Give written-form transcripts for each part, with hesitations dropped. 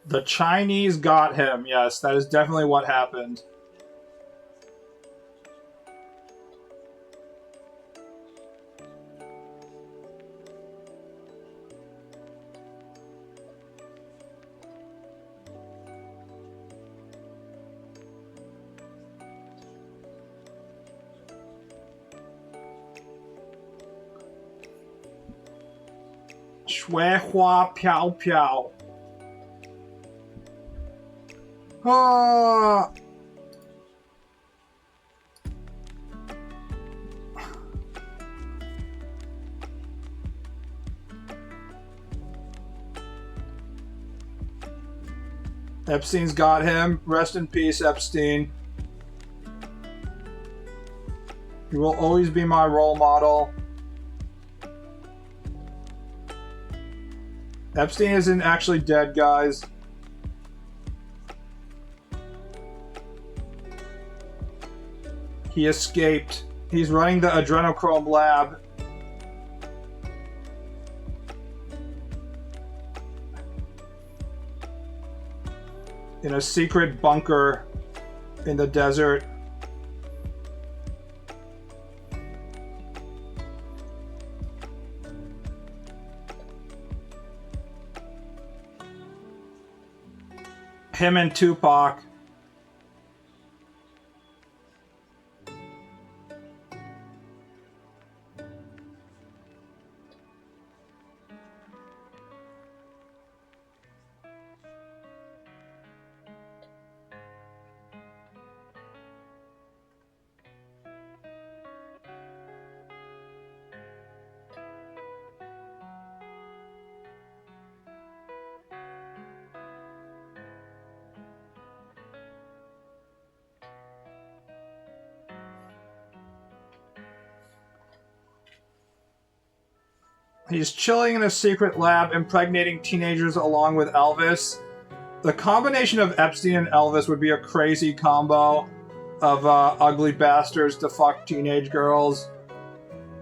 The Chinese got him. Yes, that is definitely what happened. Shui Hua Piao Piao. Ah. Epstein's got him. Rest in peace, Epstein. You will always be my role model. Epstein isn't actually dead, guys. He escaped. He's running the adrenochrome lab. In a secret bunker in the desert. Him and Tupac. He's chilling in a secret lab, impregnating teenagers along with Elvis. The combination of Epstein and Elvis would be a crazy combo of ugly bastards to fuck teenage girls.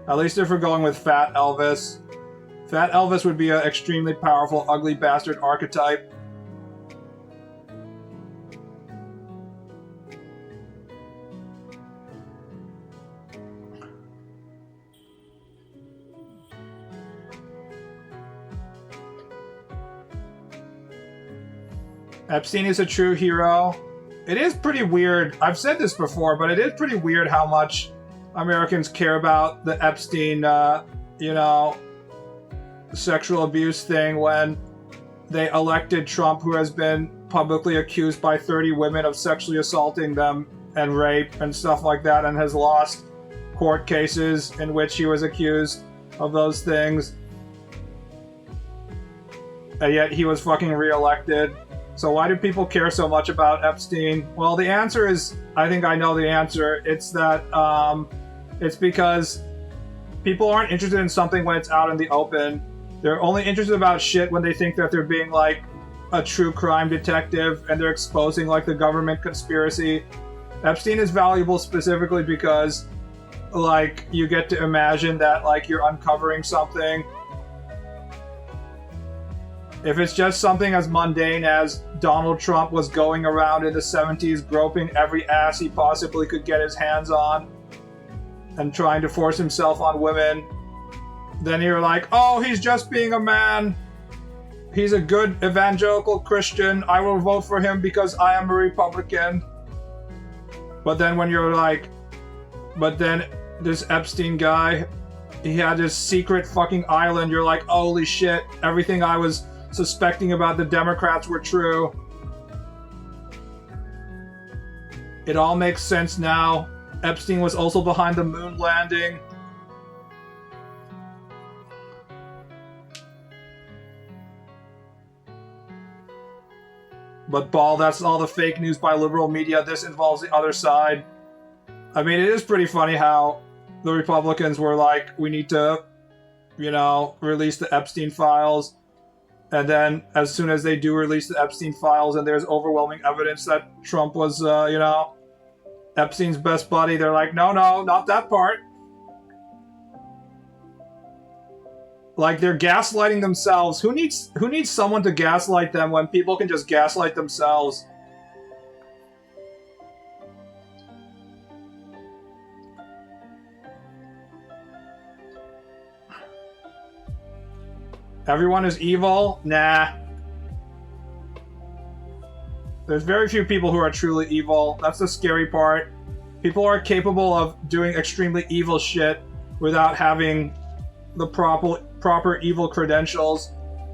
At least if we're going with Fat Elvis. Fat Elvis would be an extremely powerful ugly bastard archetype. Epstein is a true hero. It is pretty weird. I've said this before, but it is pretty weird how much Americans care about the Epstein, sexual abuse thing when they elected Trump, who has been publicly accused by 30 women of sexually assaulting them and rape and stuff like that, and has lost court cases in which he was accused of those things. And yet he was fucking reelected. So why do people care so much about Epstein? Well, the answer is, I think I know the answer. It's that, it's because people aren't interested in something when it's out in the open. They're only interested about shit when they think that they're being, like, a true crime detective and they're exposing, like, the government conspiracy. Epstein is valuable specifically because, like, you get to imagine that, like, you're uncovering something. If it's just something as mundane as Donald Trump was going around in the 70s groping every ass he possibly could get his hands on and trying to force himself on women, then you're like, oh, he's just being a man. He's a good evangelical Christian. I will vote for him because I am a Republican. But then when you're like, but then this Epstein guy, he had this secret fucking island, you're like, holy shit, everything I was suspecting about the Democrats were true. It all makes sense now. Epstein was also behind the moon landing. But Baal, that's all the fake news by liberal media. This involves the other side. I mean, it is pretty funny how the Republicans were like, we need to, release the Epstein files. And then as soon as they do release the Epstein files and there's overwhelming evidence that Trump was, Epstein's best buddy, they're like, no, not that part. Like, they're gaslighting themselves. Who needs someone to gaslight them when people can just gaslight themselves? Everyone is evil? Nah. There's very few people who are truly evil. That's the scary part. People are capable of doing extremely evil shit without having the proper evil credentials.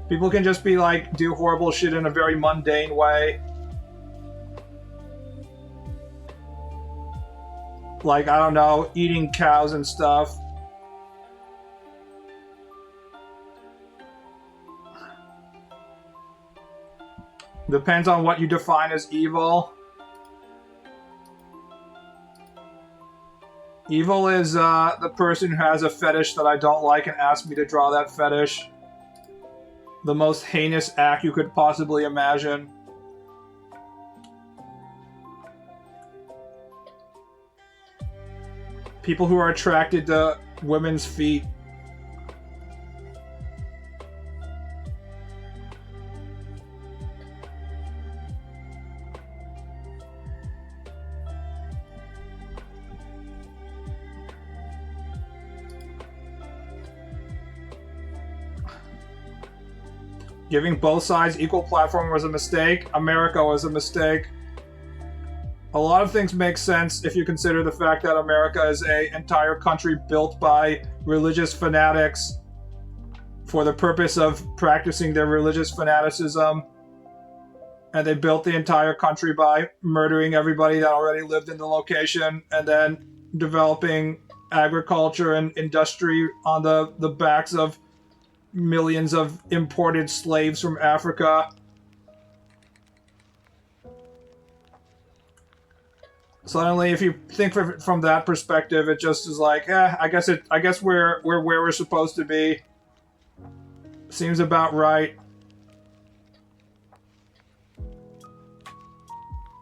People can just be like, do horrible shit in a very mundane way. Like, I don't know, eating cows and stuff. Depends on what you define as evil. Evil is the person who has a fetish that I don't like and asks me to draw that fetish. The most heinous act you could possibly imagine. People who are attracted to women's feet. Giving both sides equal platform was a mistake. America was a mistake. A lot of things make sense if you consider the fact that America is an entire country built by religious fanatics for the purpose of practicing their religious fanaticism. And they built the entire country by murdering everybody that already lived in the location and then developing agriculture and industry on the backs of millions of imported slaves from Africa. Suddenly, if you think from that perspective, it just is like, I guess we're where we're supposed to be. Seems about right.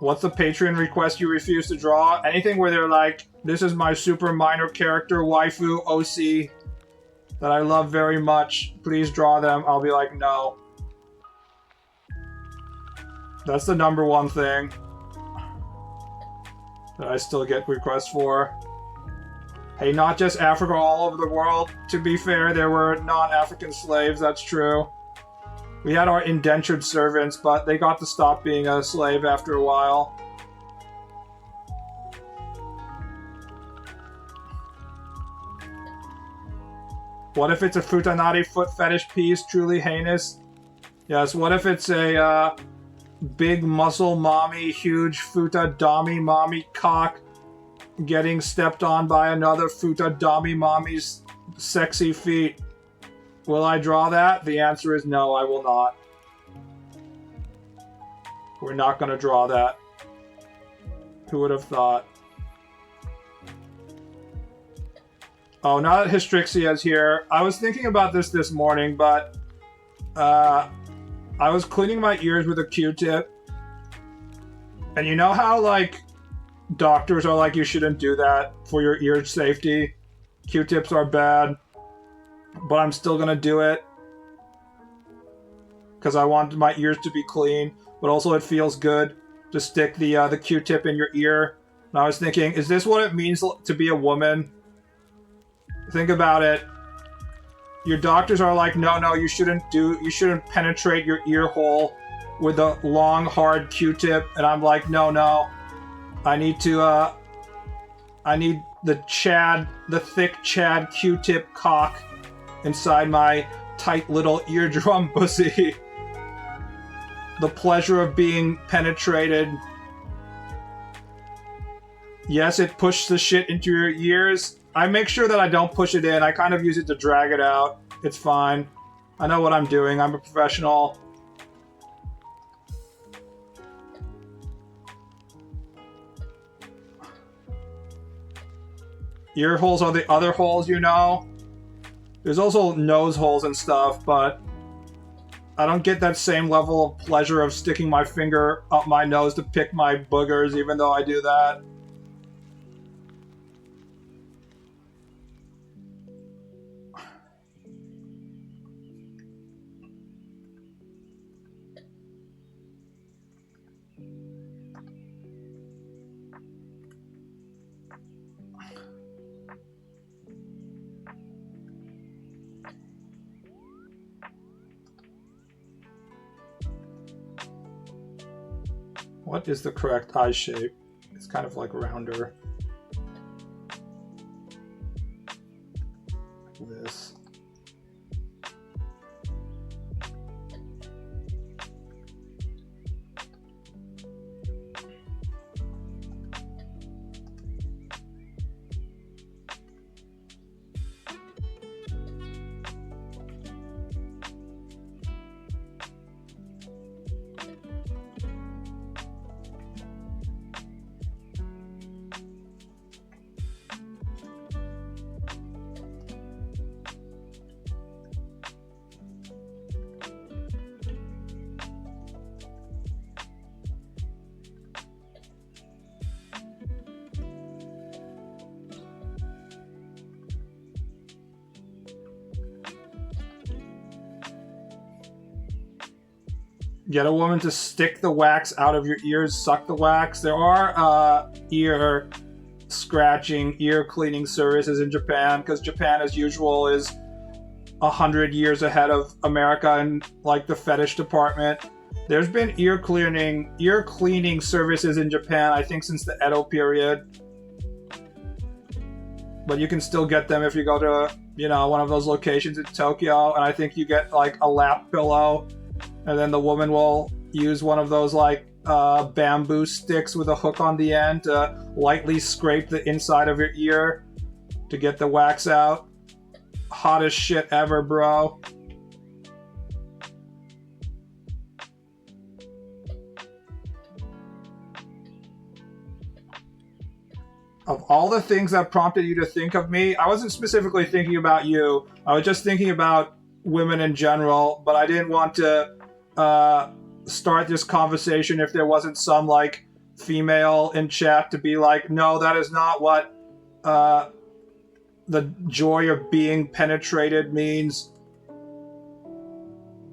What's the Patreon request you refuse to draw? Anything where they're like, this is my super minor character, waifu, OC, that I love very much. Please draw them. I'll be like, no. That's the number one thing that I still get requests for. Hey, not just Africa, all over the world. To be fair, there were non-African slaves, that's true. We had our indentured servants, but they got to stop being a slave after a while. What if it's a futanari foot fetish piece, truly heinous? Yes, what if it's a big muscle mommy, huge futa dami mommy cock getting stepped on by another futa dami mommy's sexy feet? Will I draw that? The answer is no, I will not. We're not going to draw that. Who would have thought? Oh, now that Hystrixia is here, I was thinking about this morning, but I was cleaning my ears with a Q-tip, and you know how, like, doctors are like, you shouldn't do that for your ear safety? Q-tips are bad, but I'm still gonna do it because I want my ears to be clean, but also it feels good to stick the Q-tip in your ear. And I was thinking, is this what it means to be a woman? Think about it. Your doctors are like, no, you shouldn't penetrate your ear hole with a long, hard Q-tip. And I'm like, no. I need the thick Chad Q-tip cock inside my tight little eardrum pussy. The pleasure of being penetrated. Yes, it pushed the shit into your ears. I make sure that I don't push it in. I kind of use it to drag it out. It's fine. I know what I'm doing. I'm a professional. Ear holes are the other holes, you know? There's also nose holes and stuff, but I don't get that same level of pleasure of sticking my finger up my nose to pick my boogers, even though I do that. What is the correct eye shape? It's kind of like rounder. Like this. Get a woman to stick the wax out of your ears, suck the wax. There are ear scratching, ear cleaning services in Japan, because Japan, as usual, is 100 years ahead of America in like the fetish department. There's been ear cleaning services in Japan, I think, since the Edo period. But you can still get them if you go to, you know, one of those locations in Tokyo, and I think you get like a lap pillow. And then the woman will use one of those like bamboo sticks with a hook on the end to lightly scrape the inside of your ear to get the wax out. Hottest shit ever, bro. Of all the things that prompted you to think of me, I wasn't specifically thinking about you. I was just thinking about women in general, but I didn't want to start this conversation if there wasn't some like female in chat to be like, no, that is not what the joy of being penetrated means.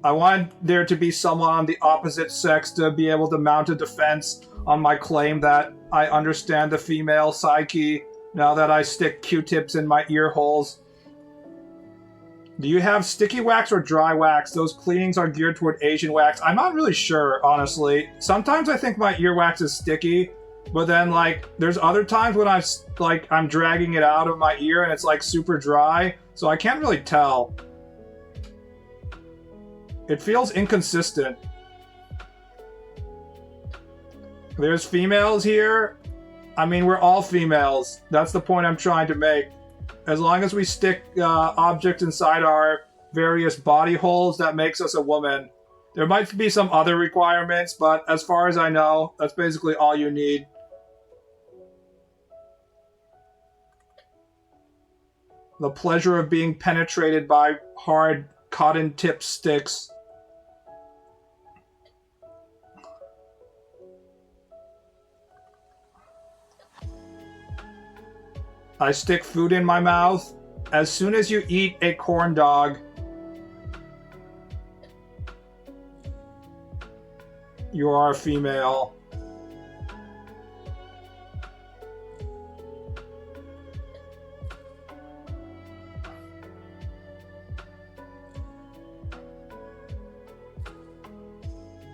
I wanted there to be someone on the opposite sex to be able to mount a defense on my claim that I understand the female psyche now that I stick Q-tips in my ear holes. Do you have sticky wax or dry wax? Those cleanings are geared toward Asian wax. I'm not really sure, honestly. Sometimes I think my earwax is sticky, but then like there's other times when I'm dragging it out of my ear and it's like super dry, so I can't really tell. It feels inconsistent. There's females here. I mean, we're all females. That's the point I'm trying to make. As long as we stick objects inside our various body holes, that makes us a woman. There might be some other requirements, but as far as I know, that's basically all you need. The pleasure of being penetrated by hard cotton tip sticks. I stick food in my mouth. As soon as you eat a corn dog, you are a female.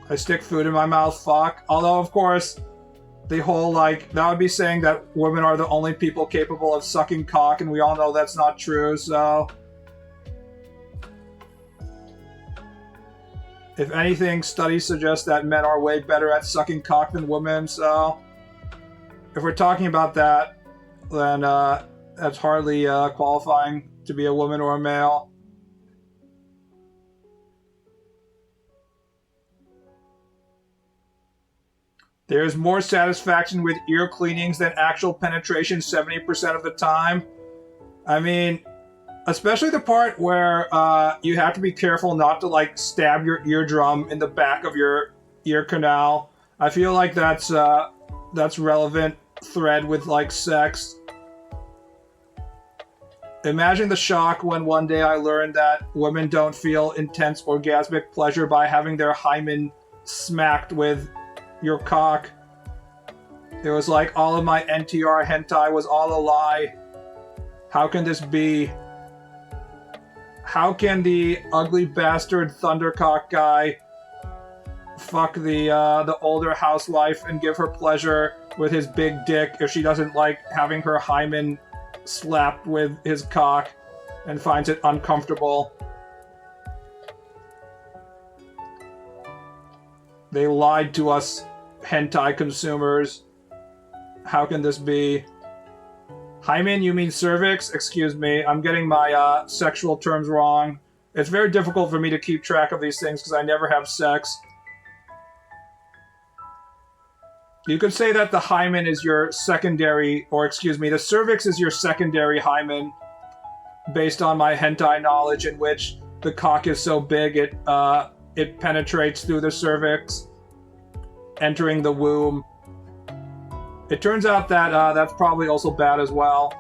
I stick food in my mouth, fuck. Although, of course, the whole, like, that would be saying that women are the only people capable of sucking cock, and we all know that's not true, so... If anything, studies suggest that men are way better at sucking cock than women, so... If we're talking about that, then that's hardly qualifying to be a woman or a male. There's more satisfaction with ear cleanings than actual penetration 70% of the time. I mean, especially the part where you have to be careful not to, like, stab your eardrum in the back of your ear canal. I feel like that's relevant thread with, like, sex. Imagine the shock when one day I learned that women don't feel intense orgasmic pleasure by having their hymen smacked with your cock. It was like all of my NTR hentai was all a lie. How can this be? How can the ugly bastard Thundercock guy fuck the older housewife and give her pleasure with his big dick if she doesn't like having her hymen slapped with his cock and finds it uncomfortable. They lied to us, hentai consumers. How can this be? Hymen, you mean cervix? Excuse me, I'm getting my sexual terms wrong. It's very difficult for me to keep track of these things because I never have sex. You could say that the hymen is your secondary, or excuse me, the cervix is your secondary hymen, based on my hentai knowledge, in which the cock is so big it penetrates through the cervix, entering the womb. It turns out that that's probably also bad as well.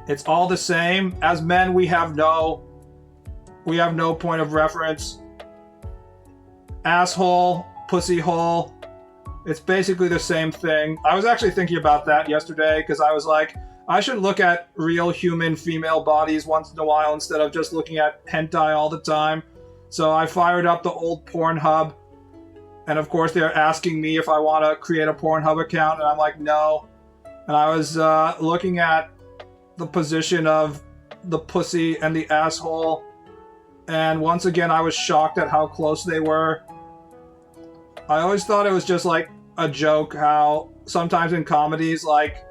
It's all the same. As men, we have no point of reference. Asshole, pussy hole. It's basically the same thing. I was actually thinking about that yesterday because I was like, I should look at real human female bodies once in a while instead of just looking at hentai all the time. So I fired up the old Pornhub, and of course they're asking me if I want to create a Pornhub account, and I'm like, no. And I was looking at the position of the pussy and the asshole, and once again I was shocked at how close they were. I always thought it was just like a joke how sometimes in comedies, like,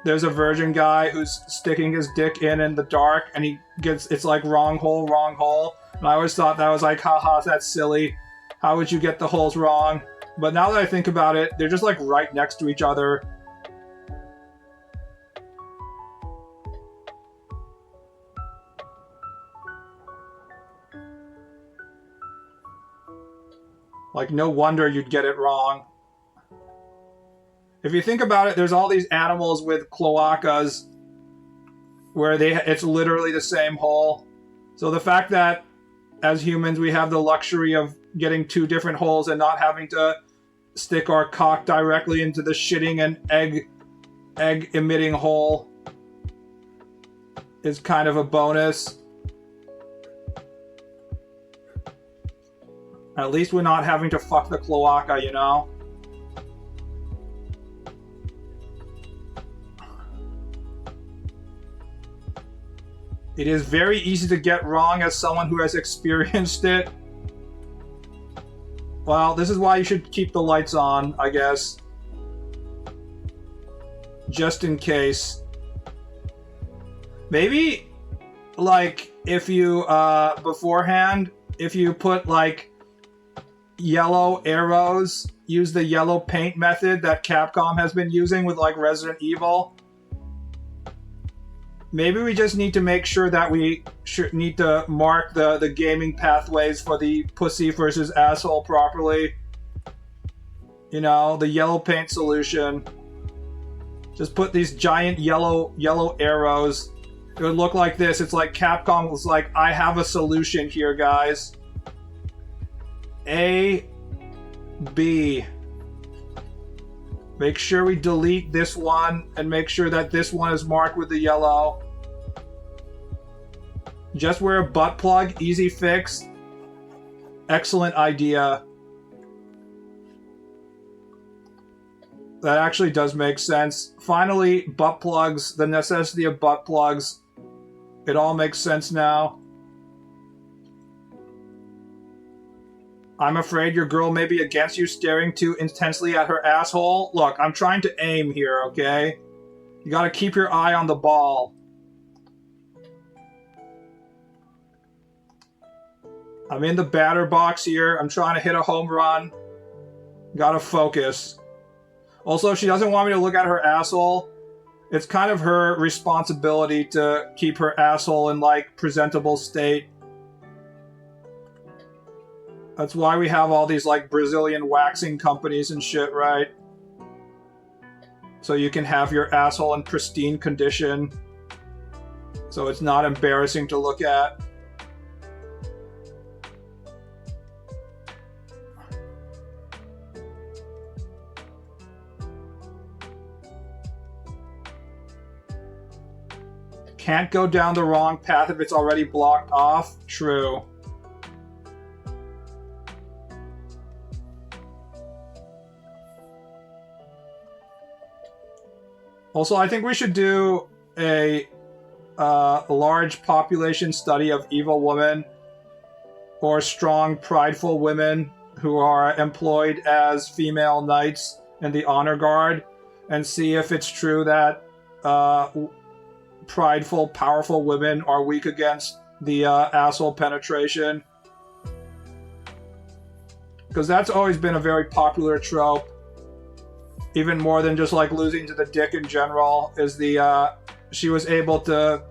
there's a virgin guy who's sticking his dick in the dark, and it's like wrong hole, wrong hole. And I always thought that was like, haha, that's silly. How would you get the holes wrong? But now that I think about it, they're just like right next to each other. Like, no wonder you'd get it wrong. If you think about it, there's all these animals with cloacas where it's literally the same hole. So the fact that as humans we have the luxury of getting two different holes and not having to stick our cock directly into the shitting and egg emitting hole is kind of a bonus. At least we're not having to fuck the cloaca, you know? It is very easy to get wrong as someone who has experienced it. Well, this is why you should keep the lights on, I guess. Just in case. Maybe, like, if you, beforehand, if you put, like, yellow arrows, use the yellow paint method that Capcom has been using with, like, Resident Evil. Maybe we just need to make sure that we need to mark the gaming pathways for the pussy versus asshole properly. You know, the yellow paint solution. Just put these giant yellow arrows. It would look like this. It's like Capcom was like, I have a solution here, guys. A, B. Make sure we delete this one and make sure that this one is marked with the yellow. Just wear a butt plug, easy fix. Excellent idea. That actually does make sense. Finally, butt plugs, the necessity of butt plugs. It all makes sense now. I'm afraid your girl may be against you staring too intensely at her asshole. Look, I'm trying to aim here, okay? You gotta keep your eye on the ball. I'm in the batter box here. I'm trying to hit a home run. Gotta focus. Also, if she doesn't want me to look at her asshole, it's kind of her responsibility to keep her asshole in, like, presentable state. That's why we have all these, like, Brazilian waxing companies and shit, right? So you can have your asshole in pristine condition. So it's not embarrassing to look at. Can't go down the wrong path if it's already blocked off. True. Also, I think we should do a large population study of evil women or strong, prideful women who are employed as female knights in the honor guard, and see if it's true that prideful, powerful women are weak against the asshole penetration. Because that's always been a very popular trope. Even more than just like losing to the dick in general, is the she was able to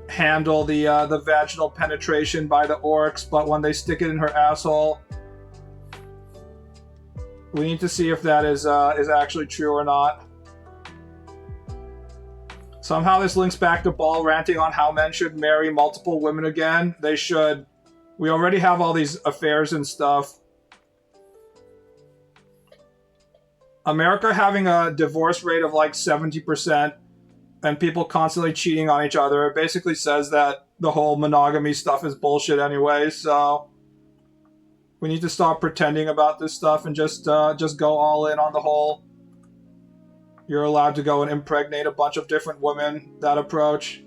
handle the vaginal penetration by the orcs, but when they stick it in her asshole, we need to see if that is actually true or not. Somehow this links back to Baal ranting on how men should marry multiple women again. They should. We already have all these affairs and stuff. America having a divorce rate of like 70% and people constantly cheating on each other, it basically says that the whole monogamy stuff is bullshit anyway, so we need to stop pretending about this stuff and just go all in on the whole you're allowed to go and impregnate a bunch of different women, that approach.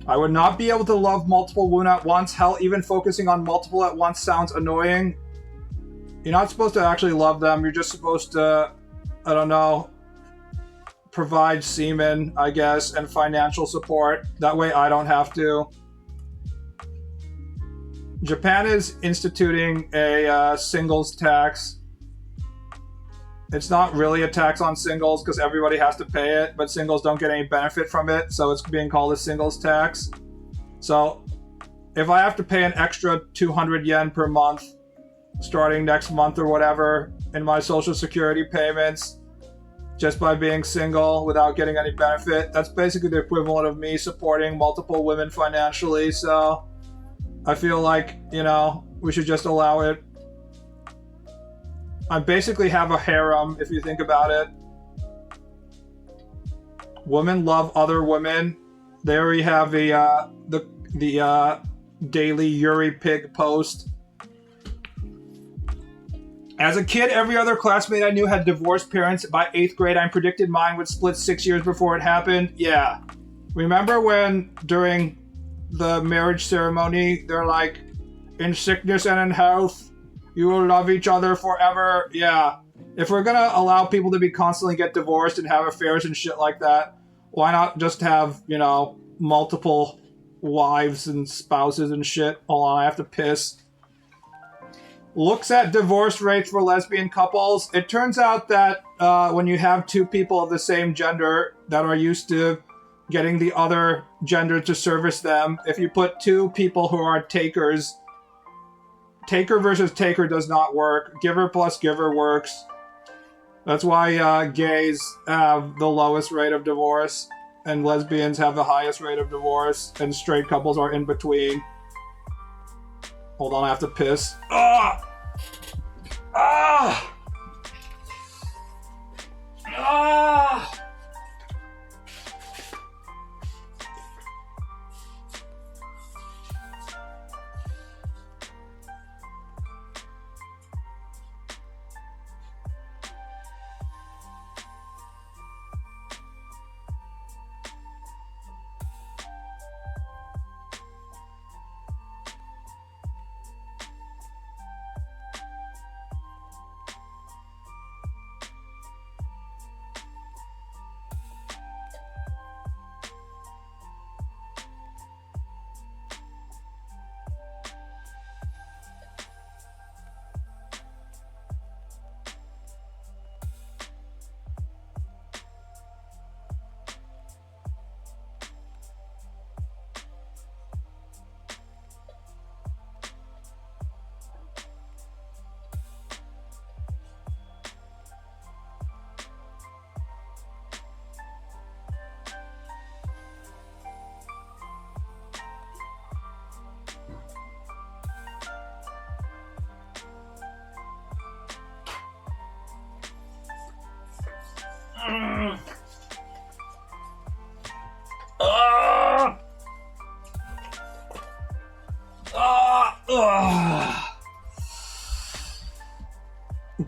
I would not be able to love multiple women at once. Hell, even focusing on multiple at once sounds annoying. You're not supposed to actually love them. You're just supposed to, I don't know, provide semen, I guess, and financial support. That way I don't have to. Japan is instituting a singles tax. It's not really a tax on singles because everybody has to pay it, but singles don't get any benefit from it, so it's being called a singles tax. So if I have to pay an extra 200 yen per month starting next month or whatever in my social security payments just by being single without getting any benefit, that's basically the equivalent of me supporting multiple women financially. So I feel like, you know, we should just allow it. I basically have a harem, if you think about it. Women love other women. There we have the daily Yuri Pig post. As a kid, every other classmate I knew had divorced parents. By 8th grade, I predicted mine would split 6 years before it happened. Yeah. Remember when, during the marriage ceremony, they're like, in sickness and in health, you will love each other forever. Yeah. If we're gonna allow people to be constantly get divorced and have affairs and shit like that, why not just have, you know, multiple wives and spouses and shit? Hold on, I have to piss. Looks at divorce rates for lesbian couples. It turns out that when you have two people of the same gender that are used to getting the other gender to service them, if you put two people who are takers, taker versus taker does not work. Giver plus giver works. That's why gays have the lowest rate of divorce, and lesbians have the highest rate of divorce, and straight couples are in between. Hold on, I have to piss. Ah! Ah! Ah!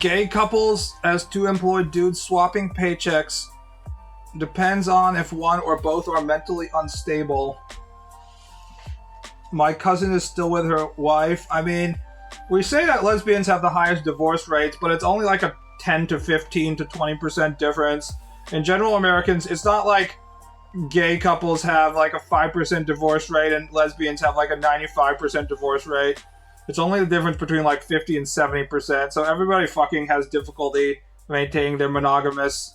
Gay couples as two employed dudes swapping paychecks. Depends on if one or both are mentally unstable. My cousin is still with her wife. I mean, we say that lesbians have the highest divorce rates, but it's only like a 10 to 15 to 20% difference. In general, Americans, it's not like gay couples have like a 5% divorce rate and lesbians have like a 95% divorce rate. It's only the difference between like 50 and 70%. So everybody fucking has difficulty maintaining their monogamous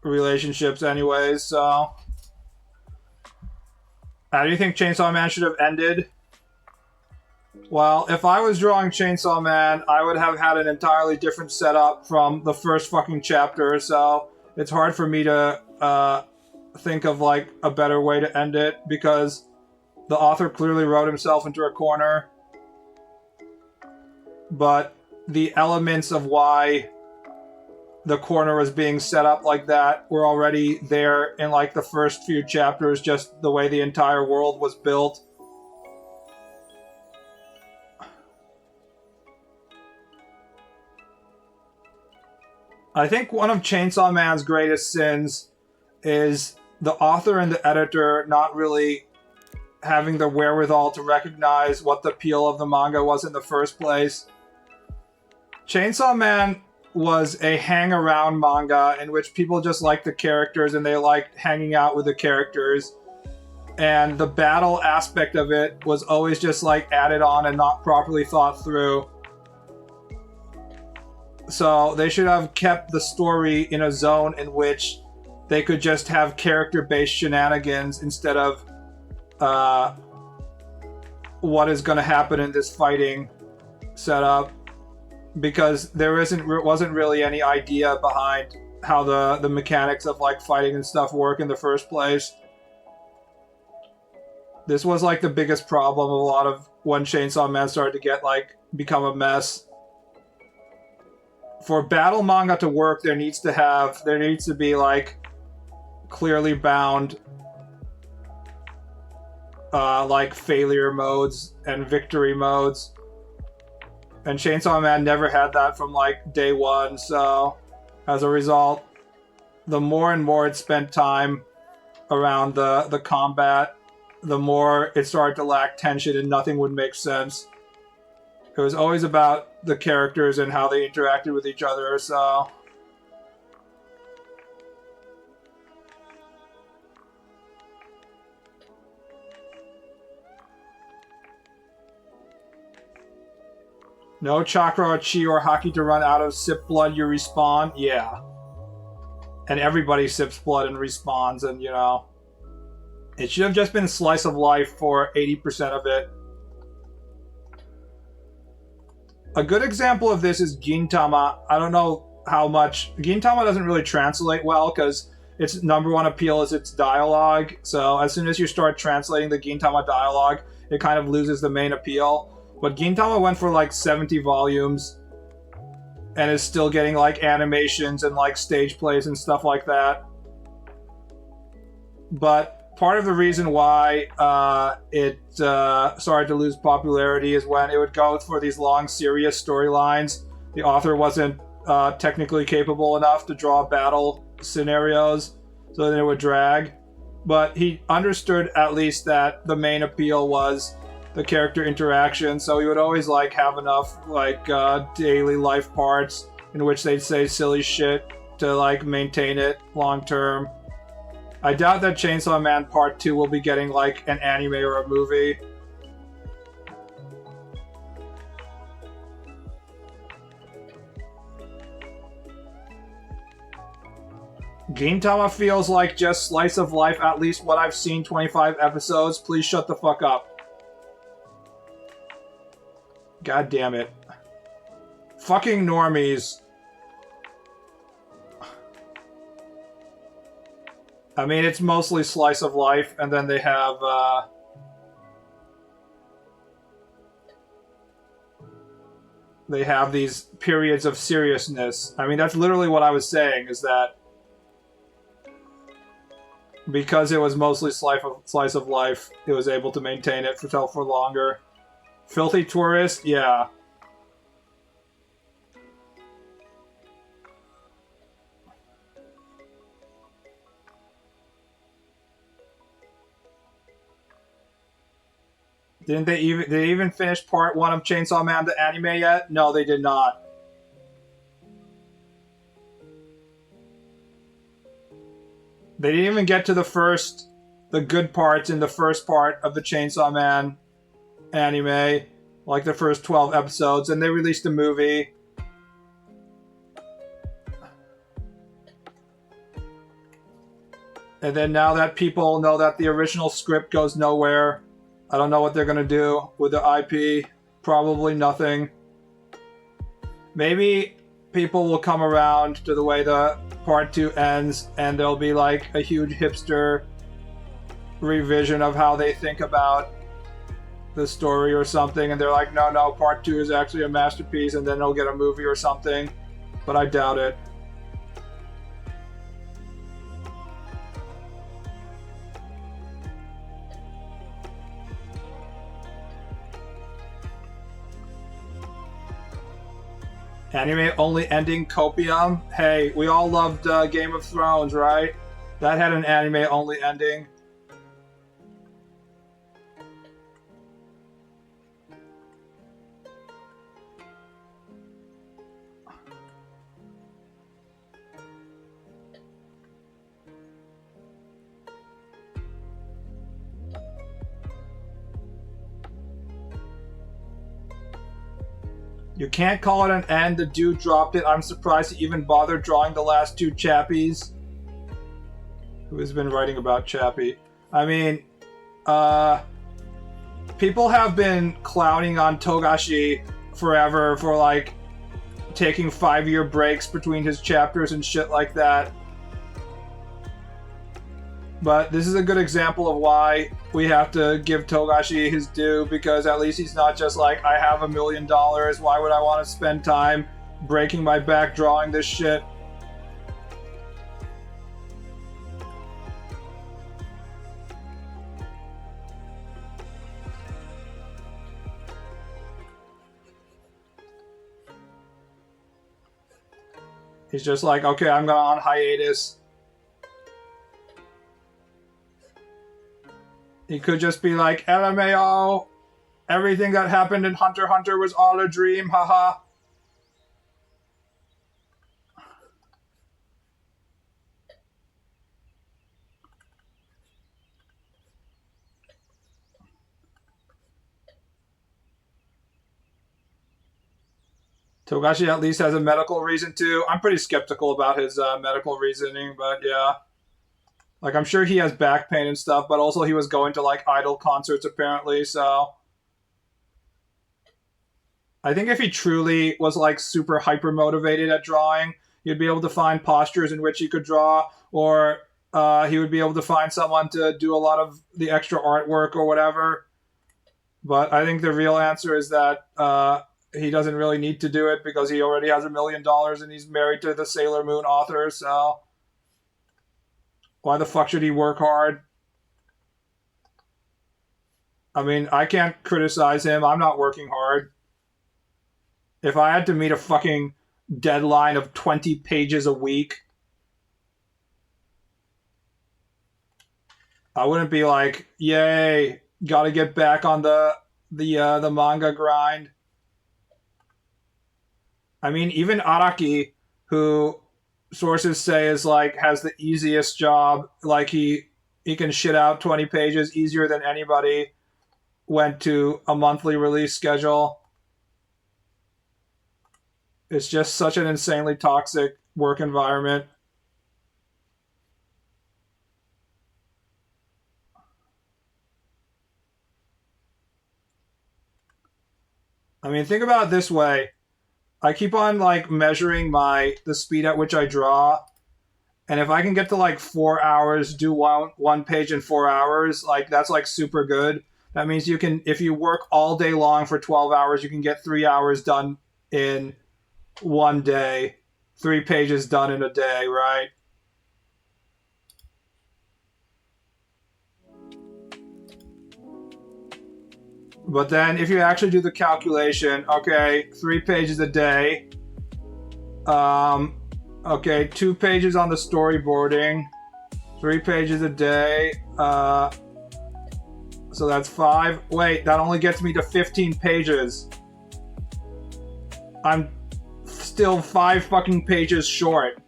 relationships anyways, so... How do you think Chainsaw Man should have ended? Well, if I was drawing Chainsaw Man, I would have had an entirely different setup from the first fucking chapter, so it's hard for me to think of like a better way to end it, because the author clearly wrote himself into a corner. But the elements of why the corner was being set up like that were already there in like the first few chapters, just the way the entire world was built. I think one of Chainsaw Man's greatest sins is the author and the editor not really having the wherewithal to recognize what the appeal of the manga was in the first place. Chainsaw Man was a hang-around manga in which people just liked the characters and they liked hanging out with the characters. And the battle aspect of it was always just like added on and not properly thought through. So they should have kept the story in a zone in which they could just have character-based shenanigans instead of what is going to happen in this fighting setup. Because there wasn't really any idea behind how the mechanics of like fighting and stuff work in the first place. This was like the biggest problem of a lot of when Chainsaw Man started to get like become a mess. For battle manga to work, there needs to be like clearly bound like failure modes and victory modes. And Chainsaw Man never had that from like day one, so as a result, the more and more it spent time around the combat, the more it started to lack tension and nothing would make sense. It was always about the characters and how they interacted with each other, so... No chakra or chi or haki to run out of. Sip blood, you respawn. Yeah. And everybody sips blood and respawns, and you know. It should have just been slice of life for 80% of it. A good example of this is Gintama. I don't know how much... Gintama doesn't really translate well, because its number one appeal is its dialogue. So as soon as you start translating the Gintama dialogue, it kind of loses the main appeal. But Gintama went for like 70 volumes and is still getting like animations and like stage plays and stuff like that. But part of the reason why it started to lose popularity is when it would go for these long, serious storylines. The author wasn't technically capable enough to draw battle scenarios, so then it would drag. But he understood at least that the main appeal was the character interaction, so he would always like have enough like daily life parts in which they'd say silly shit to like maintain it long term. I doubt that Chainsaw Man Part 2 will be getting like an anime or a movie. Gintama feels like just slice of life, at least what I've seen 25 episodes. Please shut the fuck up. God damn it. Fucking normies. I mean, it's mostly slice of life, and then they have, these periods of seriousness. I mean, that's literally what I was saying, is that because it was mostly slice of life, it was able to maintain it for longer. Filthy Tourist? Yeah. Did they even finish part 1 of Chainsaw Man the anime yet? No, they did not. They didn't even get to the good parts in the first part of the Chainsaw Man anime, like the first 12 episodes, and they released a movie. And then now that people know that the original script goes nowhere, I don't know what they're going to do with the IP. Probably nothing. Maybe people will come around to the way the part 2 ends, and there'll be like a huge hipster revision of how they think about the story or something, and they're like, no, part 2 is actually a masterpiece, and then they'll get a movie or something. But I doubt it. Anime only ending copium? Hey, we all loved Game of Thrones, right? That had an anime only ending. You can't call it an end. The dude dropped it. I'm surprised he even bothered drawing the last 2 chappies. Who has been writing about Chappie? I mean, people have been clowning on Togashi forever for like taking 5-year breaks between his chapters and shit like that. But this is a good example of why we have to give Togashi his due, because at least he's not just like, I have $1 million, why would I want to spend time breaking my back drawing this shit? He's just like, okay, I'm going on hiatus. He could just be like, LMAO, everything that happened in Hunter x Hunter was all a dream, haha. Togashi at least has a medical reason too. I'm pretty skeptical about his medical reasoning, but yeah. Like, I'm sure he has back pain and stuff, but also he was going to, like, idol concerts, apparently, so... I think if he truly was, like, super hyper-motivated at drawing, he'd be able to find postures in which he could draw, or he would be able to find someone to do a lot of the extra artwork or whatever. But I think the real answer is that he doesn't really need to do it because he already has $1 million and he's married to the Sailor Moon author, so... Why the fuck should he work hard? I mean, I can't criticize him. I'm not working hard. If I had to meet a fucking deadline of 20 pages a week, I wouldn't be like, yay, gotta get back on the manga grind. I mean, even Araki, who sources say is like has the easiest job, like he can shit out 20 pages easier than anybody, went to a monthly release schedule. It's just such an insanely toxic work environment. I mean, think about it this way. I keep on like measuring the speed at which I draw, and if I can get to like 4 hours, do one page in 4 hours, like that's like super good. That means you can, if you work all day long for 12 hours, you can get 3 hours done in one day, 3 pages done in a day, right? But then if you actually do the calculation, okay, 3 pages a day, okay, 2 pages on the storyboarding, 3 pages a day, So that's 5. Wait, that only gets me to 15 pages. I'm still 5 fucking pages short.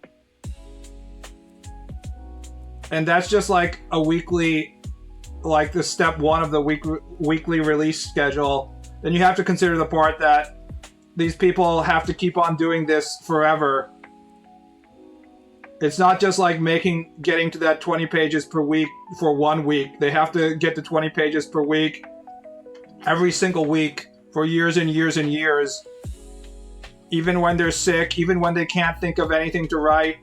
And that's just like a weekly, like the step 1 of the weekly release schedule. Then you have to consider the part that these people have to keep on doing this forever. It's not just like getting to that 20 pages per week for 1 week. They have to get to 20 pages per week every single week for years and years and years. Even when they're sick, even when they can't think of anything to write,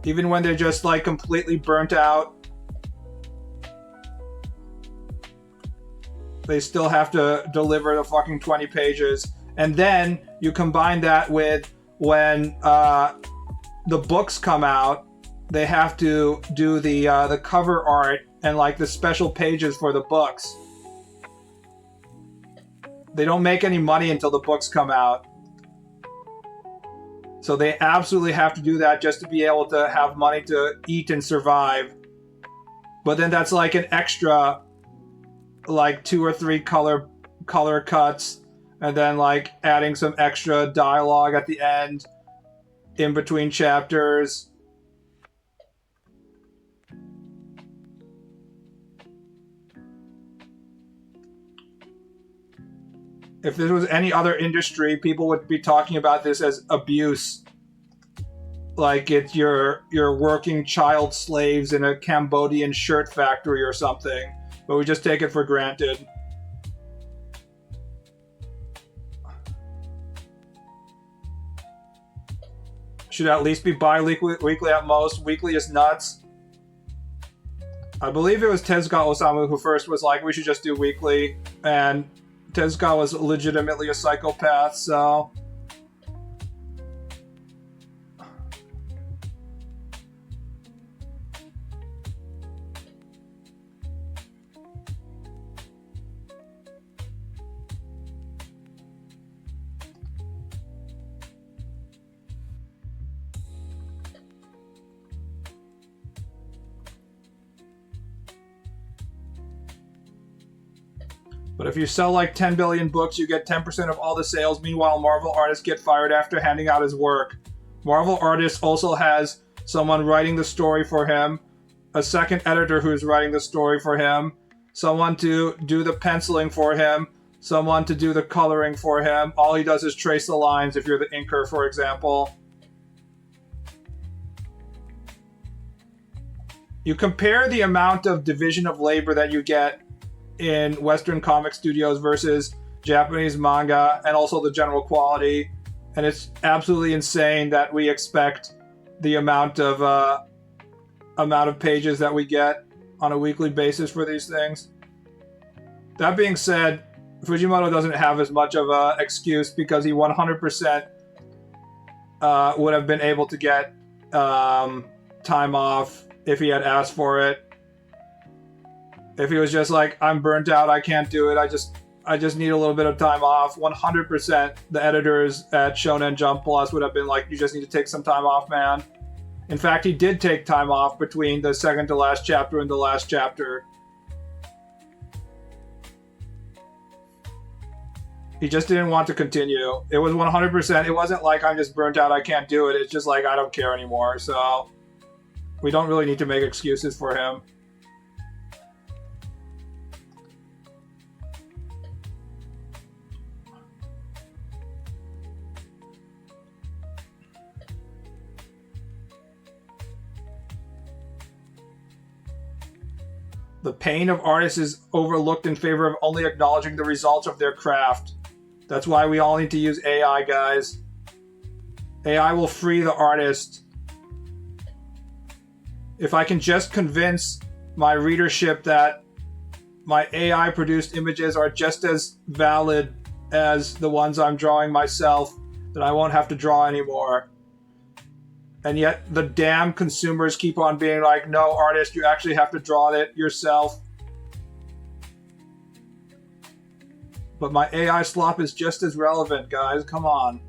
even when they're just like completely burnt out, they still have to deliver the fucking 20 pages. And then you combine that with when the books come out, they have to do the cover art and like the special pages for the books. They don't make any money until the books come out. So they absolutely have to do that just to be able to have money to eat and survive. But then that's like an extra, like 2 or 3 color cuts, and then like adding some extra dialogue at the end, in between chapters. If this was any other industry, people would be talking about this as abuse. Like it's you're working child slaves in a Cambodian shirt factory or something. But we just take it for granted. Should at least be bi-weekly at most. Weekly is nuts. I believe it was Tezuka Osamu who first was like, we should just do weekly. And Tezuka was legitimately a psychopath, so... But if you sell like 10 billion books, you get 10% of all the sales. Meanwhile, Marvel artists get fired after handing out his work. Marvel artist also has someone writing the story for him, a second editor who's writing the story for him, someone to do the penciling for him, someone to do the coloring for him. All he does is trace the lines if you're the inker, for example. You compare the amount of division of labor that you get in Western comic studios versus Japanese manga, and also the general quality, and it's absolutely insane that we expect the amount of pages that we get on a weekly basis for these things. That being said, Fujimoto doesn't have as much of an excuse because he 100% would have been able to get time off if he had asked for it. If he was just like, I'm burnt out, I can't do it, I just need a little bit of time off, 100% the editors at Shonen Jump Plus would have been like, you just need to take some time off, man. In fact, he did take time off between the second to last chapter and the last chapter. He just didn't want to continue. It was 100%, it wasn't like, I'm just burnt out, I can't do it, it's just like, I don't care anymore, so we don't really need to make excuses for him. The pain of artists is overlooked in favor of only acknowledging the results of their craft. That's why we all need to use AI, guys. AI will free the artist. If I can just convince my readership that my AI-produced images are just as valid as the ones I'm drawing myself, then I won't have to draw anymore. And yet the damn consumers keep on being like, no, artist, you actually have to draw it yourself. But my AI slop is just as relevant, guys. Come on.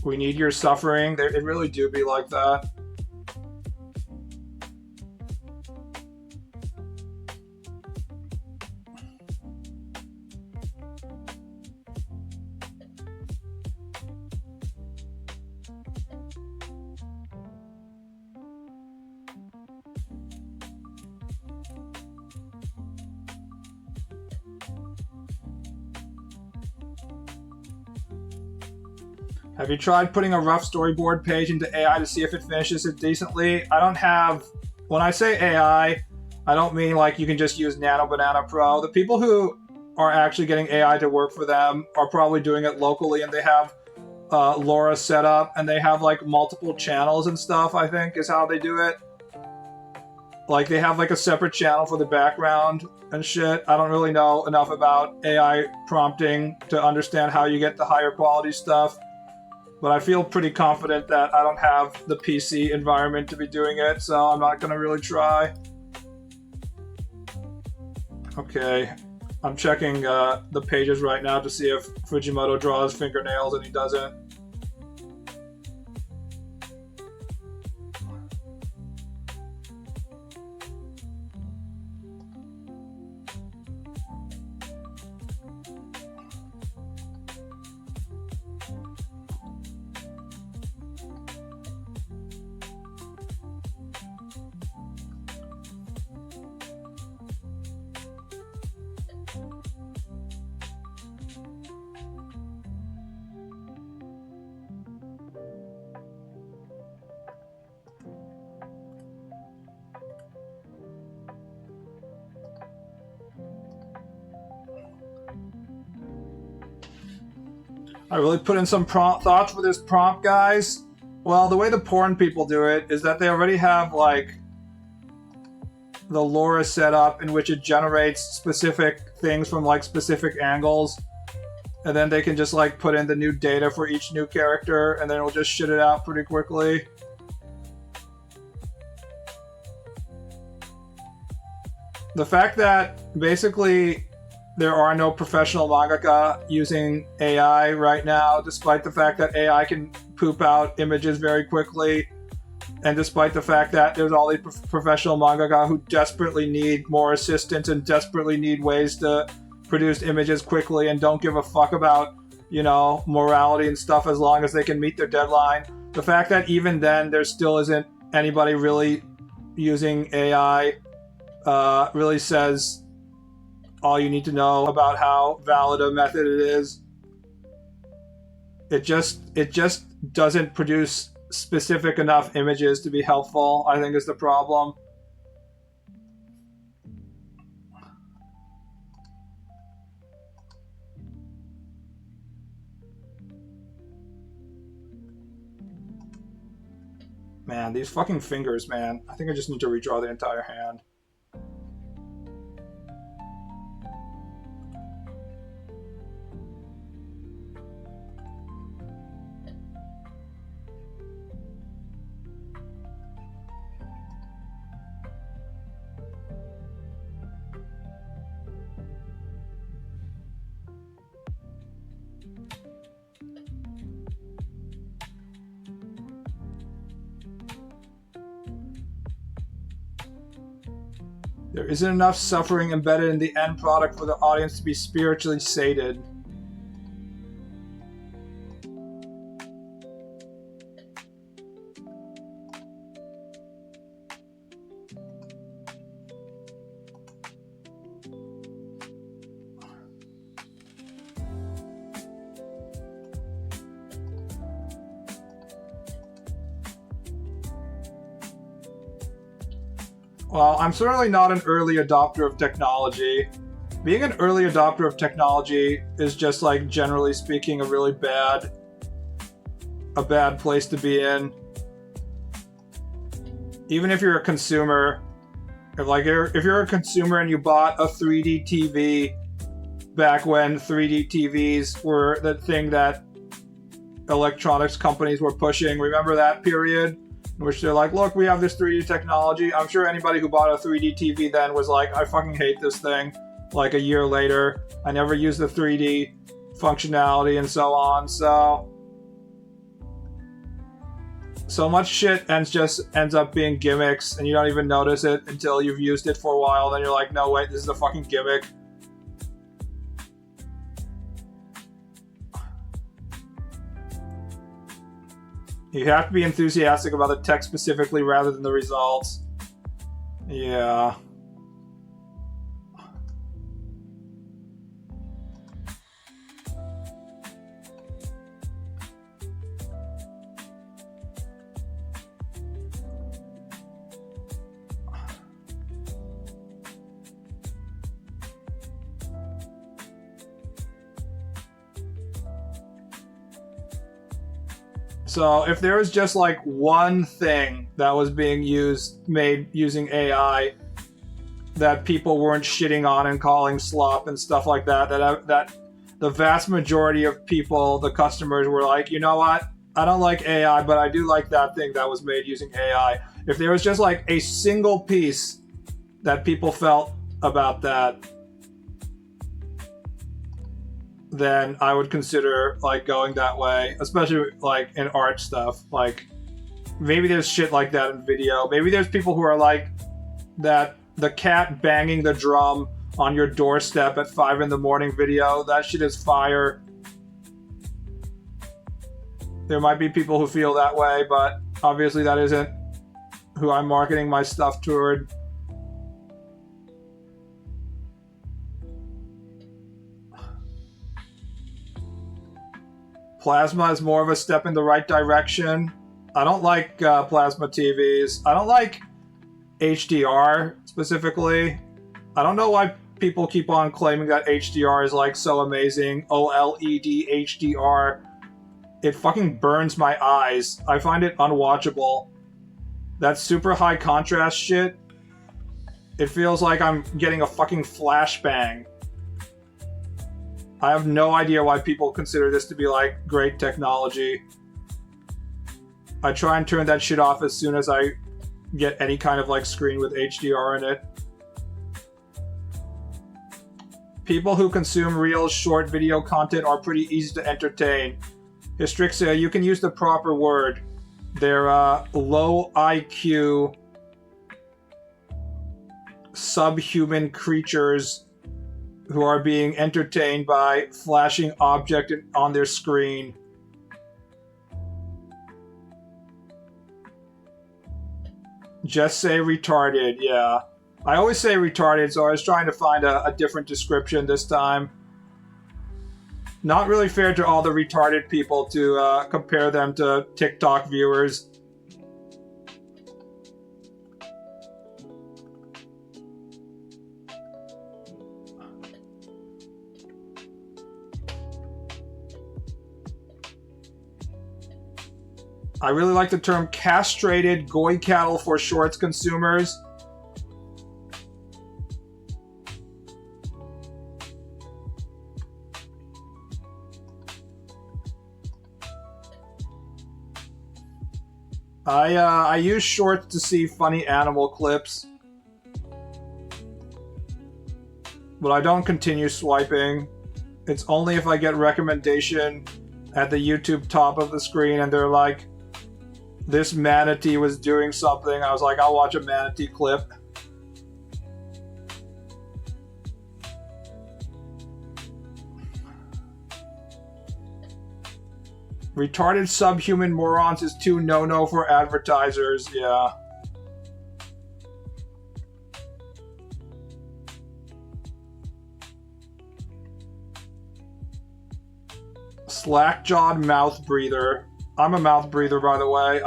We need your suffering. It really do be like that. Have you tried putting a rough storyboard page into AI to see if it finishes it decently? I don't have... When I say AI, I don't mean like you can just use Nano Banana Pro. The people who are actually getting AI to work for them are probably doing it locally, and they have LoRa set up, and they have like multiple channels and stuff, I think, is how they do it. Like, they have like a separate channel for the background and shit. I don't really know enough about AI prompting to understand how you get the higher quality stuff. But I feel pretty confident that I don't have the PC environment to be doing it, so I'm not going to really try. Okay, I'm checking the pages right now to see if Fujimoto draws fingernails and he doesn't. I really put in some thoughts for this prompt, guys. Well, the way the porn people do it is that they already have, like, the LoRa set up in which it generates specific things from, like, specific angles. And then they can just, like, put in the new data for each new character, and then it'll just shit it out pretty quickly. The fact that, basically, there are no professional mangaka using AI right now, despite the fact that AI can poop out images very quickly, and despite the fact that there's all these professional mangaka who desperately need more assistance and desperately need ways to produce images quickly and don't give a fuck about, you know, morality and stuff as long as they can meet their deadline. The fact that even then there still isn't anybody really using AI really says all you need to know about how valid a method it is. It just doesn't produce specific enough images to be helpful, I think, is the problem. Man, these fucking fingers, man. I think I just need to redraw the entire hand. There isn't enough suffering embedded in the end product for the audience to be spiritually sated. Well, I'm certainly not an early adopter of technology. Being an early adopter of technology is just, like, generally speaking, a really bad place to be in. Even if you're a consumer, if you're a consumer and you bought a 3D TV back when 3D TVs were the thing that electronics companies were pushing, remember that period? In which they're like, look, we have this 3D technology. I'm sure anybody who bought a 3D TV then was like, I fucking hate this thing. Like a year later, I never used the 3D functionality and so on. So So much shit ends up being gimmicks, and you don't even notice it until you've used it for a while. Then you're like, no, wait, this is a fucking gimmick. You have to be enthusiastic about the tech specifically rather than the results. Yeah. So if there was just like one thing that was being made using AI that people weren't shitting on and calling slop and stuff like that, that the vast majority of people, the customers, were like, you know what? I don't like AI, but I do like that thing that was made using AI. If there was just like a single piece that people felt about that, then I would consider like going that way, especially like in art stuff. Like maybe there's shit like that in video. Maybe there's people who are like that the cat banging the drum on your doorstep at 5 a.m. video. That shit is fire. There might be people who feel that way, but obviously that isn't who I'm marketing my stuff toward. Plasma is more of a step in the right direction. I don't like plasma TVs. I don't like HDR specifically. I don't know why people keep on claiming that HDR is like so amazing. OLED HDR. It fucking burns my eyes. I find it unwatchable. That super high contrast shit. It feels like I'm getting a fucking flashbang. I have no idea why people consider this to be like great technology. I try and turn that shit off as soon as I get any kind of like screen with HDR in it. People who consume real short video content are pretty easy to entertain. Hystrixia, you can use the proper word. They're low IQ, subhuman creatures who are being entertained by flashing object on their screen. Just say retarded, yeah. I always say retarded, so I was trying to find a different description this time. Not really fair to all the retarded people to compare them to TikTok viewers. I really like the term castrated goy cattle for shorts consumers. I use shorts to see funny animal clips, but I don't continue swiping. It's only if I get recommendation at the YouTube top of the screen and they're like, this manatee was doing something. I was like, I'll watch a manatee clip. Retarded subhuman morons is too no-no for advertisers, yeah. Slack-jawed mouth breather. I'm a mouth breather, by the way.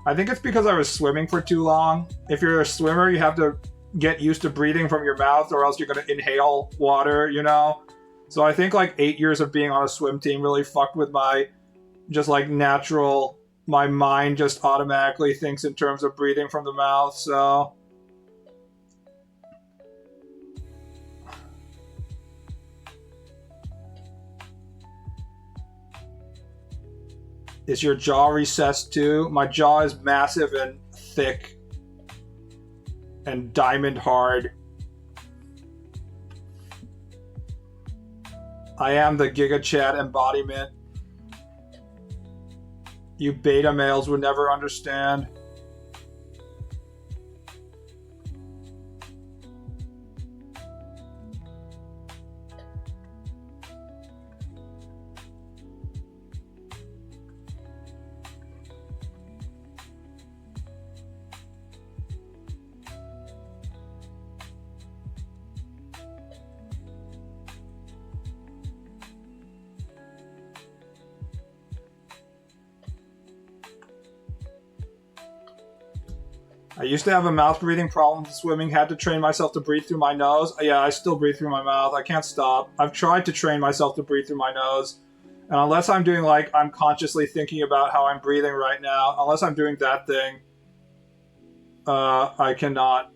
I think it's because I was swimming for too long. If you're a swimmer, you have to get used to breathing from your mouth or else you're going to inhale water, you know? So I think like 8 years of being on a swim team really fucked with my just like natural, my mind just automatically thinks in terms of breathing from the mouth, so. Is your jaw recessed too? My jaw is massive and thick and diamond hard. I am the Giga Chat embodiment. You beta males would never understand. I used to have a mouth breathing problem swimming, had to train myself to breathe through my nose. Yeah, I still breathe through my mouth. I can't stop. I've tried to train myself to breathe through my nose. And unless I'm doing like, I'm consciously thinking about how I'm breathing right now, unless I'm doing that thing, I cannot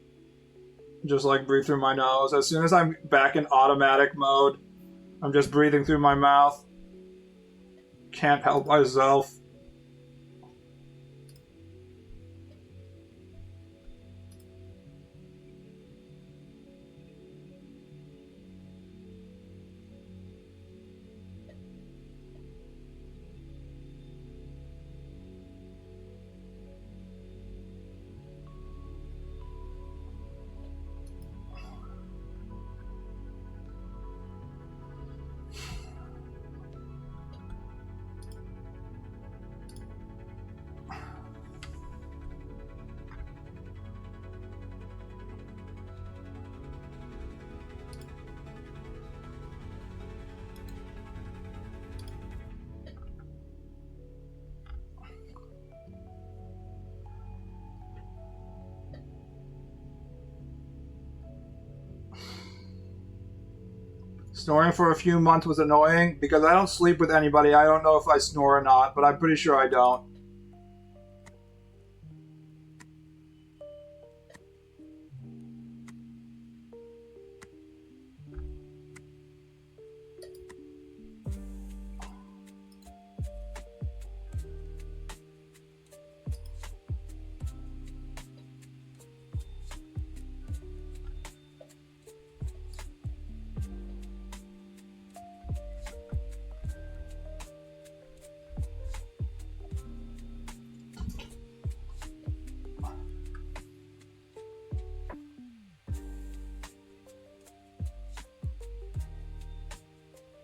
just like breathe through my nose. As soon as I'm back in automatic mode, I'm just breathing through my mouth. Can't help myself. Snoring for a few months was annoying because I don't sleep with anybody. I don't know if I snore or not, but I'm pretty sure I don't.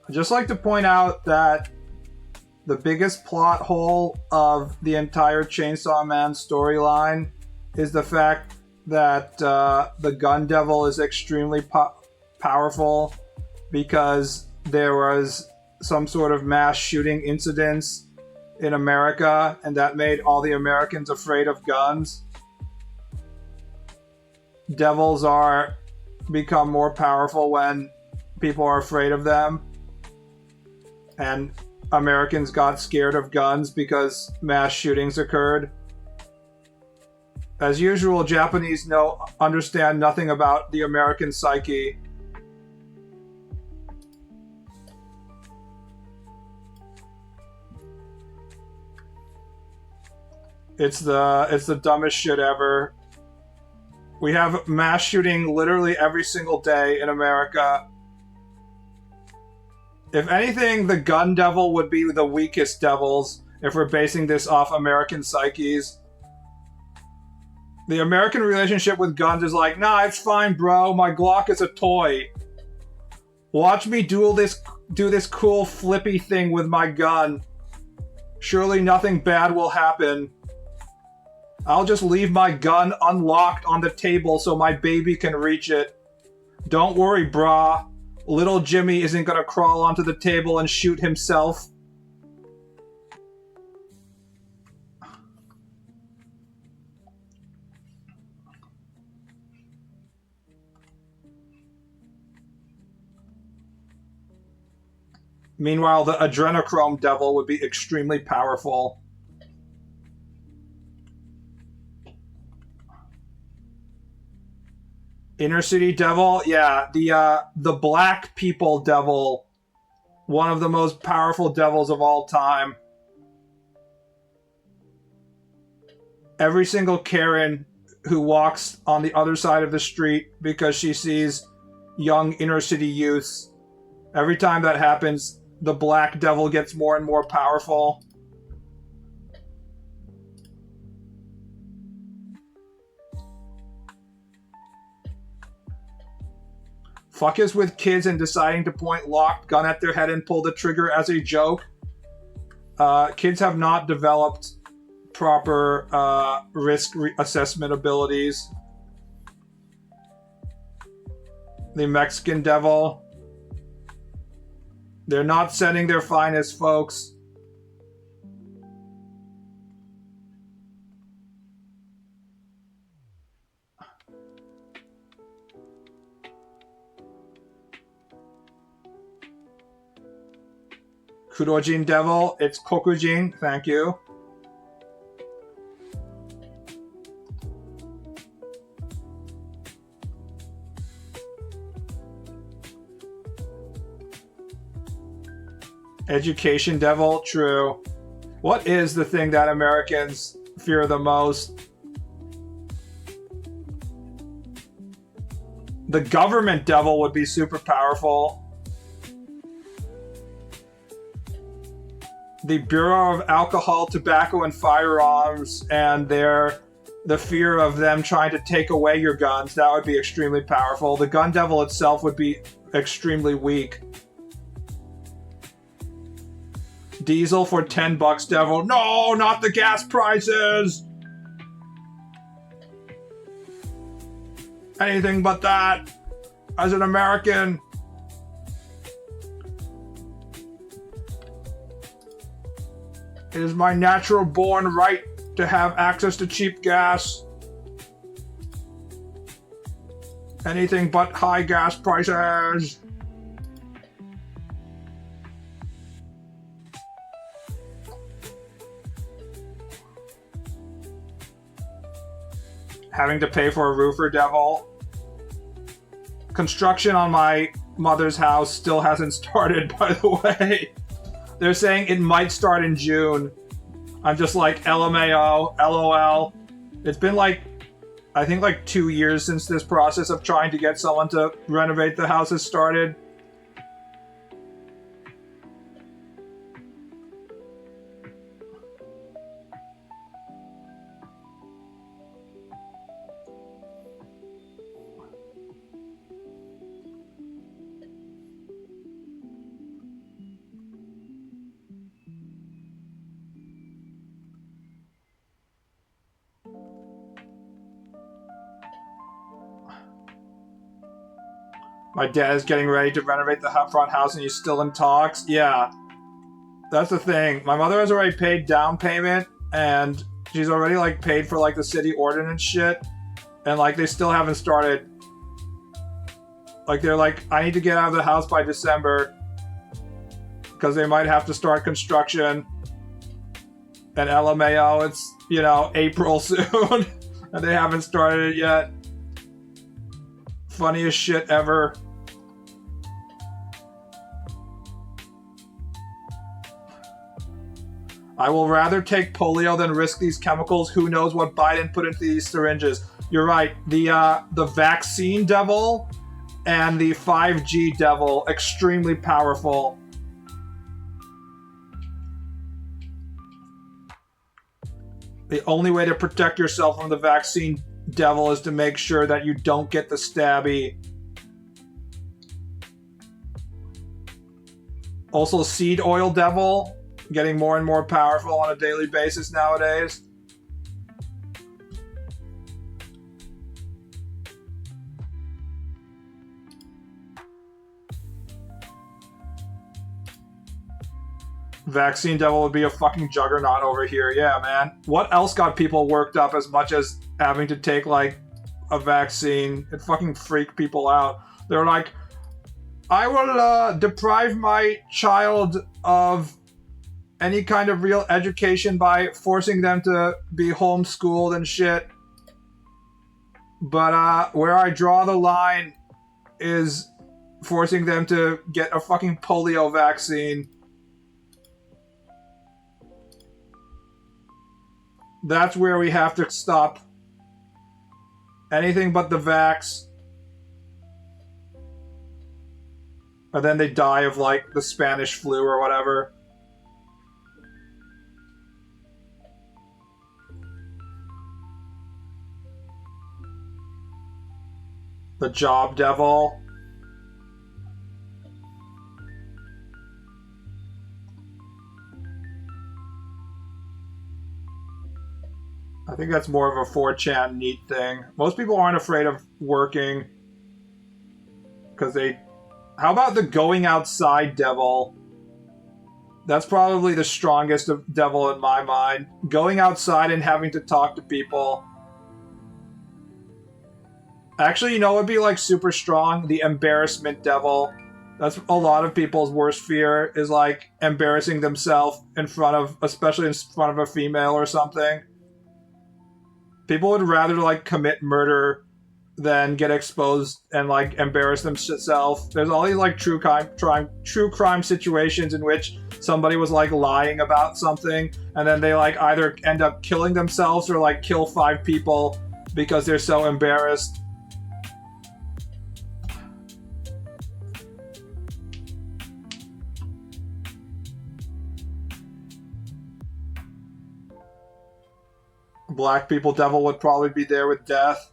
I'd just like to point out that the biggest plot hole of the entire Chainsaw Man storyline is the fact that the gun devil is extremely powerful because there was some sort of mass shooting incidents in America, and that made all the Americans afraid of guns. Devils become more powerful when people are afraid of them. And Americans got scared of guns because mass shootings occurred. As usual, Japanese understand nothing about the American psyche. It's the dumbest shit ever. We have mass shooting literally every single day in America. If anything, the gun devil would be the weakest devils if we're basing this off American psyches. The American relationship with guns is like, nah, it's fine, bro. My Glock is a toy. Watch me do this cool flippy thing with my gun. Surely nothing bad will happen. I'll just leave my gun unlocked on the table so my baby can reach it. Don't worry, brah. Little Jimmy isn't gonna crawl onto the table and shoot himself. Meanwhile, the adrenochrome devil would be extremely powerful. Inner City Devil? Yeah, the black people devil. One of the most powerful devils of all time. Every single Karen who walks on the other side of the street because she sees young inner city youths, every time that happens, the black devil gets more and more powerful. Fuck is with kids and deciding to point locked gun at their head and pull the trigger as a joke. Kids have not developed proper risk assessment abilities. The Mexican Devil. They're not setting their finest, folks. Kurojin Devil, it's Kokujin, thank you. Education Devil, true. What is the thing that Americans fear the most? The Government Devil would be super powerful. The Bureau of Alcohol, Tobacco, and Firearms, and the fear of them trying to take away your guns, that would be extremely powerful. The Gun Devil itself would be extremely weak. Diesel for $10, Devil. No, not the gas prices! Anything but that. As an American. It is my natural born right to have access to cheap gas. Anything but high gas prices. Having to pay for a roofer, Devil. Construction on my mother's house still hasn't started, by the way. They're saying it might start in June. I'm just like, LMAO, LOL. It's been like, I think like 2 years since this process of trying to get someone to renovate the house has started. My dad is getting ready to renovate the front house and he's still in talks. Yeah. That's the thing. My mother has already paid down payment and she's already like paid for like the city ordinance shit. And like they still haven't started. Like they're like, I need to get out of the house by December. Because they might have to start construction. And LMAO, it's, you know, April soon. And they haven't started it yet. Funniest shit ever. I will rather take polio than risk these chemicals. Who knows what Biden put into these syringes? You're right. The vaccine devil and the 5G devil, extremely powerful. The only way to protect yourself from the vaccine devil is to make sure that you don't get the stabby. Also, seed oil devil, getting more and more powerful on a daily basis nowadays. Vaccine devil would be a fucking juggernaut over here. Yeah, man. What else got people worked up as much as having to take, like, a vaccine? It fucking freaked people out. They're like, I will deprive my child of any kind of real education by forcing them to be homeschooled and shit. But where I draw the line is forcing them to get a fucking polio vaccine. That's where we have to stop. Anything but the vax. And then they die of, like, the Spanish flu or whatever. The job devil. I think that's more of a 4chan neat thing. Most people aren't afraid of working because they... How about the going outside devil? That's probably the strongest devil in my mind. Going outside and having to talk to people. Actually, you know what would be like super strong? The embarrassment devil. That's a lot of people's worst fear, is like embarrassing themselves in front of, especially in front of a female or something. People would rather like commit murder than get exposed and like embarrass themselves. There's all these like true crime situations in which somebody was like lying about something and then they like either end up killing themselves or like kill 5 people because they're so embarrassed. Black people devil would probably be there with death.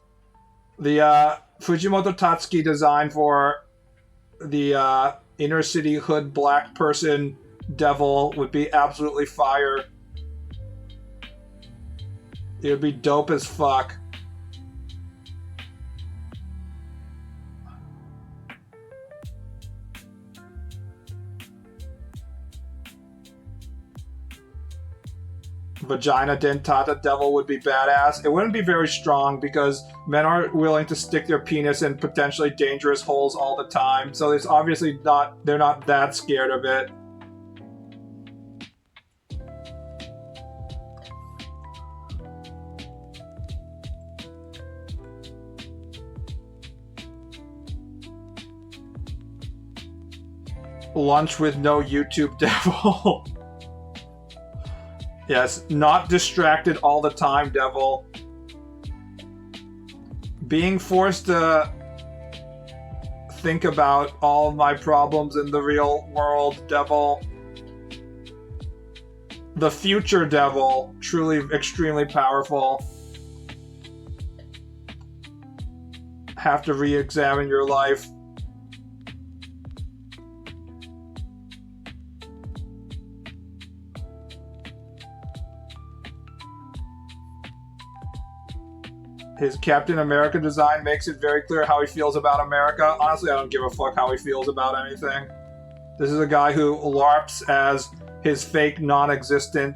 The Fujimoto Tatsuki design for the inner city hood black person devil would be absolutely fire. It would be dope as fuck. Vagina dentata devil would be badass. It wouldn't be very strong because men aren't willing to stick their penis in potentially dangerous holes all the time. So it's obviously not, they're not that scared of it. Lunch with no YouTube devil. Yes, not distracted all the time, devil. Being forced to think about all of my problems in the real world, devil. The future devil, truly extremely powerful. Have to re-examine your life. His Captain America design makes it very clear how he feels about America. Honestly, I don't give a fuck how he feels about anything. This is a guy who LARPs as his fake, non-existent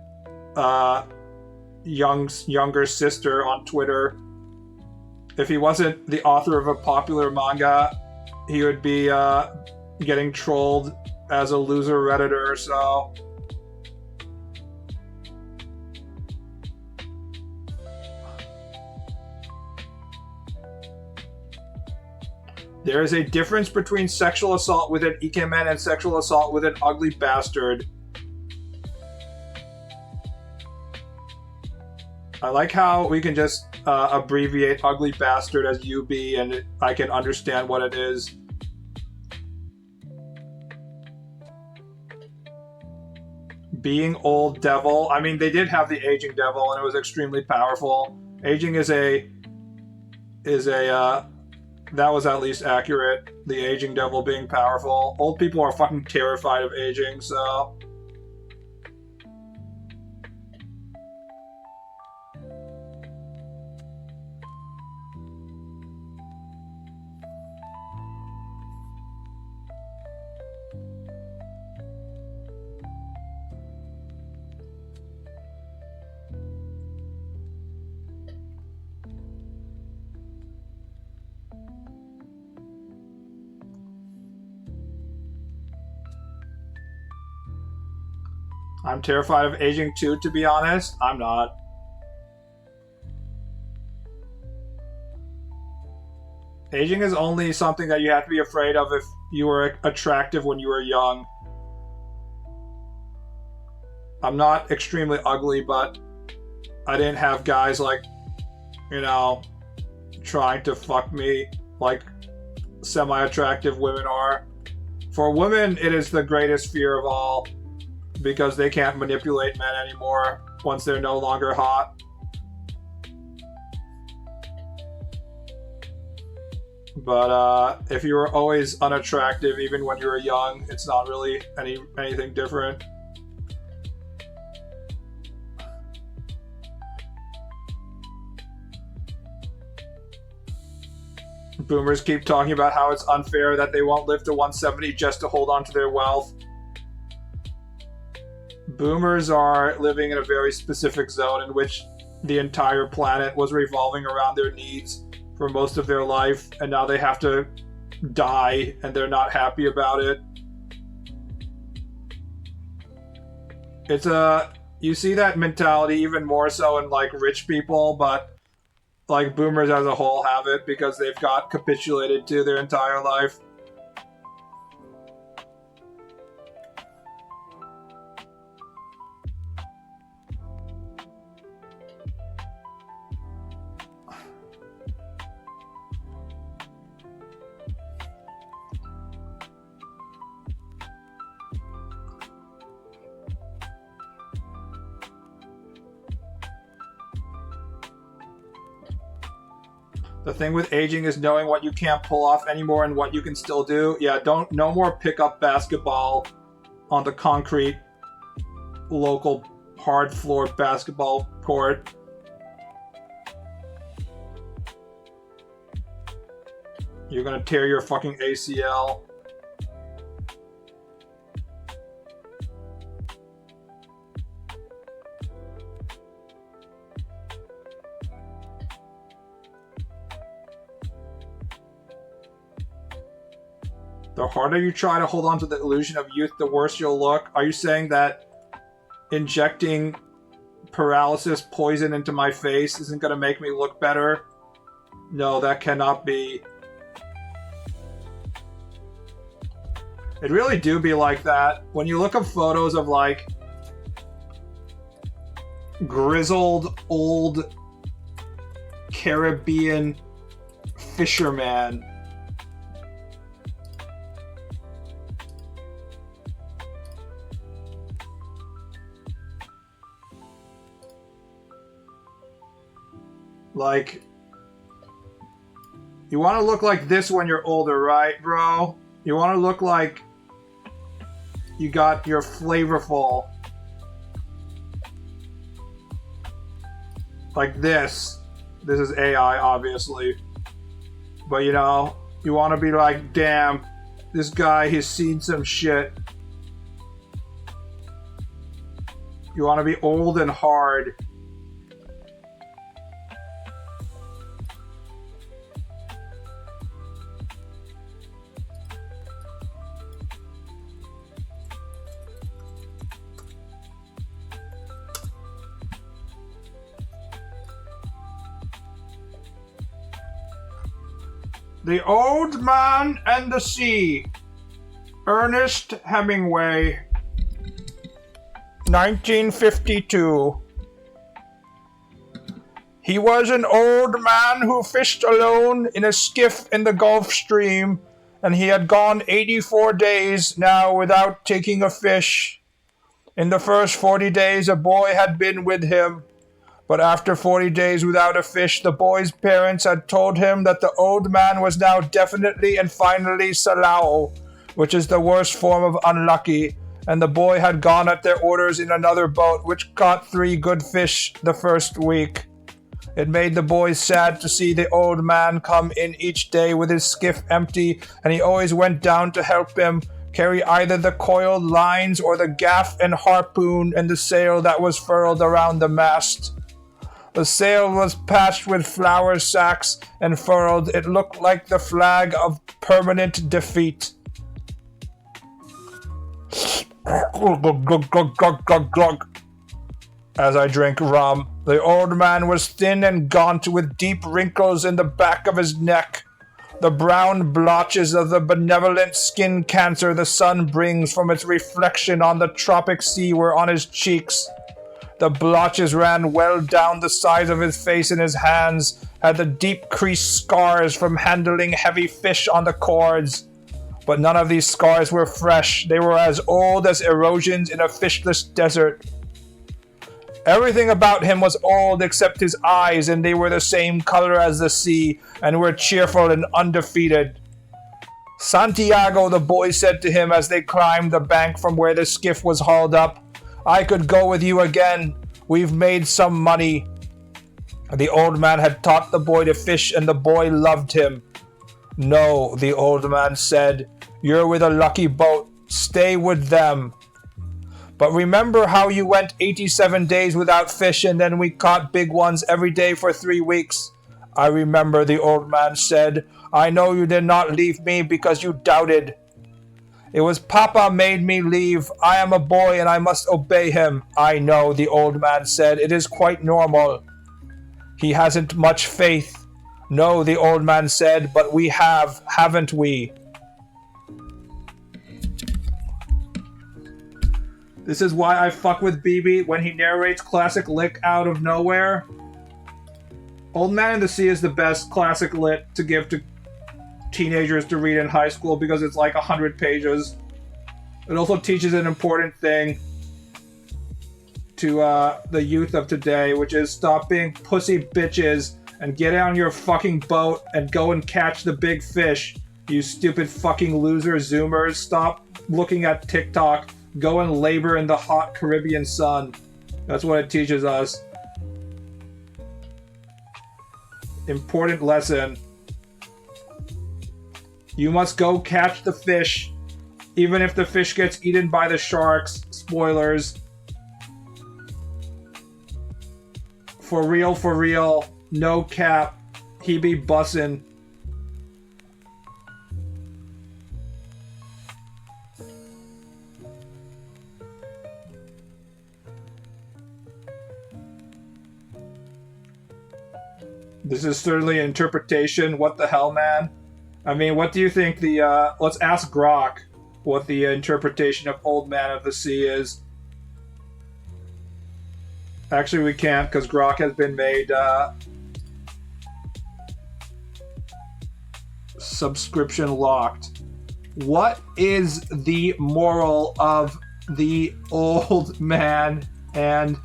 younger sister on Twitter. If he wasn't the author of a popular manga, he would be getting trolled as a loser Redditor, so... There is a difference between sexual assault with an ikemen and sexual assault with an ugly bastard. I like how we can just abbreviate ugly bastard as UB and I can understand what it is. Being old devil. I mean, they did have the aging devil and it was extremely powerful. Aging is a that was at least accurate. The aging devil being powerful. Old people are fucking terrified of aging, so... I'm terrified of aging too, to be honest. I'm not. Aging is only something that you have to be afraid of if you were attractive when you were young. I'm not extremely ugly, but I didn't have guys like, you know, trying to fuck me like semi-attractive women are. For women, it is the greatest fear of all. Because they can't manipulate men anymore once they're no longer hot. But if you were always unattractive, even when you were young, it's not really anything different. Boomers keep talking about how it's unfair that they won't live to 170 just to hold on to their wealth. Boomers are living in a very specific zone in which the entire planet was revolving around their needs for most of their life, and now they have to die, and they're not happy about it. You see that mentality even more so in, like, rich people, but, like, boomers as a whole have it because they've got capitulated to their entire life. The thing with aging is knowing what you can't pull off anymore and what you can still do. Yeah, no more pickup basketball on the concrete local hard floor basketball court. You're gonna tear your fucking ACL. The harder you try to hold on to the illusion of youth, the worse you'll look. Are you saying that injecting paralysis poison into my face isn't going to make me look better? No, that cannot be. It really do be like that. When you look up photos of, like, grizzled old Caribbean fisherman, like, you want to look like this when you're older, right, bro? You want to look like you got your flavorful. Like this. This is AI, obviously. But, you know, you want to be like, damn, this guy, he's seen some shit. You want to be old and hard. The Old Man and the Sea. Ernest Hemingway. 1952. He was an old man who fished alone in a skiff in the Gulf Stream, and he had gone 84 days now without taking a fish. In the first 40 days, a boy had been with him. But after 40 days without a fish, the boy's parents had told him that the old man was now definitely and finally Salao, which is the worst form of unlucky, and the boy had gone at their orders in another boat, which caught 3 good fish the first week. It made the boy sad to see the old man come in each day with his skiff empty, and he always went down to help him carry either the coiled lines or the gaff and harpoon and the sail that was furled around the mast. The sail was patched with flour sacks and furled. It looked like the flag of permanent defeat. As I drink rum, the old man was thin and gaunt with deep wrinkles in the back of his neck. The brown blotches of the benevolent skin cancer the sun brings from its reflection on the tropic sea were on his cheeks. The blotches ran well down the sides of his face, and his hands had the deep creased scars from handling heavy fish on the cords. But none of these scars were fresh. They were as old as erosions in a fishless desert. Everything about him was old except his eyes, and they were the same color as the sea, and were cheerful and undefeated. Santiago, the boy said to him as they climbed the bank from where the skiff was hauled up, I could go with you again. We've made some money. The old man had taught the boy to fish, and the boy loved him. No, the old man said. You're with a lucky boat. Stay with them. But remember how you went 87 days without fish and then we caught big ones every day for 3 weeks? I remember, the old man said. I know you did not leave me because you doubted. It was Papa made me leave. I am a boy and I must obey him. I know, the old man said. It is quite normal. He hasn't much faith. No, the old man said, but we have, haven't we? This is why I fuck with BB when he narrates classic lit out of nowhere. Old Man and the Sea is the best classic lit to give to teenagers to read in high school because it's like 100 pages. It also teaches an important thing to the youth of today, which is stop being pussy bitches and get on your fucking boat and go and catch the big fish. You stupid fucking loser zoomers. Stop looking at TikTok. Go and labor in the hot Caribbean sun. That's what it teaches us. Important lesson. You must go catch the fish, even if the fish gets eaten by the sharks. Spoilers. For real, no cap. He be bussin'. This is certainly an interpretation. What the hell, man? I mean, what do you think the, let's ask Grok what the interpretation of Old Man of the Sea is. Actually, we can't, because Grok has been made, subscription locked. What is the moral of the Old Man and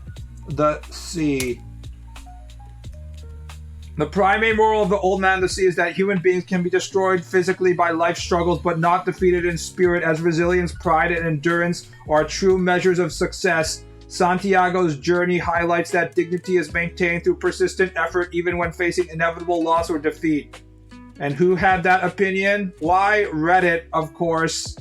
the Sea? The primary moral of the Old Man of the Sea is that human beings can be destroyed physically by life struggles, but not defeated in spirit, as resilience, pride, and endurance are true measures of success. Santiago's journey highlights that dignity is maintained through persistent effort even when facing inevitable loss or defeat. And who had that opinion? Why? Reddit, of course.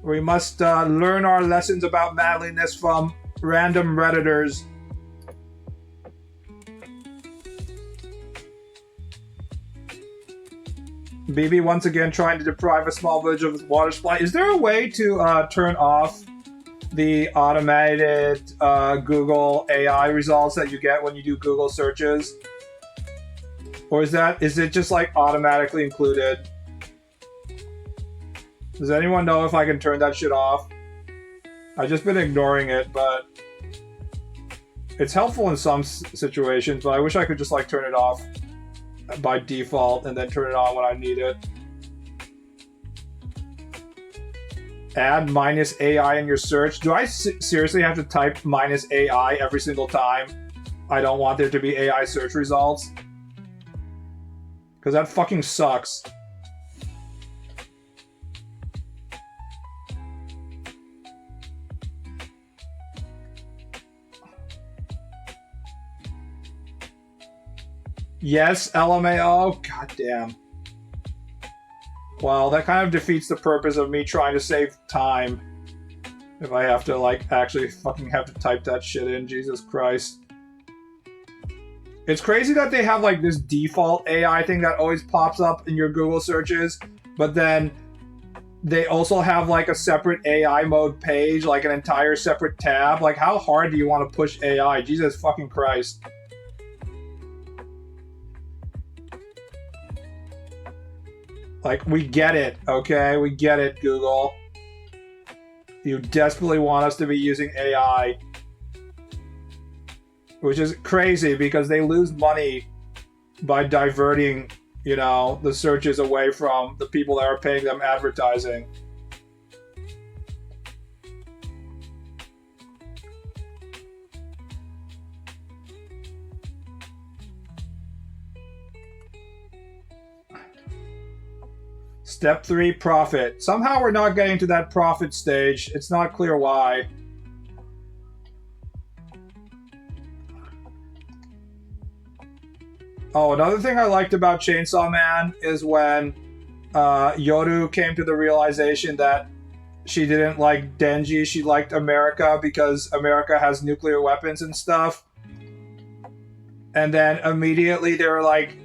We must learn our lessons about manliness from random Redditors. BB once again trying to deprive a small village of its water supply. Is there a way to turn off the automated Google AI results that you get when you do Google searches? Or is it just like automatically included? Does anyone know if I can turn that shit off? I've just been ignoring it, but it's helpful in some situations, but I wish I could just like turn it off by default and then turn it on when I need it. Add -AI in your search. Do I seriously have to type -AI every single time I don't want there to be AI search results? Because that fucking sucks. Yes, LMAO? God damn. Well, that kind of defeats the purpose of me trying to save time. If I have to, like, actually fucking have to type that shit in. Jesus Christ. It's crazy that they have, like, this default AI thing that always pops up in your Google searches, but then they also have, like, a separate AI mode page, like an entire separate tab. Like, how hard do you want to push AI? Jesus fucking Christ. Like, we get it, okay? We get it, Google. You desperately want us to be using AI. Which is crazy, because they lose money by diverting, you know, the searches away from the people that are paying them advertising. Step 3, profit. Somehow we're not getting to that profit stage. It's not clear why. Oh, another thing I liked about Chainsaw Man is when Yoru came to the realization that she didn't like Denji, she liked America because America has nuclear weapons and stuff. And then immediately there were like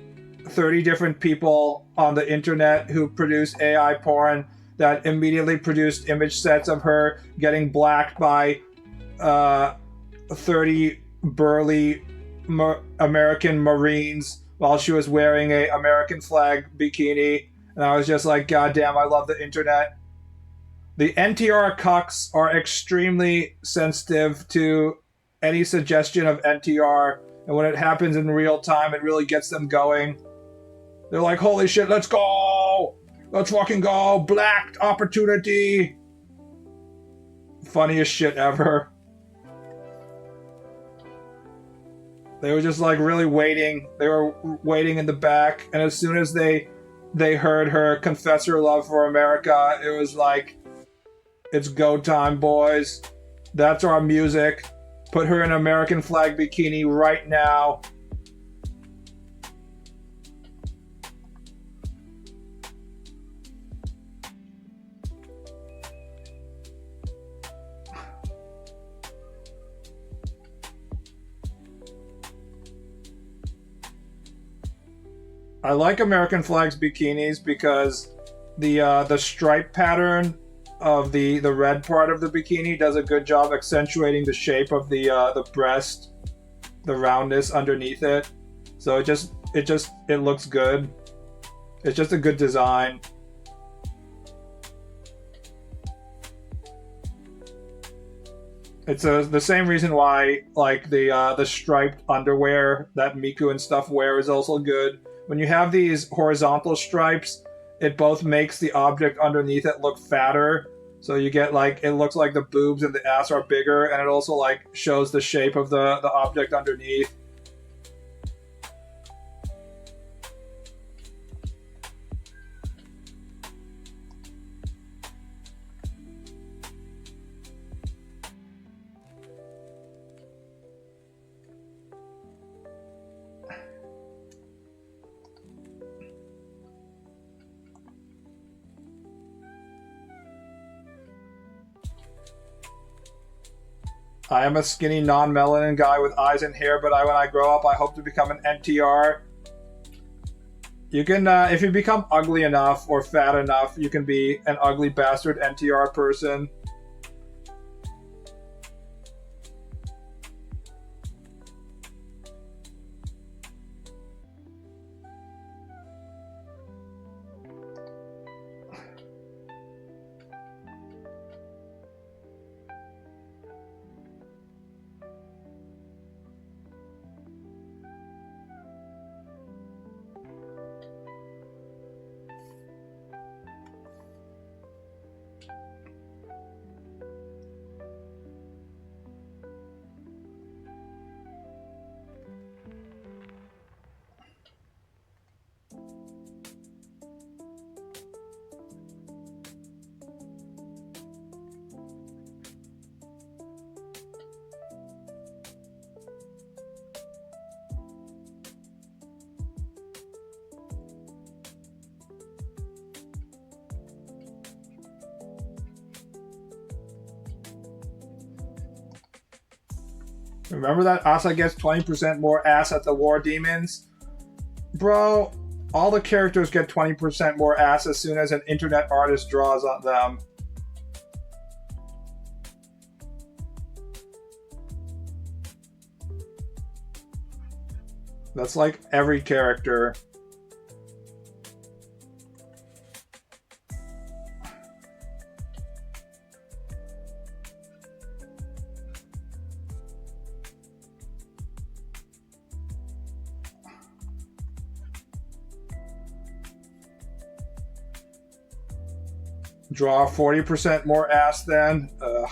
30 different people on the internet who produce AI porn that immediately produced image sets of her getting blacked by 30 burly American Marines while she was wearing a American flag bikini. And I was just like, God damn, I love the internet. The NTR cucks are extremely sensitive to any suggestion of NTR, and when it happens in real time, it really gets them going. They're like, holy shit, let's go! Let's fucking go! Black opportunity! Funniest shit ever. They were just like really waiting. They were waiting in the back, and as soon as they heard her confess her love for America, it was like, it's go time, boys. That's our music. Put her in an American flag bikini right now. I like American flags bikinis because the stripe pattern of the red part of the bikini does a good job accentuating the shape of the breast, the roundness underneath it. So it looks good. It's just a good design. It's the same reason why like the striped underwear that Miku and stuff wear is also good. When you have these horizontal stripes, it both makes the object underneath it look fatter. So you get like, it looks like the boobs and the ass are bigger, and it also like shows the shape of the object underneath. I am a skinny, non-melanin guy with eyes and hair, but when I grow up, I hope to become an NTR. You can, if you become ugly enough or fat enough, you can be an ugly bastard NTR person. Remember that Asa gets 20% more ass at the War Demons? Bro, all the characters get 20% more ass as soon as an internet artist draws on them. That's like every character. Draw 40% more ass then? Ugh.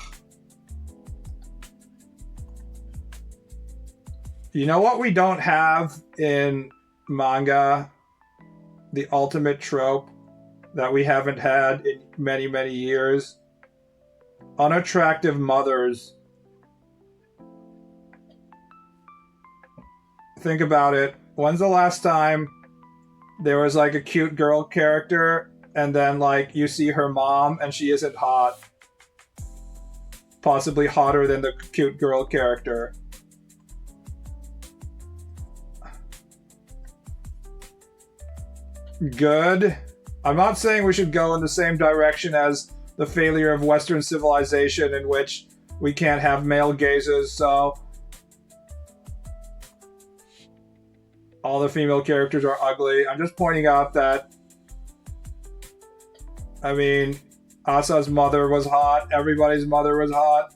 You know what we don't have in manga? The ultimate trope that we haven't had in many, many years. Unattractive mothers. Think about it. When's the last time there was like a cute girl character and then like you see her mom and she isn't hot? Possibly hotter than the cute girl character. Good. I'm not saying we should go in the same direction as the failure of Western civilization in which we can't have male gazes, so all the female characters are ugly. I'm just pointing out that, I mean, Asa's mother was hot, everybody's mother was hot.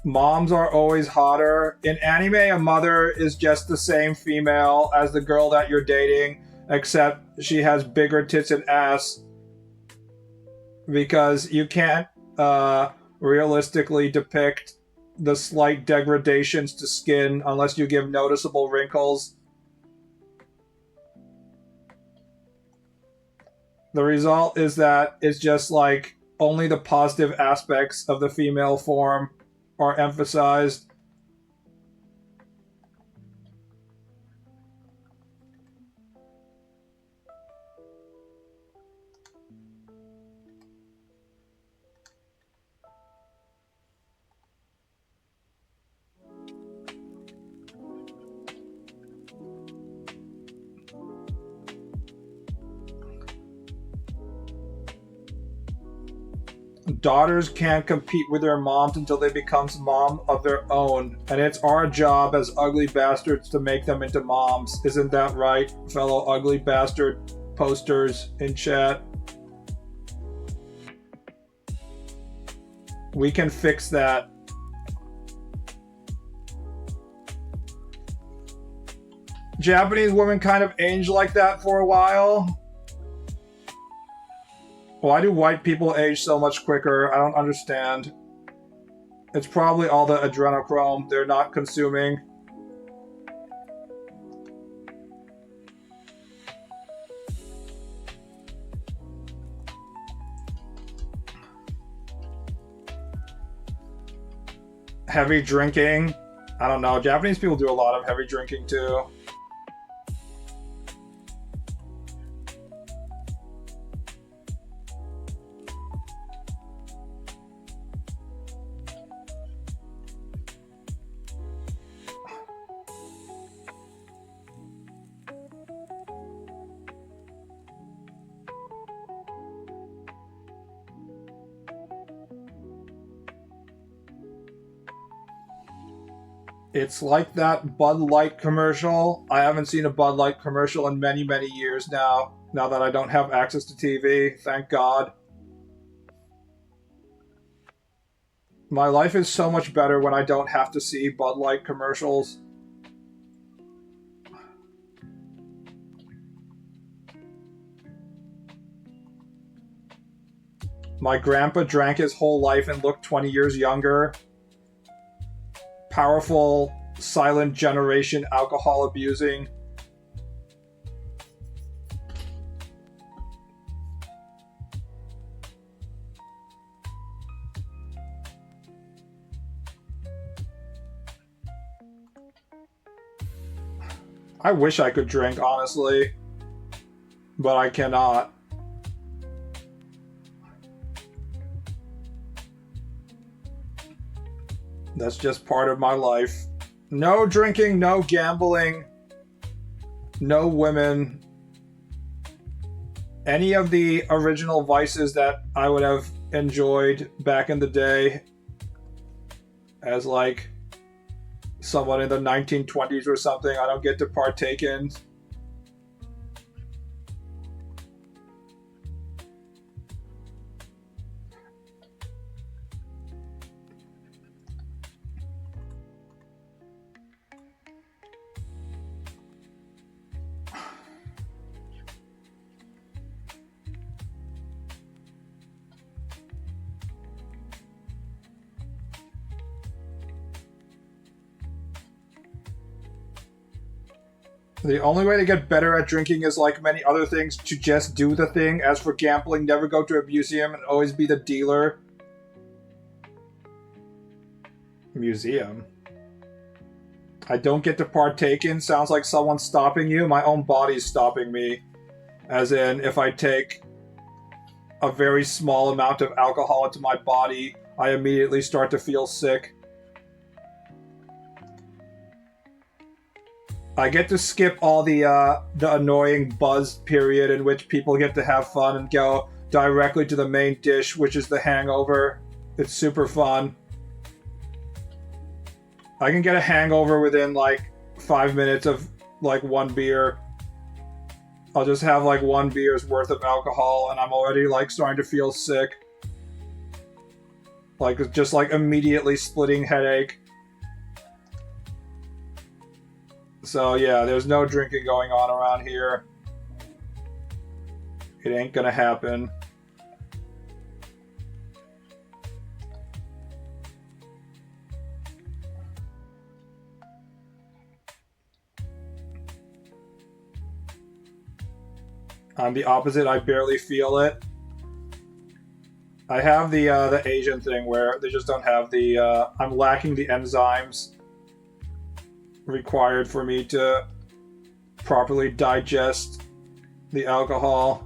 Moms are always hotter. In anime, a mother is just the same female as the girl that you're dating, except she has bigger tits and ass. Because you can't realistically depict the slight degradations to skin unless you give noticeable wrinkles. The result is that it's just like only the positive aspects of the female form are emphasized. Daughters can't compete with their moms until they become mom of their own, and it's our job as ugly bastards to make them into moms. Isn't that right, fellow ugly bastard posters in chat? We can fix that. Japanese women kind of age like that for a while. Why do white people age so much quicker? I don't understand. It's probably all the adrenochrome they're not consuming. Heavy drinking? I don't know. Japanese people do a lot of heavy drinking too. It's like that Bud Light commercial. I haven't seen a Bud Light commercial in many, many years now that I don't have access to TV. Thank God. My life is so much better when I don't have to see Bud Light commercials. My grandpa drank his whole life and looked 20 years younger. Powerful, silent generation, alcohol abusing. I wish I could drink, honestly, but I cannot. That's just part of my life. No drinking, no gambling, no women. Any of the original vices that I would have enjoyed back in the day as like someone in the 1920s or something, I don't get to partake in. The only way to get better at drinking is, like many other things, to just do the thing. As for gambling, never go to a museum and always be the dealer. Museum? I don't get to partake in sounds like someone's stopping you. My own body's stopping me. As in, if I take a very small amount of alcohol into my body, I immediately start to feel sick. I get to skip all the annoying buzz period in which people get to have fun and go directly to the main dish, which is the hangover. It's super fun. I can get a hangover within like 5 minutes of like one beer. I'll just have like one beer's worth of alcohol and I'm already like starting to feel sick. Like just like immediately splitting headache. So yeah, there's no drinking going on around here. It ain't gonna happen. I'm the opposite, I barely feel it. I have the Asian thing where they just don't have the, I'm lacking the enzymes required for me to properly digest the alcohol.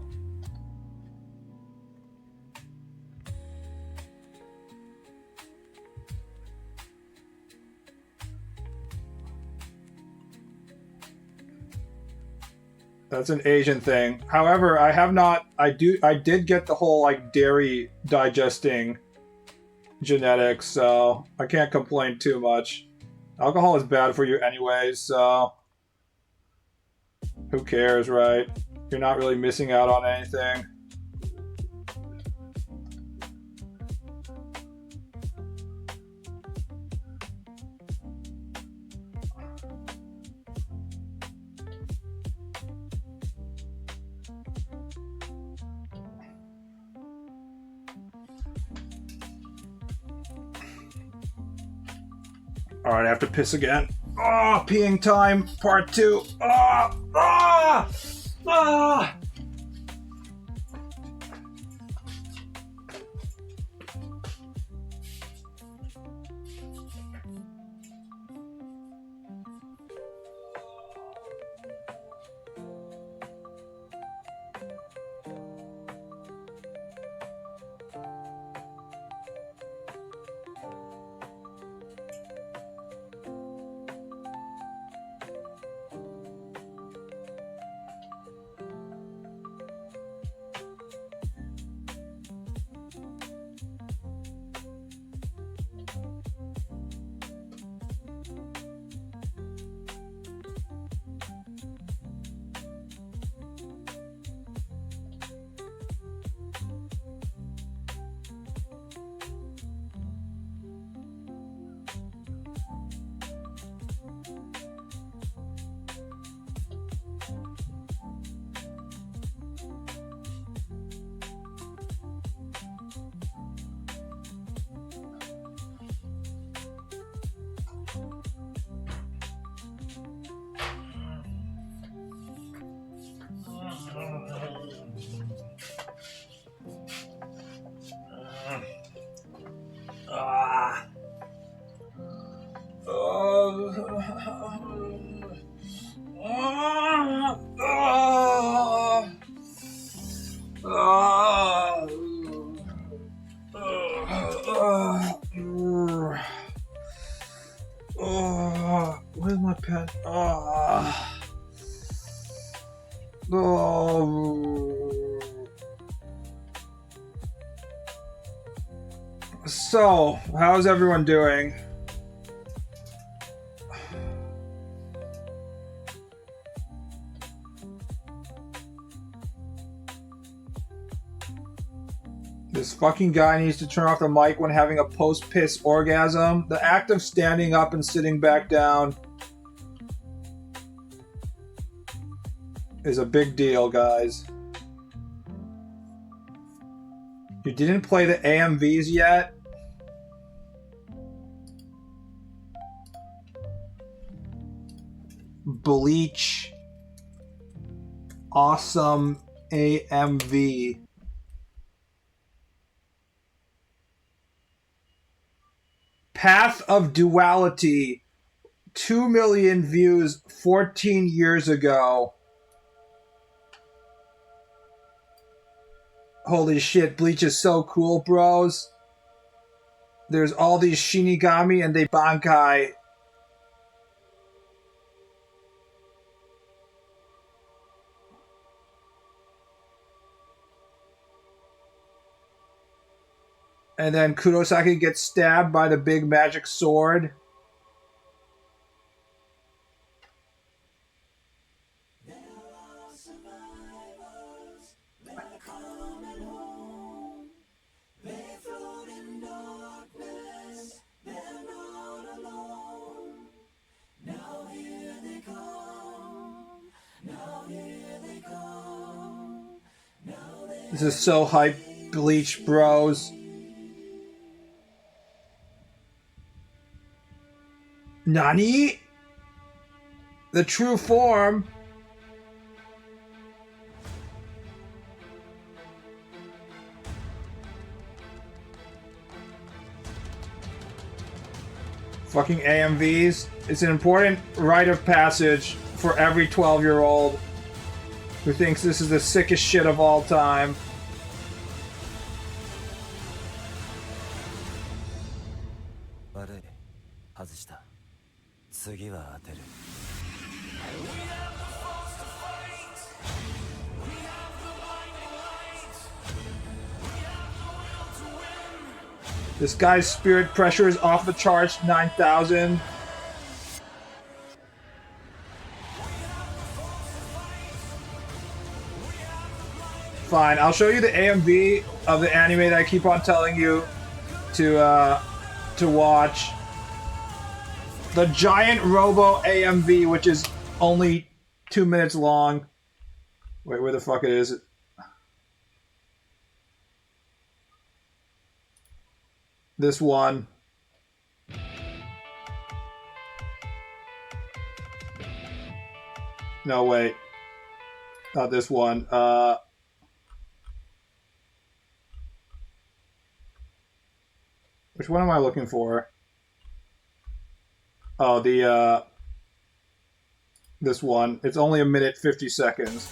That's an Asian thing. However, I have not. I did get the whole like dairy digesting genetics, so I can't complain too much. Alcohol is bad for you anyways, so who cares, right? You're not really missing out on anything. Alright, I have to piss again. Oh, peeing time, part 2. Where's my pen? So, how's everyone doing? This fucking guy needs to turn off the mic when having a post-piss orgasm. The act of standing up and sitting back down is a big deal, guys. You didn't play the AMVs yet? Bleach. Awesome AMV. Path of Duality. 2 million views 14 years ago. Holy shit, Bleach is so cool, bros. There's all these Shinigami and they Bankai. And then Kurosaki gets stabbed by the big magic sword. This is so hype, Bleach bros. Nani? The true form? Fucking AMVs. It's an important rite of passage for every 12-year-old who thinks this is the sickest shit of all time. This guy's spirit pressure is off the charts, 9,000. Fine, I'll show you the AMV of the anime that I keep on telling you to watch. The Giant Robo AMV, which is only 2 minutes long. Wait, where the fuck it is? This one. No, wait. Not this one. Which one am I looking for? Oh, this one. It's only 1 minute 50 seconds.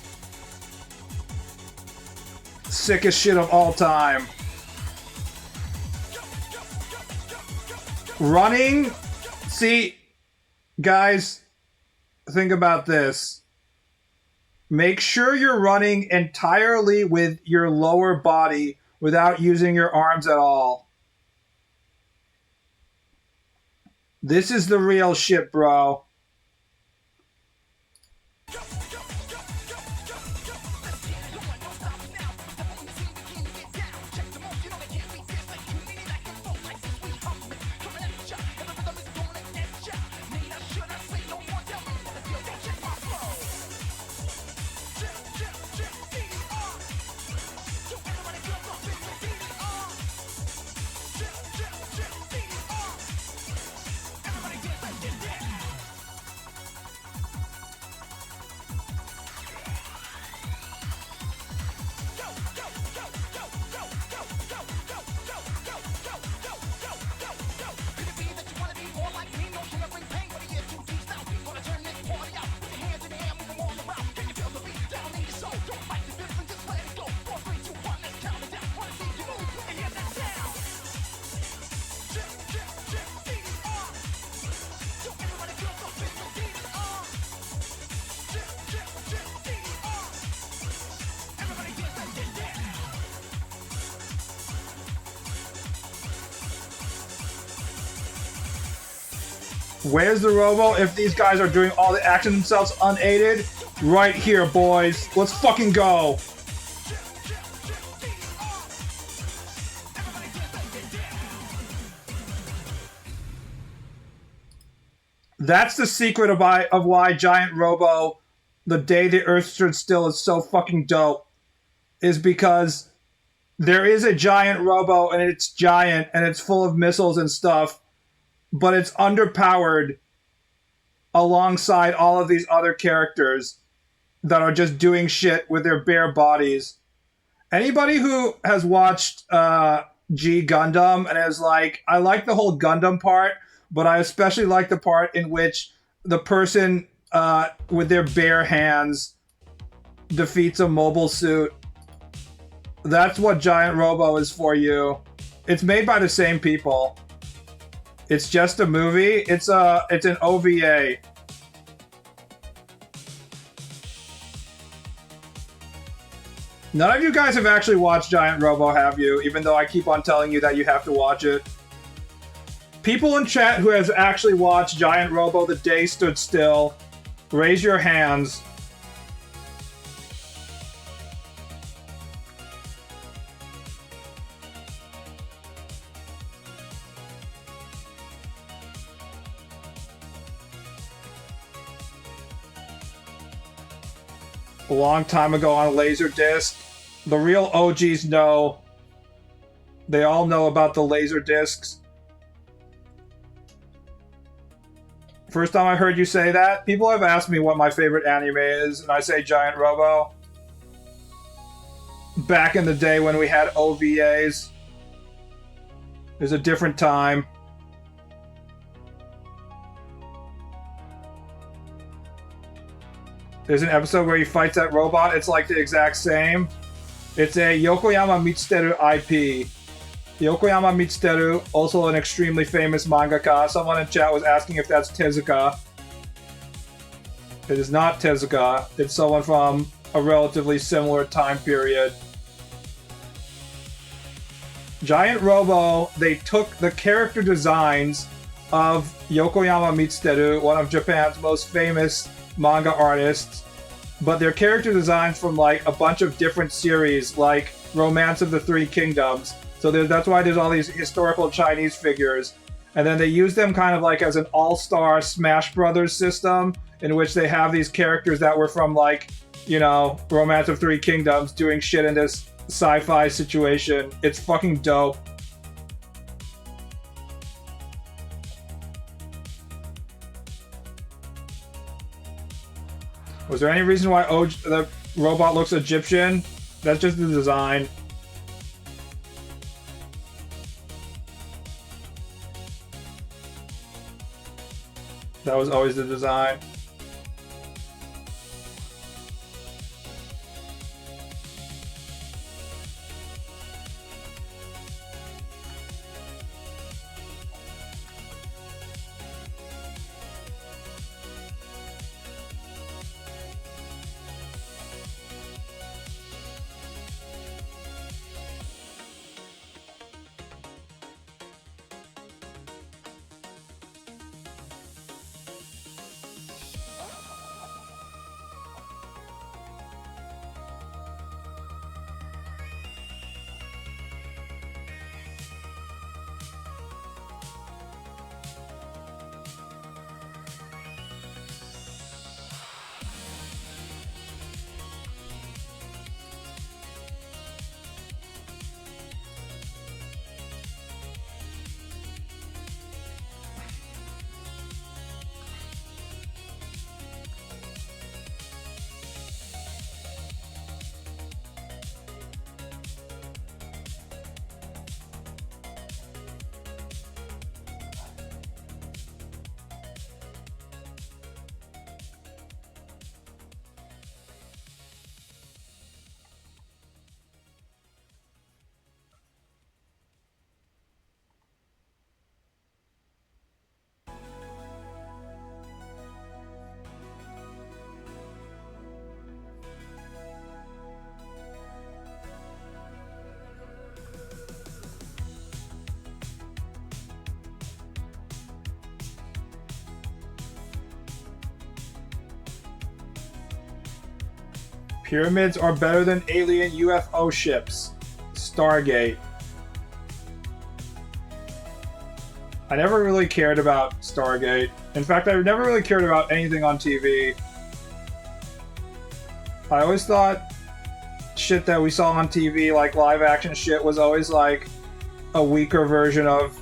Sickest shit of all time. Running? See, guys, think about this. Make sure you're running entirely with your lower body without using your arms at all. This is the real shit, bro. Where's the robo if these guys are doing all the action themselves unaided? Right here, boys. Let's fucking go. That's the secret of why Giant Robo, The Day the Earth Stood Still, is so fucking dope. Is because there is a giant robo and it's giant and it's full of missiles and stuff, but it's underpowered alongside all of these other characters that are just doing shit with their bare bodies. Anybody who has watched G Gundam and is like, I like the whole Gundam part, but I especially like the part in which the person with their bare hands defeats a mobile suit. That's what Giant Robo is for you. It's made by the same people. It's just a movie. It's an OVA. None of you guys have actually watched Giant Robo, have you? Even though I keep on telling you that you have to watch it. People in chat who has actually watched Giant Robo The Day Stood Still, raise your hands. A long time ago on Laserdisc. The real OGs know. They all know about the Laserdiscs. First time I heard you say that, people have asked me what my favorite anime is, and I say Giant Robo. Back in the day when we had OVAs. It was a different time. There's an episode where he fights that robot. It's like the exact same. It's a Yokoyama Mitsuteru IP. Yokoyama Mitsuteru, also an extremely famous mangaka. Someone in chat was asking if that's Tezuka. It is not Tezuka. It's someone from a relatively similar time period. Giant Robo, they took the character designs of Yokoyama Mitsuteru, one of Japan's most famous manga artists, but their character designs from like a bunch of different series, like Romance of the Three Kingdoms. So that's why there's all these historical Chinese figures, and then they use them kind of like as an all-star Smash Brothers system, in which they have these characters that were from like, you know, Romance of Three Kingdoms doing shit in this sci-fi situation. It's fucking dope. Was there any reason why the robot looks Egyptian? That's just the design. That was always the design. Pyramids are better than alien UFO ships. Stargate. I never really cared about Stargate. In fact, I never really cared about anything on TV. I always thought shit that we saw on TV, like live action shit, was always like a weaker version of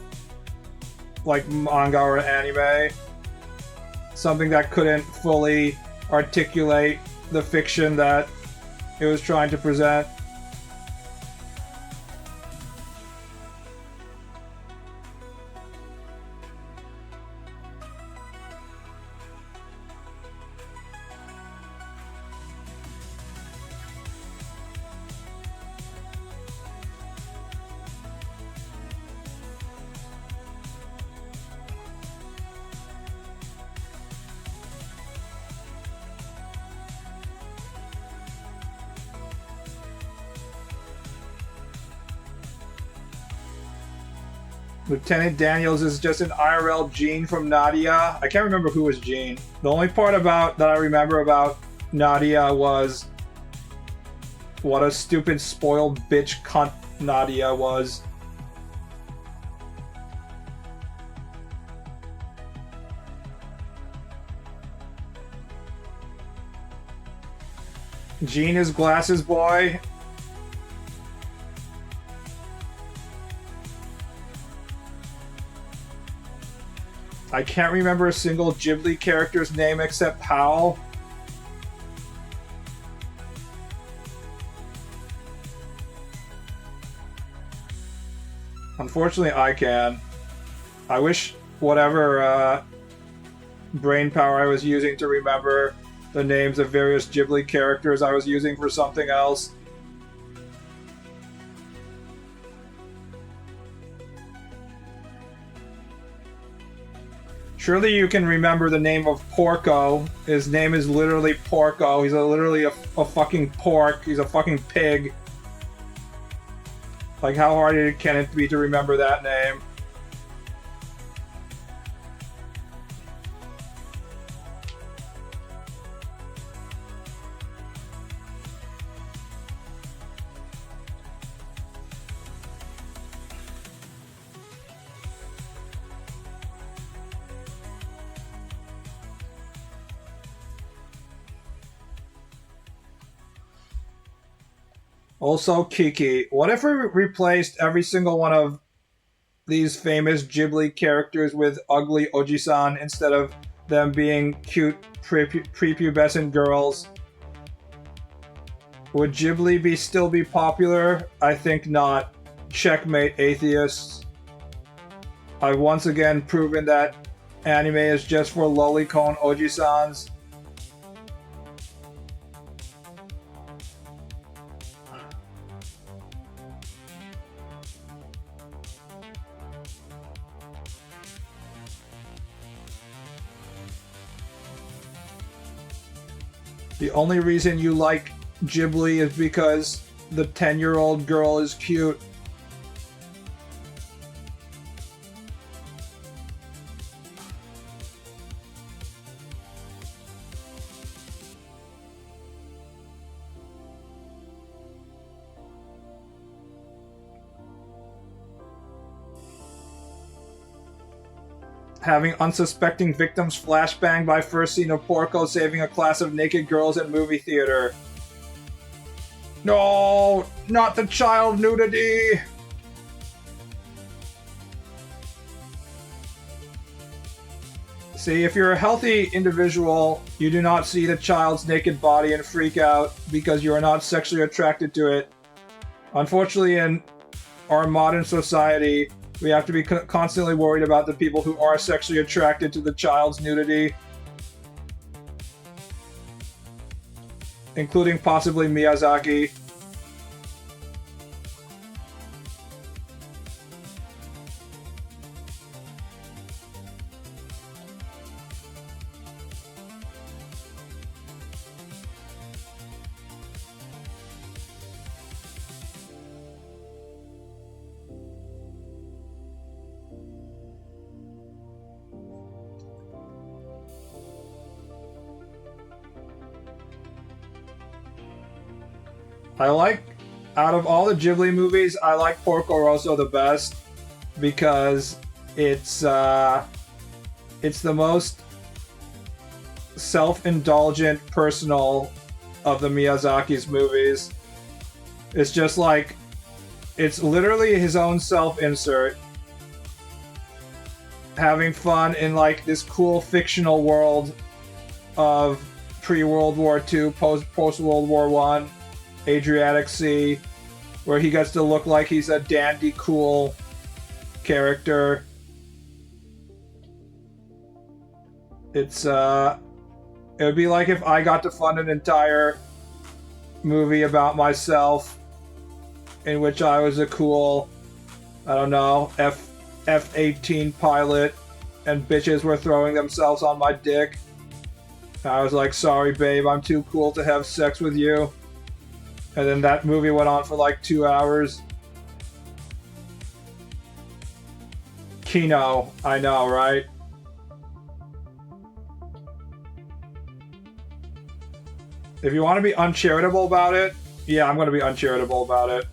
like manga or anime. Something that couldn't fully articulate the fiction that it was trying to present. Lieutenant Daniels is just an IRL Jean from Nadia. I can't remember who was Jean. The only part about that I remember about Nadia was what a stupid spoiled bitch cunt Nadia was. Jean is Glasses Boy. I can't remember a single Ghibli character's name except Howl. Unfortunately, I can. I wish whatever brain power I was using to remember the names of various Ghibli characters I was using for something else. Surely you can remember the name of Porco. His name is literally Porco. He's literally a fucking pork. He's a fucking pig. Like, how hard can it be to remember that name? Also, Kiki. What if we replaced every single one of these famous Ghibli characters with ugly Oji-san instead of them being cute prepubescent girls? Would Ghibli still be popular? I think not. Checkmate, atheists. I've once again proven that anime is just for lolicon Oji-sans. The only reason you like Ghibli is because the 10-year-old girl is cute. Having unsuspecting victims flashbang by first scene of Porco saving a class of naked girls at movie theater. No, not the child nudity! See, if you're a healthy individual, you do not see the child's naked body and freak out because you are not sexually attracted to it. Unfortunately, in our modern society, we have to be constantly worried about the people who are sexually attracted to the child's nudity. Including possibly Miyazaki. Out of all the Ghibli movies, I like Porco Rosso the best because it's the most self-indulgent, personal of the Miyazaki's movies. It's just like, it's literally his own self-insert, having fun in like this cool fictional world of pre-World War II, post-World War I. Adriatic Sea, where he gets to look like he's a dandy cool character. It would be like if I got to fund an entire movie about myself in which I was a cool, I don't know, F-18 pilot and bitches were throwing themselves on my dick. I was like, sorry babe, I'm too cool to have sex with you. And then that movie went on for like 2 hours. Tino. I know, right? If you want to be uncharitable about it, yeah, I'm going to be uncharitable about it.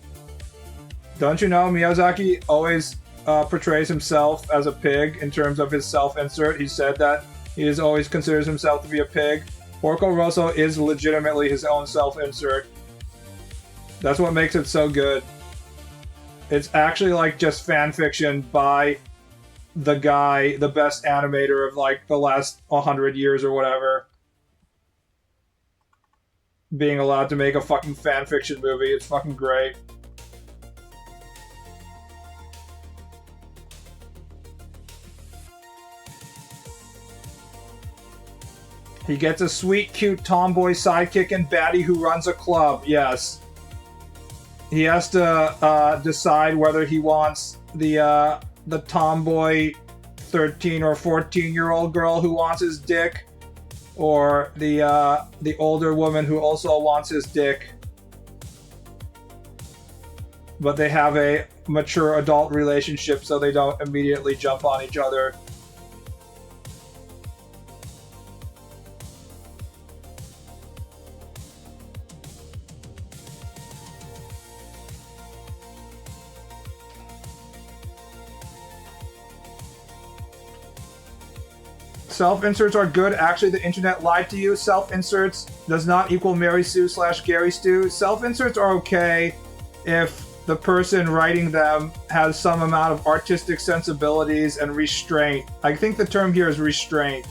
Don't you know Miyazaki always portrays himself as a pig in terms of his self-insert? He said that he always considers himself to be a pig. Porco Rosso is legitimately his own self-insert. That's what makes it so good. It's actually like just fan fiction by the guy, the best animator of like the last 100 years or whatever, being allowed to make a fucking fan fiction movie. It's fucking great. He gets a sweet, cute tomboy sidekick and baddie who runs a club. Yes. He has to decide whether he wants the tomboy 13 or 14-year-old girl who wants his dick, or the older woman who also wants his dick. But they have a mature adult relationship, so they don't immediately jump on each other. Self-inserts are good. Actually, the internet lied to you. Self-inserts does not equal Mary Sue / Gary Stu. Self-inserts are okay if the person writing them has some amount of artistic sensibilities and restraint. I think the term here is restraint.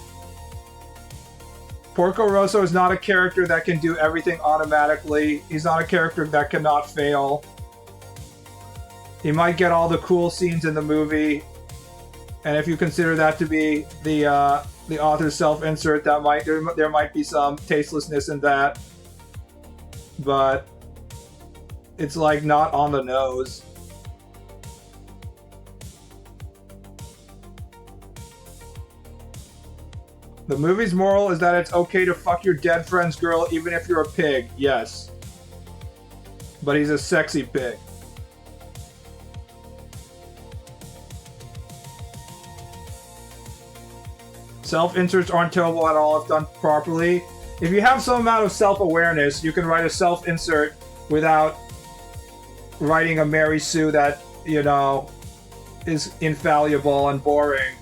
Porco Rosso is not a character that can do everything automatically. He's not a character that cannot fail. He might get all the cool scenes in the movie, and if you consider that to be the author's self-insert, that there might be some tastelessness in that, but it's like not on the nose. The movie's moral is that it's okay to fuck your dead friend's girl even if you're a pig. Yes. But he's a sexy pig. Self-inserts aren't terrible at all if done properly. If you have some amount of self-awareness, you can write a self-insert without writing a Mary Sue that, you know, is infallible and boring.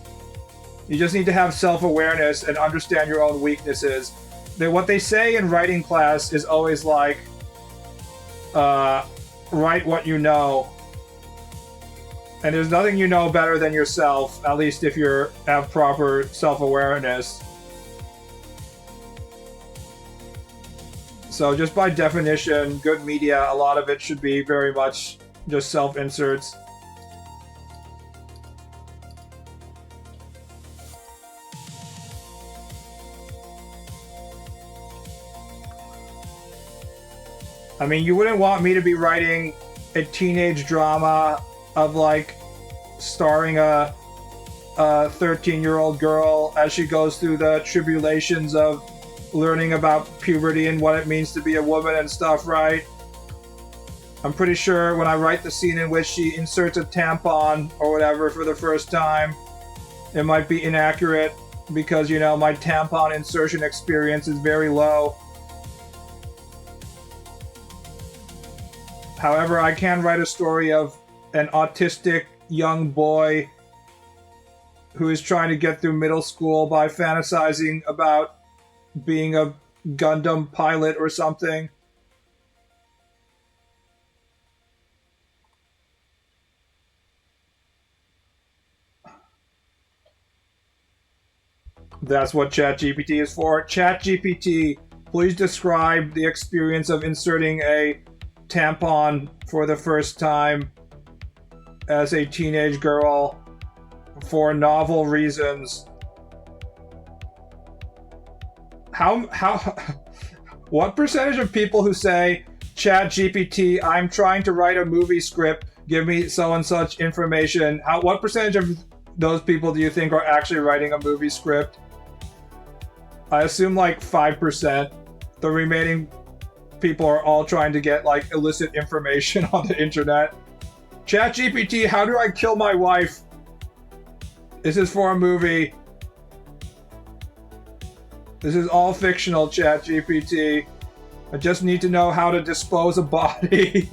You just need to have self-awareness and understand your own weaknesses. What they say in writing class is always like, write what you know. And there's nothing you know better than yourself, at least if you have proper self-awareness. So just by definition, good media, a lot of it should be very much just self-inserts. I mean, you wouldn't want me to be writing a teenage drama of like starring a 13-year-old girl as she goes through the tribulations of learning about puberty and what it means to be a woman and stuff, right? I'm pretty sure when I write the scene in which she inserts a tampon or whatever for the first time, it might be inaccurate because, you know, my tampon insertion experience is very low. However, I can write a story of an autistic young boy who is trying to get through middle school by fantasizing about being a Gundam pilot or something. That's what ChatGPT is for. ChatGPT, please describe the experience of inserting a tampon for the first time as a teenage girl for novel reasons. What percentage of people who say, ChatGPT, I'm trying to write a movie script, give me so and such information, what percentage of those people do you think are actually writing a movie script? I assume like 5%. The remaining people are all trying to get like illicit information on the internet. ChatGPT, how do I kill my wife? This is for a movie. This is all fictional, ChatGPT. I just need to know how to dispose a body.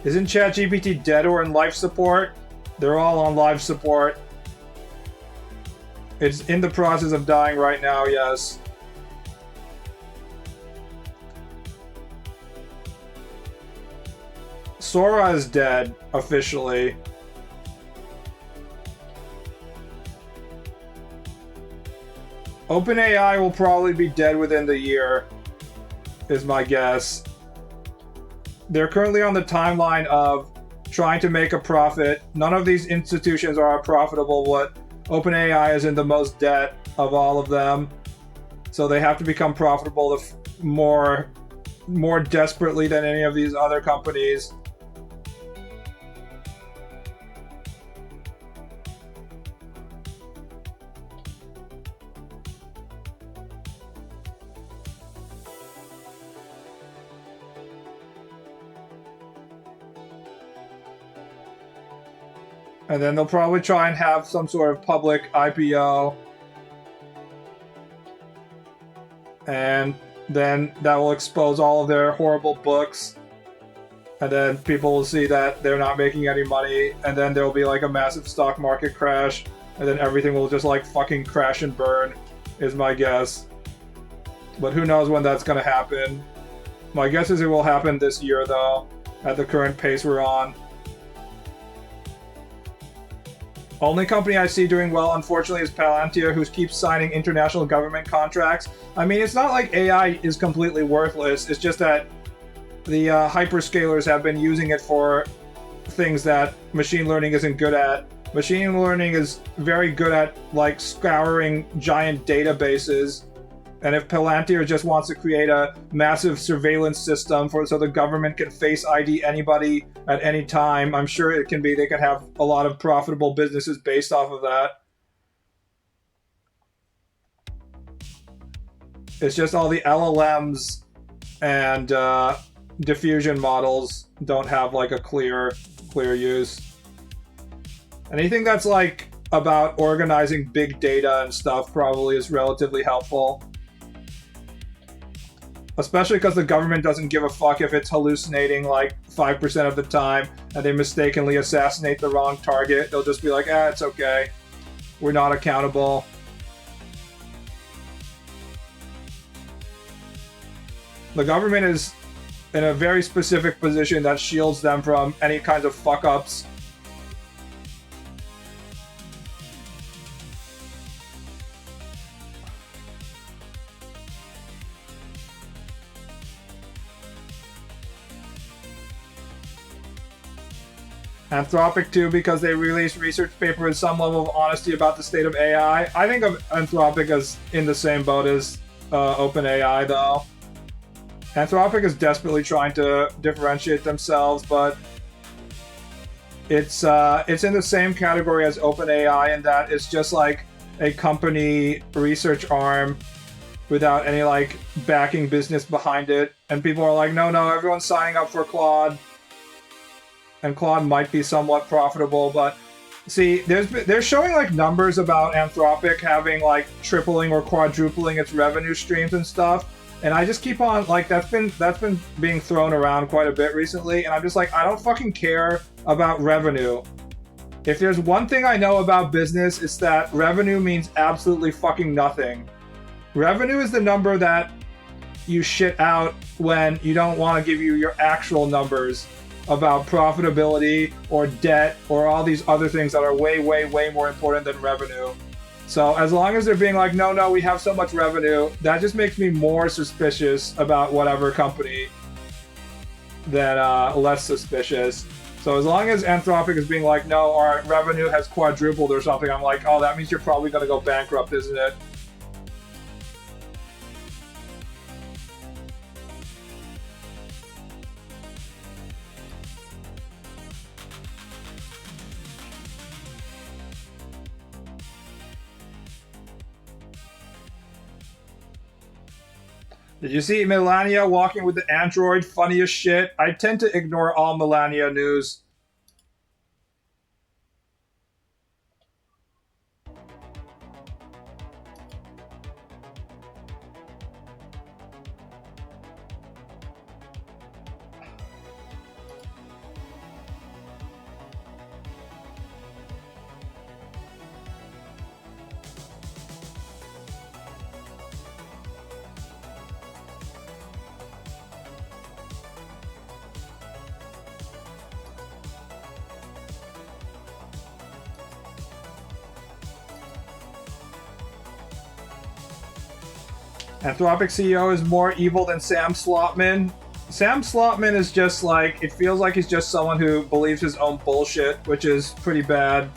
Isn't ChatGPT dead or in life support? They're all on life support. It's in the process of dying right now, yes. Sora is dead, officially. OpenAI will probably be dead within the year, is my guess. They're currently on the timeline of trying to make a profit. None of these institutions are profitable. What OpenAI is in the most debt of all of them, so they have to become profitable more desperately than any of these other companies. And then they'll probably try and have some sort of public IPO. And then that will expose all of their horrible books. And then people will see that they're not making any money. And then there'll be like a massive stock market crash. And then everything will just like fucking crash and burn, is my guess. But who knows when that's gonna happen. My guess is it will happen this year though, at the current pace we're on. Only company I see doing well, unfortunately, is Palantir, who keeps signing international government contracts. I mean, it's not like AI is completely worthless. It's just that the hyperscalers have been using it for things that machine learning isn't good at. Machine learning is very good at, like, scouring giant databases. And if Palantir just wants to create a massive surveillance system so the government can Face ID anybody at any time, I'm sure they can have a lot of profitable businesses based off of that. It's just all the LLMs and diffusion models don't have like a clear use. Anything that's like about organizing big data and stuff probably is relatively helpful. Especially because the government doesn't give a fuck if it's hallucinating like 5% of the time and they mistakenly assassinate the wrong target. They'll just be like, it's okay. We're not accountable. The government is in a very specific position that shields them from any kinds of fuck-ups. Anthropic too, because they released research paper with some level of honesty about the state of AI. I think of Anthropic as in the same boat as OpenAI, though. Anthropic is desperately trying to differentiate themselves, but it's in the same category as OpenAI in that it's just like a company research arm without any like backing business behind it. And people are like, no, everyone's signing up for Claude. And Claude might be somewhat profitable, but see, they're showing like numbers about Anthropic having like tripling or quadrupling its revenue streams and stuff, and I just keep on like that's been being thrown around quite a bit recently, and I'm just like, I don't fucking care about revenue. If there's one thing I know about business, it's that revenue means absolutely fucking nothing. Revenue is the number that you shit out when you don't want to give you your actual numbers about profitability or debt or all these other things that are way more important than revenue. So as long as they're being like, no, we have so much revenue, that just makes me more suspicious about whatever company than less suspicious. So as long as Anthropic is being like, no, our revenue has quadrupled or something, I'm like, oh, that means you're probably going to go bankrupt, isn't it? Did you see Melania walking with the android? Funny as shit. I tend to ignore all Melania news. Anthropic CEO is more evil than Sam Slotman. Sam Slotman is just like, it feels like he's just someone who believes his own bullshit, which is pretty bad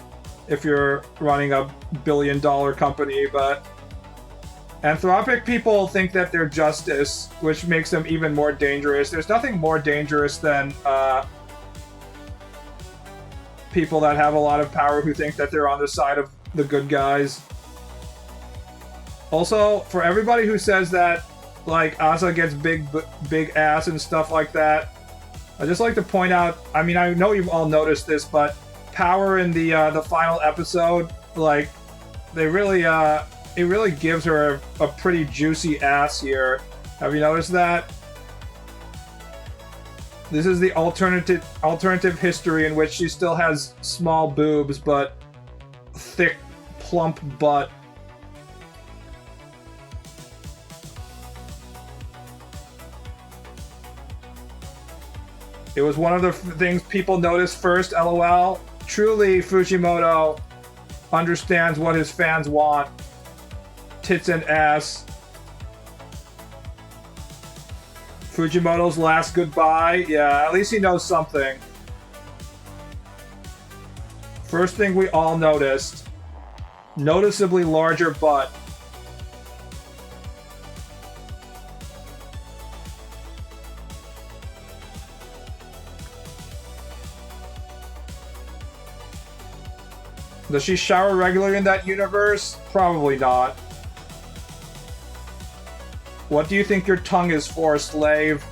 if you're running a billion-dollar company, but Anthropic people think that they're justice, which makes them even more dangerous. There's nothing more dangerous than people that have a lot of power who think that they're on the side of the good guys. Also, for everybody who says that, like, Asa gets big ass and stuff like that, I just like to point out, I mean, I know you've all noticed this, but Power in the final episode, like, they really, it really gives her a pretty juicy ass here. Have you noticed that? This is the alternative history in which she still has small boobs, but thick, plump butt. It was one of the things people noticed first, LOL. Truly, Fujimoto understands what his fans want. Tits and ass. Fujimoto's last goodbye. Yeah, at least he knows something. First thing we all noticed. Noticeably larger butt. Does she shower regularly in that universe? Probably not. What do you think your tongue is for, slave?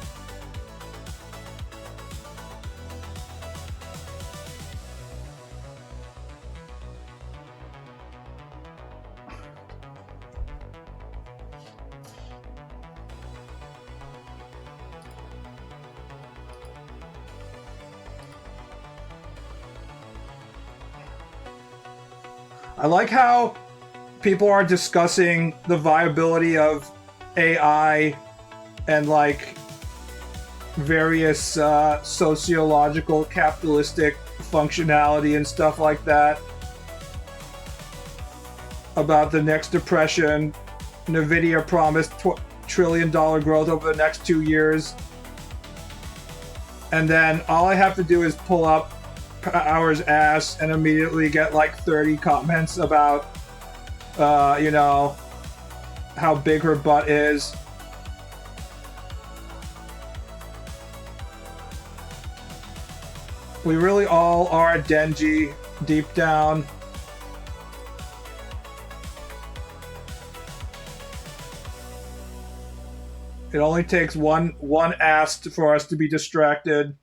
I like how people are discussing the viability of AI and like various sociological capitalistic functionality and stuff like that. About the next depression, Nvidia promised $1 trillion growth over the next 2 years. And then all I have to do is pull up Power's ass and immediately get like 30 comments about, you know, how big her butt is. We really all are Denji deep down. It only takes one ass for us to be distracted.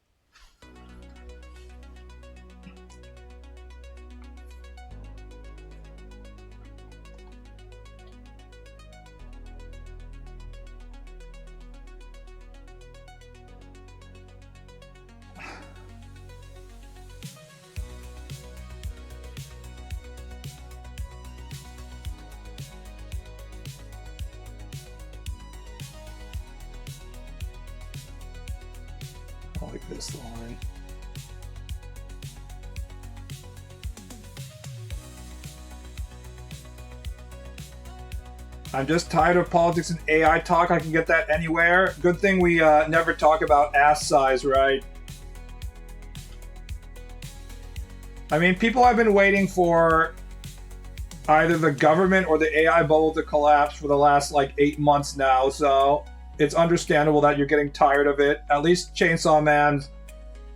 I like this line. I'm just tired of politics and AI talk. I can get that anywhere. Good thing we never talk about ass size, right? I mean, people have been waiting for either the government or the AI bubble to collapse for the last like 8 months now, so it's understandable that you're getting tired of it. At least Chainsaw Man's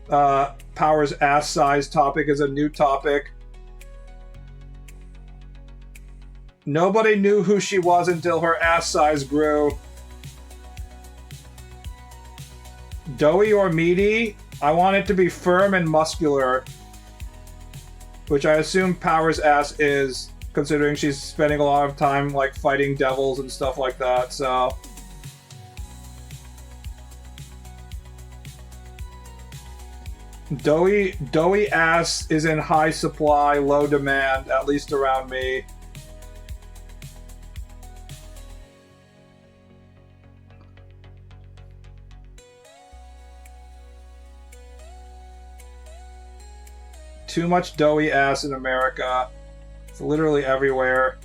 Power's ass size topic is a new topic. Nobody knew who she was until her ass size grew. Doughy or meaty? I want it to be firm and muscular. Which I assume Power's ass is, considering she's spending a lot of time like fighting devils and stuff like that, so... Doughy ass is in high supply, low demand, at least around me. Too much doughy ass in America. It's literally everywhere.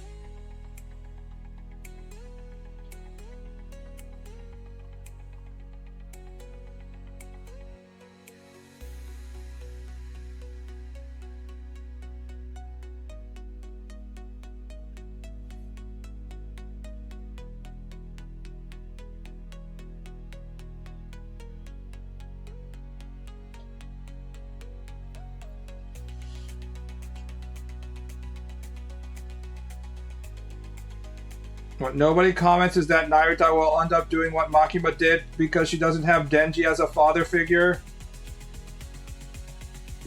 What nobody comments is that Naruto will end up doing what Makima did because she doesn't have Denji as a father figure.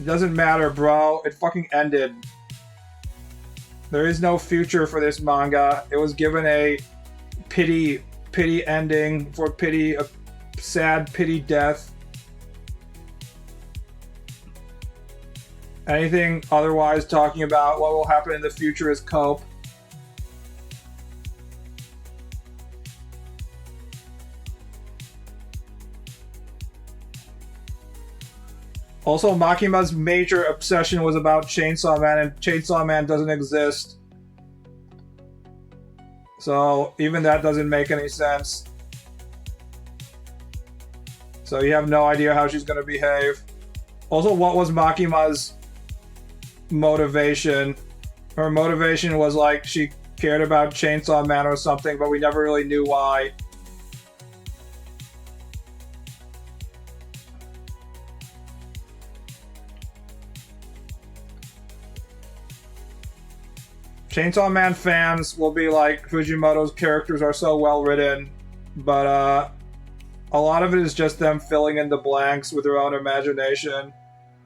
It doesn't matter, bro. It fucking ended. There is no future for this manga. It was given a pity ending for a sad pity death. Anything otherwise talking about what will happen in the future is cope. Also, Makima's major obsession was about Chainsaw Man, and Chainsaw Man doesn't exist. So, even that doesn't make any sense. So you have no idea how she's going to behave. Also, what was Makima's motivation? Her motivation was like she cared about Chainsaw Man or something, but we never really knew why. Chainsaw Man fans will be like, Fujimoto's characters are so well written, but a lot of it is just them filling in the blanks with their own imagination.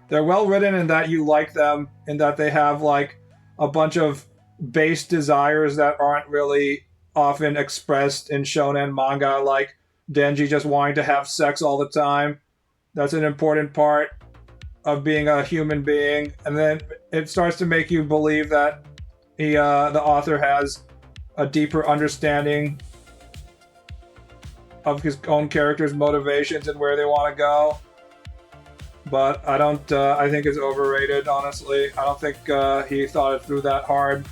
They're well written in that you like them, in that they have like a bunch of base desires that aren't really often expressed in shonen manga, like Denji just wanting to have sex all the time. That's an important part of being a human being, and then it starts to make you believe that the author has a deeper understanding of his own character's motivations and where they want to go. But I don't, I think it's overrated, honestly. I don't think he thought it through that hard.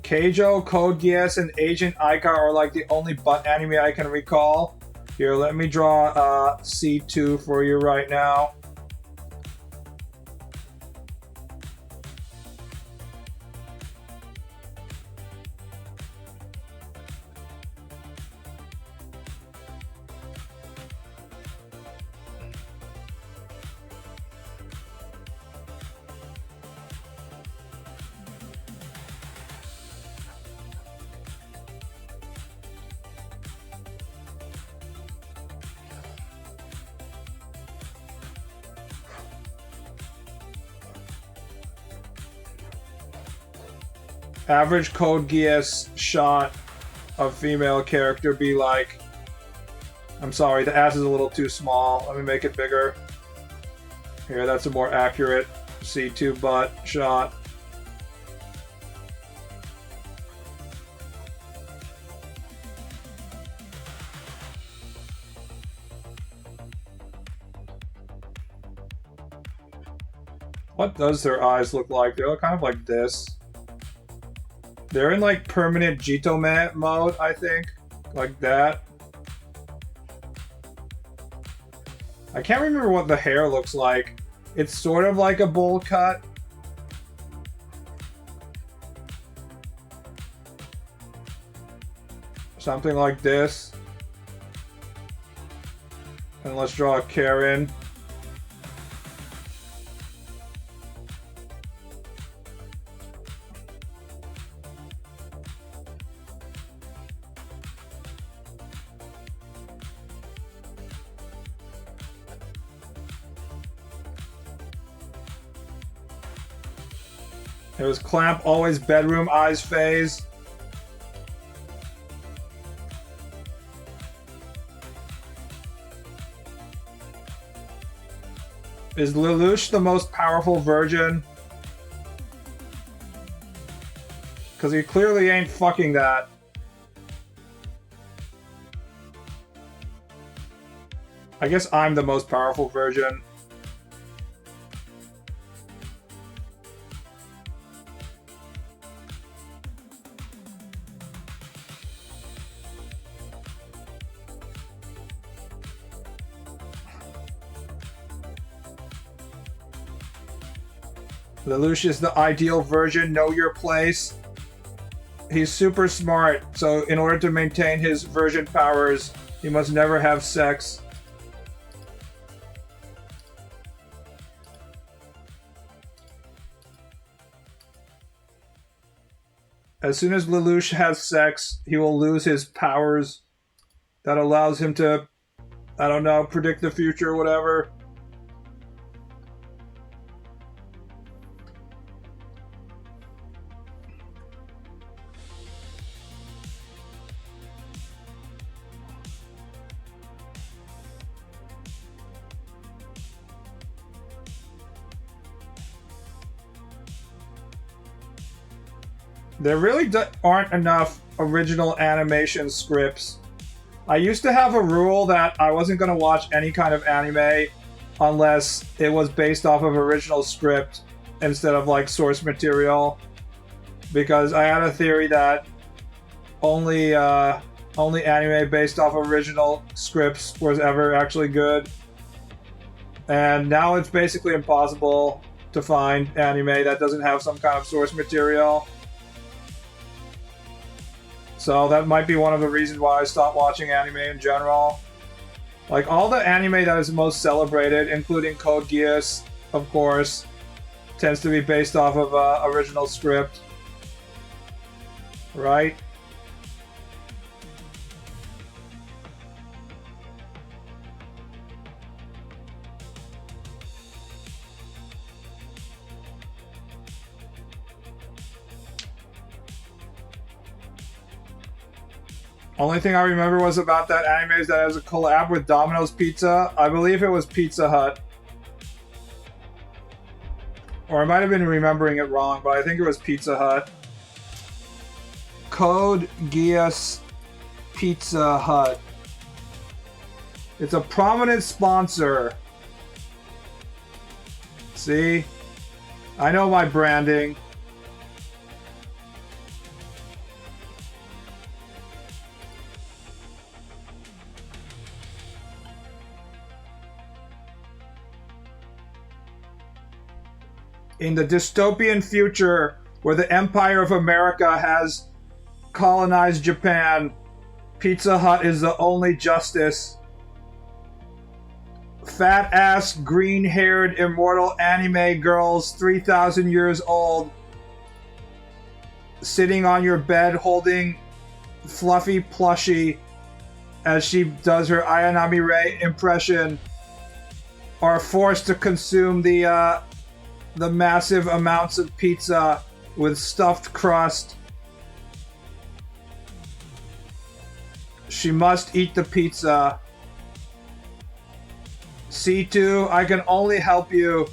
Keijo, Code Geass, and Agent Aika are like the only butt anime I can recall. Here, let me draw C2 for you right now. Average Code Geass shot of female character be like... I'm sorry, the ass is a little too small. Let me make it bigger. Here, that's a more accurate C2 butt shot. What does their eyes look like? They look kind of like this. They're in like permanent Jitome mode, I think. Like that. I can't remember what the hair looks like. It's sort of like a bowl cut. Something like this. And let's draw a Karen. It was Clamp, always bedroom eyes phase. Is Lelouch the most powerful virgin? Because he clearly ain't fucking that. I guess I'm the most powerful virgin. Lelouch is the ideal virgin, know your place. He's super smart, so in order to maintain his virgin powers, he must never have sex. As soon as Lelouch has sex, he will lose his powers. That allows him to, I don't know, predict the future or whatever. There really aren't enough original animation scripts. I used to have a rule that I wasn't going to watch any kind of anime unless it was based off of original script instead of like source material, because I had a theory that only anime based off original scripts was ever actually good. And now it's basically impossible to find anime that doesn't have some kind of source material. So that might be one of the reasons why I stopped watching anime in general. Like, all the anime that is most celebrated, including Code Geass, of course, tends to be based off of original script. Right? Only thing I remember was about that anime is that it was a collab with Domino's Pizza. I believe it was Pizza Hut. Or I might have been remembering it wrong, but I think it was Pizza Hut. Code Geass Pizza Hut. It's a prominent sponsor. See? I know my branding. In the dystopian future where the Empire of America has colonized Japan, Pizza Hut is the only justice. Fat-ass, green-haired, immortal anime girls, 3,000 years old, sitting on your bed holding fluffy plushie as she does her Ayanami Rei impression, are forced to consume the massive amounts of pizza with stuffed crust. She must eat the pizza. C2, I can only help you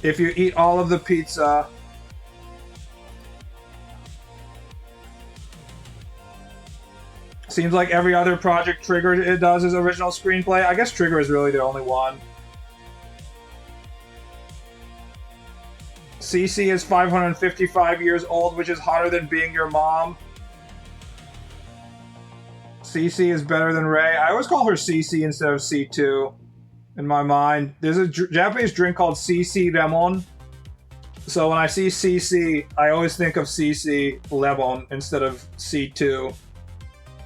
if you eat all of the pizza. Seems like every other project Trigger it does is original screenplay. I guess Trigger is really the only one. CC is 555 years old, which is hotter than being your mom. CC is better than Ray. I always call her CC instead of C2 in my mind. There's a Japanese drink called CC Lemon. So when I see CC, I always think of CC Lebon instead of C2.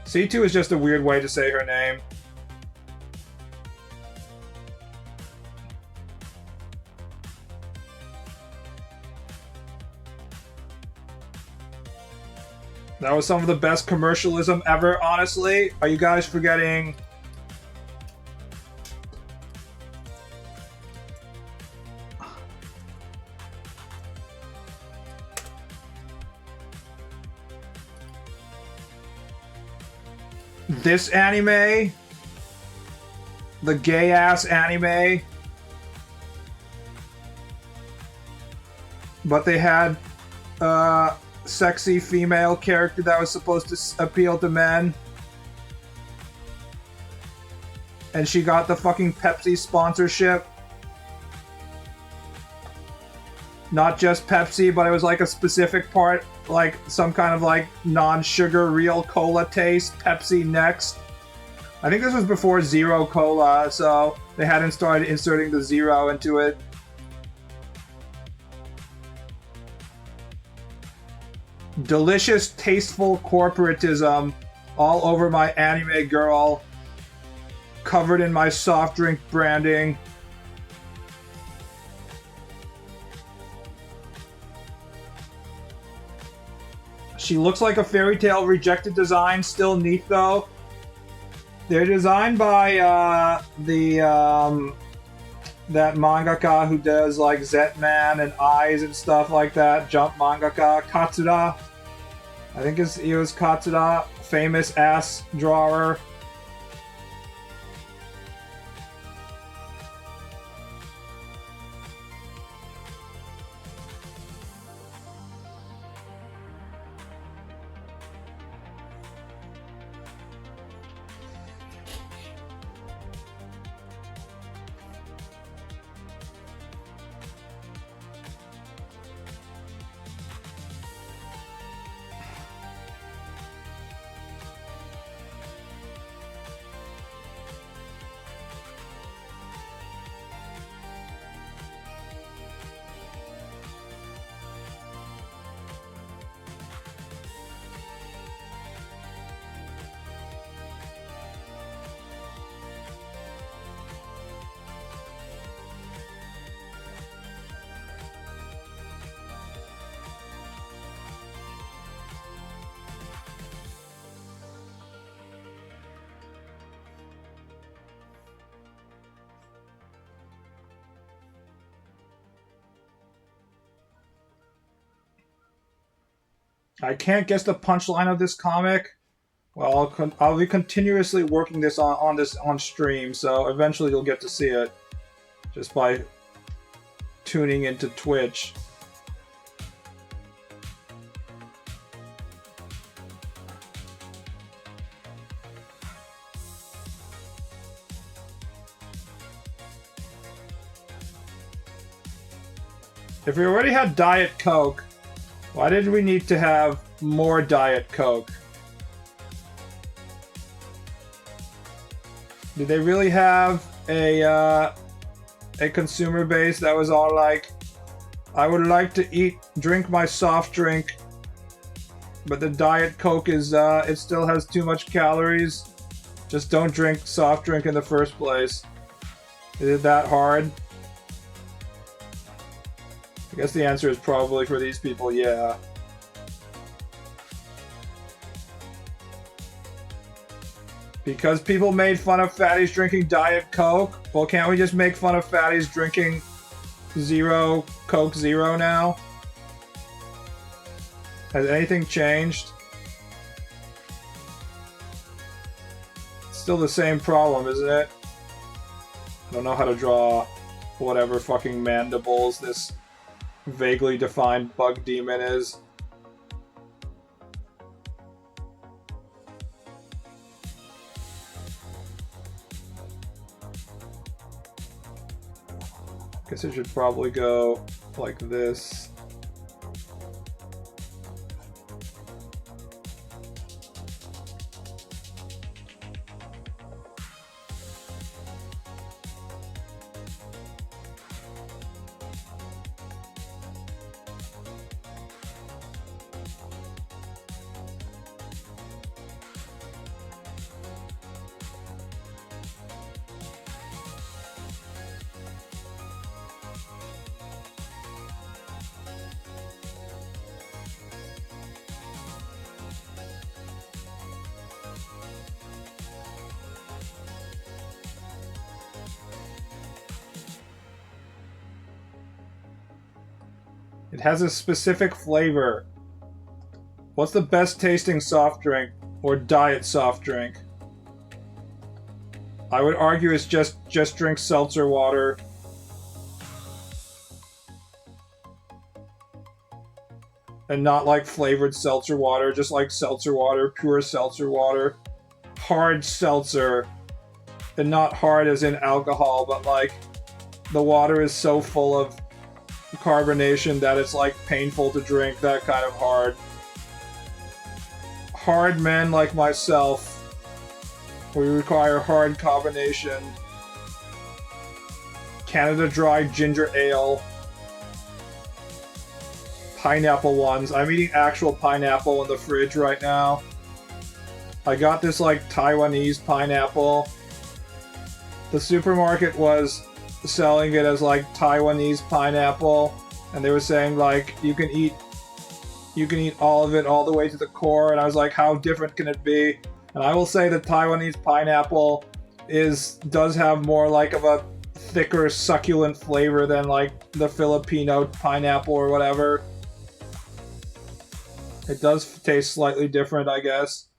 C2 is just a weird way to say her name. That was some of the best commercialism ever, honestly. Are you guys forgetting? This anime? The gay-ass anime? But they had sexy female character that was supposed to appeal to men. And she got the fucking Pepsi sponsorship. Not just Pepsi, but it was like a specific part, like some kind of like non-sugar real cola taste. Pepsi next. I think this was before Zero Cola, so they hadn't started inserting the zero into it. Delicious, tasteful corporatism all over my anime girl, covered in my soft drink branding. She looks like a Fairy Tail rejected design, still neat though. They're designed by that mangaka who does like Zetman and Eyes and stuff like that. Jump mangaka Katsura. I think he was Katsura, famous ass drawer. I can't guess the punchline of this comic. Well, I'll be continuously working this on stream, so eventually you'll get to see it just by tuning into Twitch. If we already had Diet Coke, why did we need to have more Diet Coke? Did they really have a consumer base that was all like, I would like to drink my soft drink, but the Diet Coke is, it still has too much calories. Just don't drink soft drink in the first place. Is it that hard? I guess the answer is probably for these people, yeah. Because people made fun of fatties drinking Diet Coke? Well, can't we just make fun of fatties drinking Coke Zero now? Has anything changed? It's still the same problem, isn't it? I don't know how to draw whatever fucking mandibles this vaguely defined bug demon is. Guess it should probably go like this. It has a specific flavor. What's the best tasting soft drink or diet soft drink? I would argue it's just drink seltzer water. And not like flavored seltzer water, just like seltzer water, pure seltzer water. Hard seltzer. And not hard as in alcohol, but like the water is so full of carbonation that it's like painful to drink, that kind of hard. Hard men like myself, we require hard carbonation. Canada Dry ginger ale. Pineapple ones. I'm eating actual pineapple in the fridge right now. I got this like Taiwanese pineapple. The supermarket was selling it as like Taiwanese pineapple, and they were saying like you can eat all of it all the way to the core, and I was like, how different can it be? And I will say that Taiwanese pineapple does have more like of a thicker, succulent flavor than like the Filipino pineapple or whatever. It does taste slightly different, I guess.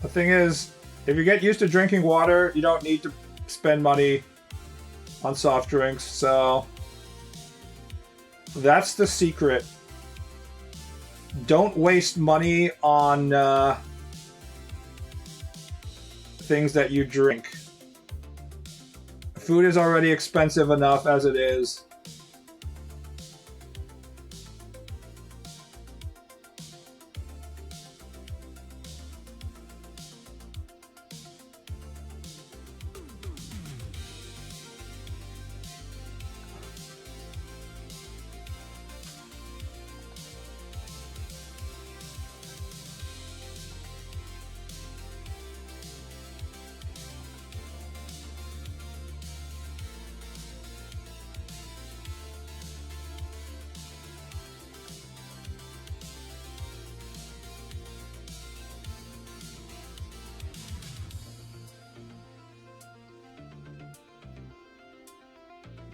The thing is, if you get used to drinking water, you don't need to spend money on soft drinks, so that's the secret. Don't waste money on things that you drink. Food is already expensive enough as it is.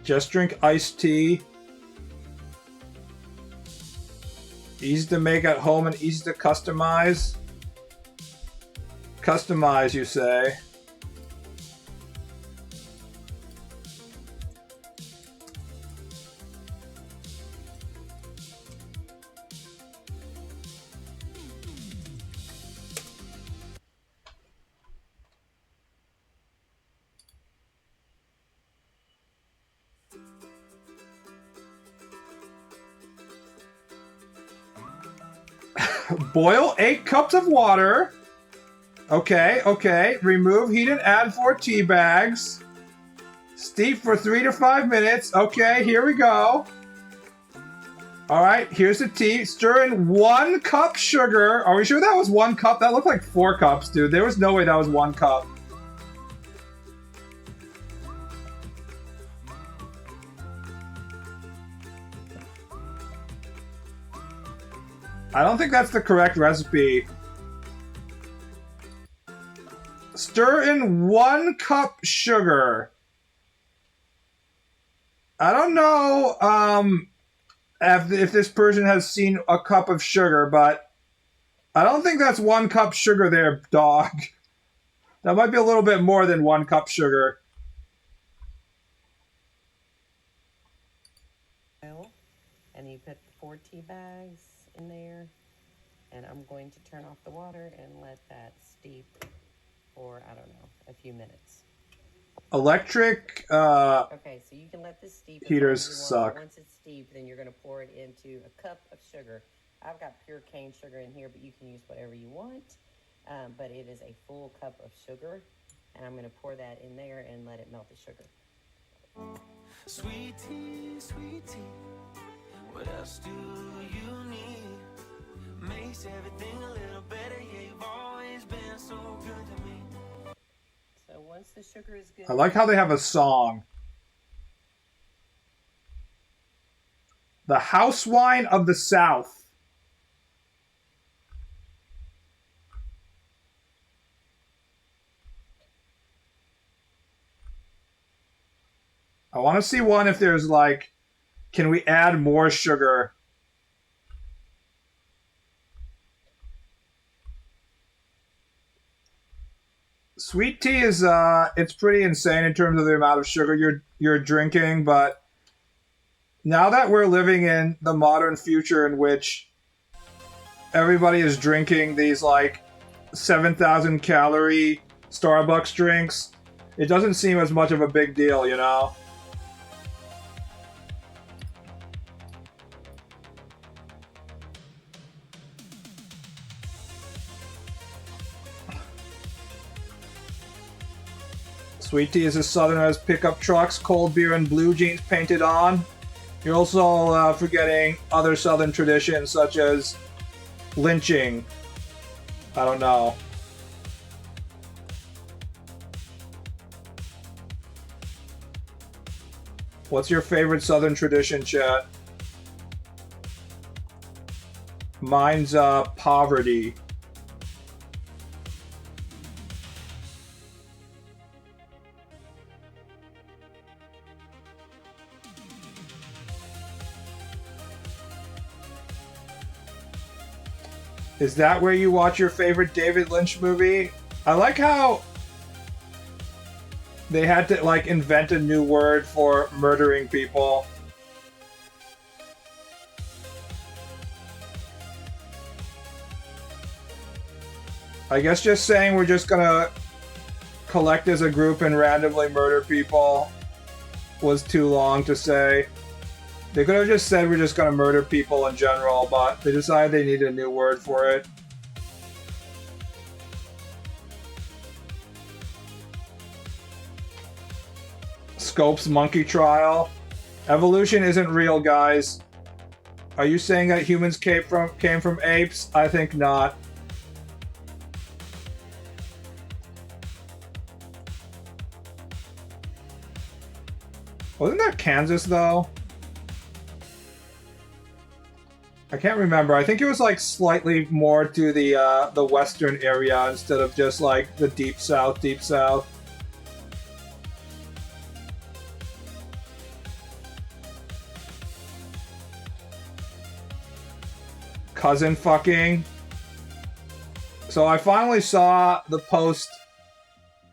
Just drink iced tea. Easy to make at home and easy to customize. Customize, you say? Boil 8 cups of water. Okay, okay. Remove, heat, and add 4 tea bags. Steep for 3 to 5 minutes. Okay, here we go. Alright, here's the tea. Stir in 1 cup sugar. Are we sure that was 1 cup? That looked like 4 cups, dude. There was no way that was 1 cup. I don't think that's the correct recipe. Stir in 1 cup sugar. I don't know if this person has seen a cup of sugar, but I don't think that's 1 cup sugar there, dog. That might be a little bit more than 1 cup sugar. And you put 4 tea bags in there, and I'm going to turn off the water and let that steep for, I don't know, a few minutes. Electric okay, so you can let this steep. Heaters suck. Once it's steep, then you're going to pour it into a cup of sugar. I've got pure cane sugar in here, but you can use whatever you want. But it is a full cup of sugar, and I'm going to pour that in there and let it melt the sugar. Sweet tea, what else do you need? Makes everything a little better, yeah, you've always been so good to me. So once the sugar is good... I like how they have a song. The house wine of the South. I want to see one if there's like, can we add more sugar? Sweet tea is it's pretty insane in terms of the amount of sugar you're drinking, but now that we're living in the modern future in which everybody is drinking these like 7,000 calorie Starbucks drinks, it doesn't seem as much of a big deal, you know? Sweet tea is as southern as pickup trucks, cold beer, and blue jeans painted on. You're also forgetting other southern traditions such as lynching. I don't know. What's your favorite southern tradition, chat? Mine's poverty. Is that where you watch your favorite David Lynch movie? I like how they had to like invent a new word for murdering people. I guess just saying we're just gonna collect as a group and randomly murder people was too long to say. They could have just said we're just gonna murder people in general, but they decided they needed a new word for it. Scope's monkey trial. Evolution isn't real, guys. Are you saying that humans came from apes? I think not. Wasn't that Kansas though? I can't remember. I think it was like slightly more to the western area instead of just like the deep south, deep south. Cousin fucking. So I finally saw the post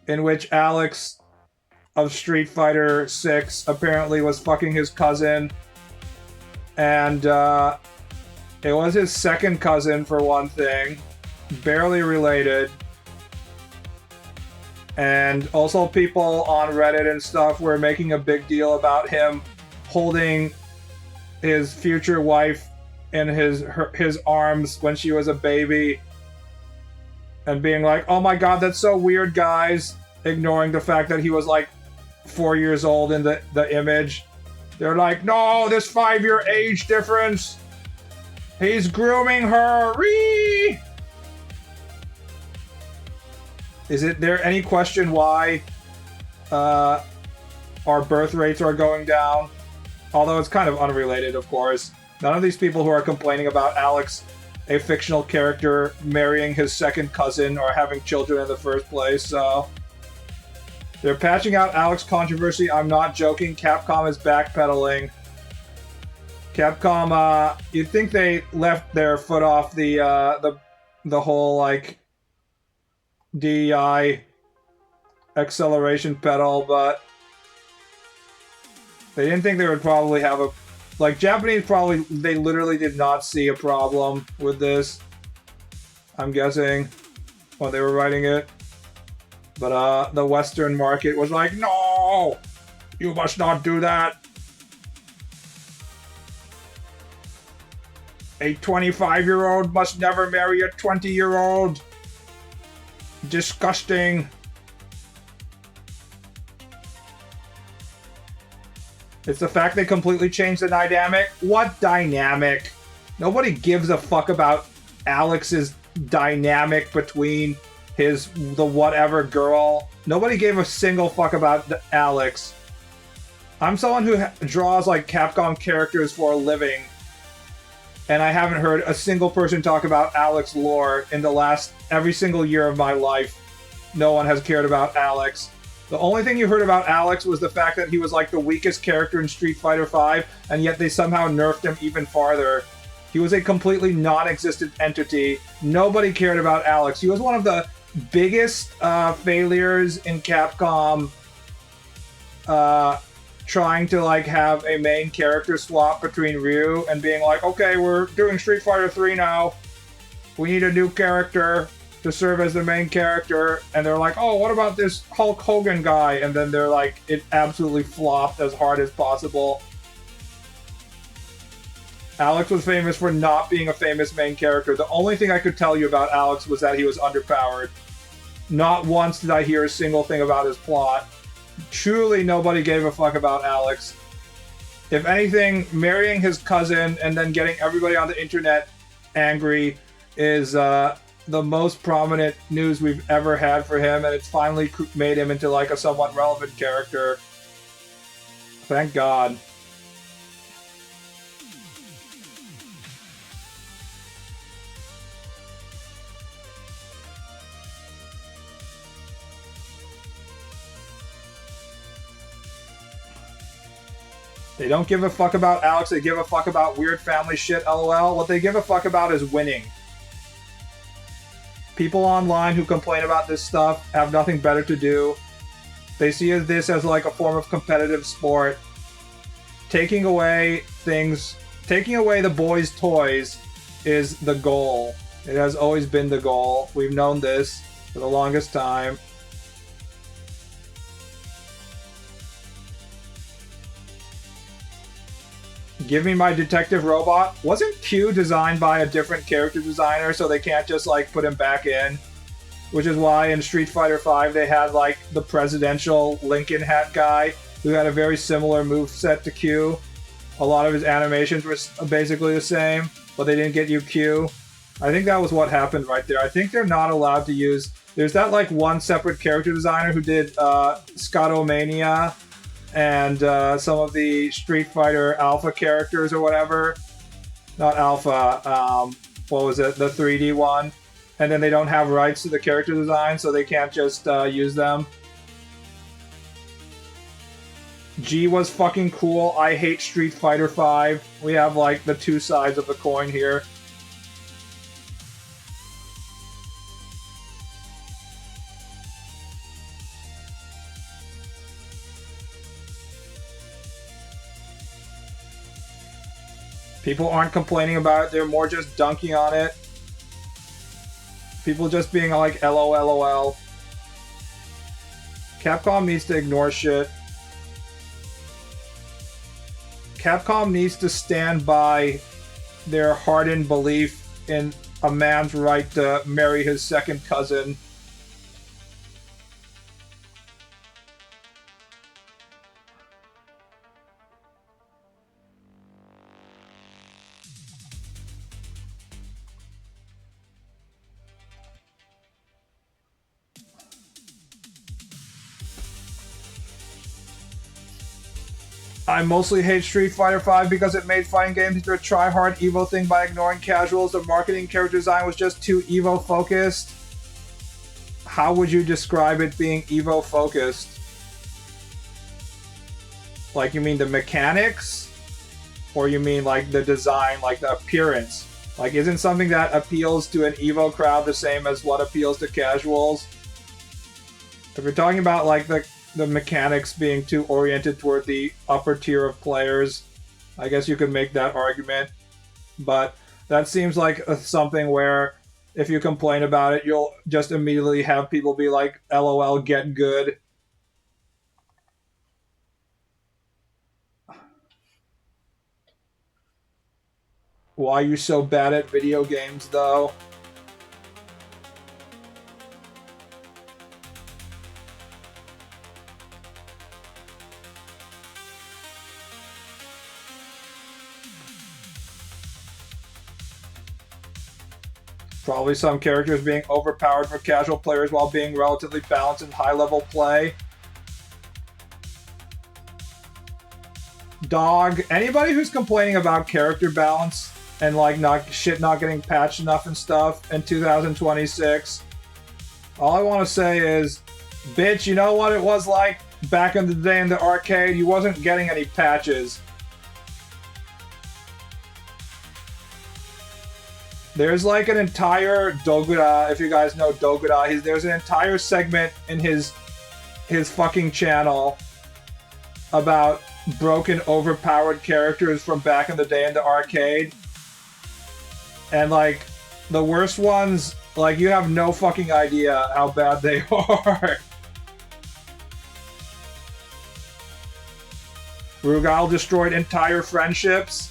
in which Alex of Street Fighter 6 apparently was fucking his cousin, and it was his second cousin for one thing, barely related. And also people on Reddit and stuff were making a big deal about him holding his future wife in his arms when she was a baby and being like, oh my god, that's so weird, guys, ignoring the fact that he was like 4 years old in the image. They're like, no, this 5-year age difference. He's grooming her. Ree! Is there any question why our birth rates are going down? Although it's kind of unrelated, of course. None of these people who are complaining about Alex, a fictional character, marrying his second cousin or having children in the first place, so... They're patching out Alex controversy. I'm not joking. Capcom is backpedaling. Capcom, you'd think they left their foot off the whole, like, DEI acceleration pedal, but they didn't think they would probably have a... Like, Japanese probably, they literally did not see a problem with this, I'm guessing, when they were writing it. But, the Western market was like, no! You must not do that! A 25-year-old must never marry a 20-year-old! Disgusting! It's the fact they completely changed the dynamic. What dynamic? Nobody gives a fuck about Alex's dynamic between the whatever girl. Nobody gave a single fuck about Alex. I'm someone who draws like Capcom characters for a living, and I haven't heard a single person talk about Alex lore in the last every single year of my life. No one has cared about Alex. The only thing you heard about Alex was the fact that he was like the weakest character in Street Fighter V, and yet they somehow nerfed him even farther. He was a completely non-existent entity. Nobody cared about Alex. He was one of the biggest failures in Capcom trying to like have a main character swap between Ryu and being like, okay, we're doing Street Fighter 3 now. We need a new character to serve as the main character. And they're like, oh, what about this Hulk Hogan guy? And then they're like, it absolutely flopped as hard as possible. Alex was famous for not being a famous main character. The only thing I could tell you about Alex was that he was underpowered. Not once did I hear a single thing about his plot. Truly nobody gave a fuck about Alex. If anything, marrying his cousin and then getting everybody on the internet angry is the most prominent news we've ever had for him, and it's finally made him into like a somewhat relevant character. Thank God. They don't give a fuck about Alex, they give a fuck about weird family shit, lol. What they give a fuck about is winning. People online who complain about this stuff have nothing better to do. They see this as like a form of competitive sport. Taking away the boys' toys is the goal. It has always been the goal. We've known this for the longest time. Give me my detective robot. Wasn't Q designed by a different character designer, so they can't just like put him back in? Which is why in Street Fighter V they had like the presidential Lincoln hat guy who had a very similar moveset to Q. A lot of his animations were basically the same, but they didn't get you Q. I think that was what happened right there. I think they're not allowed to use... There's that like one separate character designer who did Scotomania and some of the Street Fighter Alpha characters or whatever. Not Alpha, what was it? The 3D one. And then they don't have rights to the character design, so they can't just use them. G was fucking cool. I hate Street Fighter V. We have like the two sides of the coin here. People aren't complaining about it, they're more just dunking on it. People just being like, LOLOL. Capcom needs to ignore shit. Capcom needs to stand by their hardened belief in a man's right to marry his second cousin. I mostly hate Street Fighter V because it made fighting games into a try-hard Evo thing by ignoring casuals. The marketing character design was just too Evo focused. How would you describe it being Evo focused? Like, you mean the mechanics? Or you mean like the design, like the appearance? Like, isn't something that appeals to an Evo crowd the same as what appeals to casuals? If you're talking about like the mechanics being too oriented toward the upper tier of players, I guess you could make that argument. But that seems like something where if you complain about it, you'll just immediately have people be like, LOL, get good. Why are you so bad at video games, though? Probably some characters being overpowered for casual players while being relatively balanced in high-level play. Dog, anybody who's complaining about character balance and like not getting patched enough and stuff in 2026, all I want to say is Bitch, you know what it was like back in the day in the arcade? You wasn't getting any patches. There's like an entire Dogura, if you guys know Dogura, there's an entire segment in his fucking channel about broken, overpowered characters from back in the day in the arcade. And like, the worst ones, like, you have no fucking idea how bad they are. Rugal destroyed entire friendships.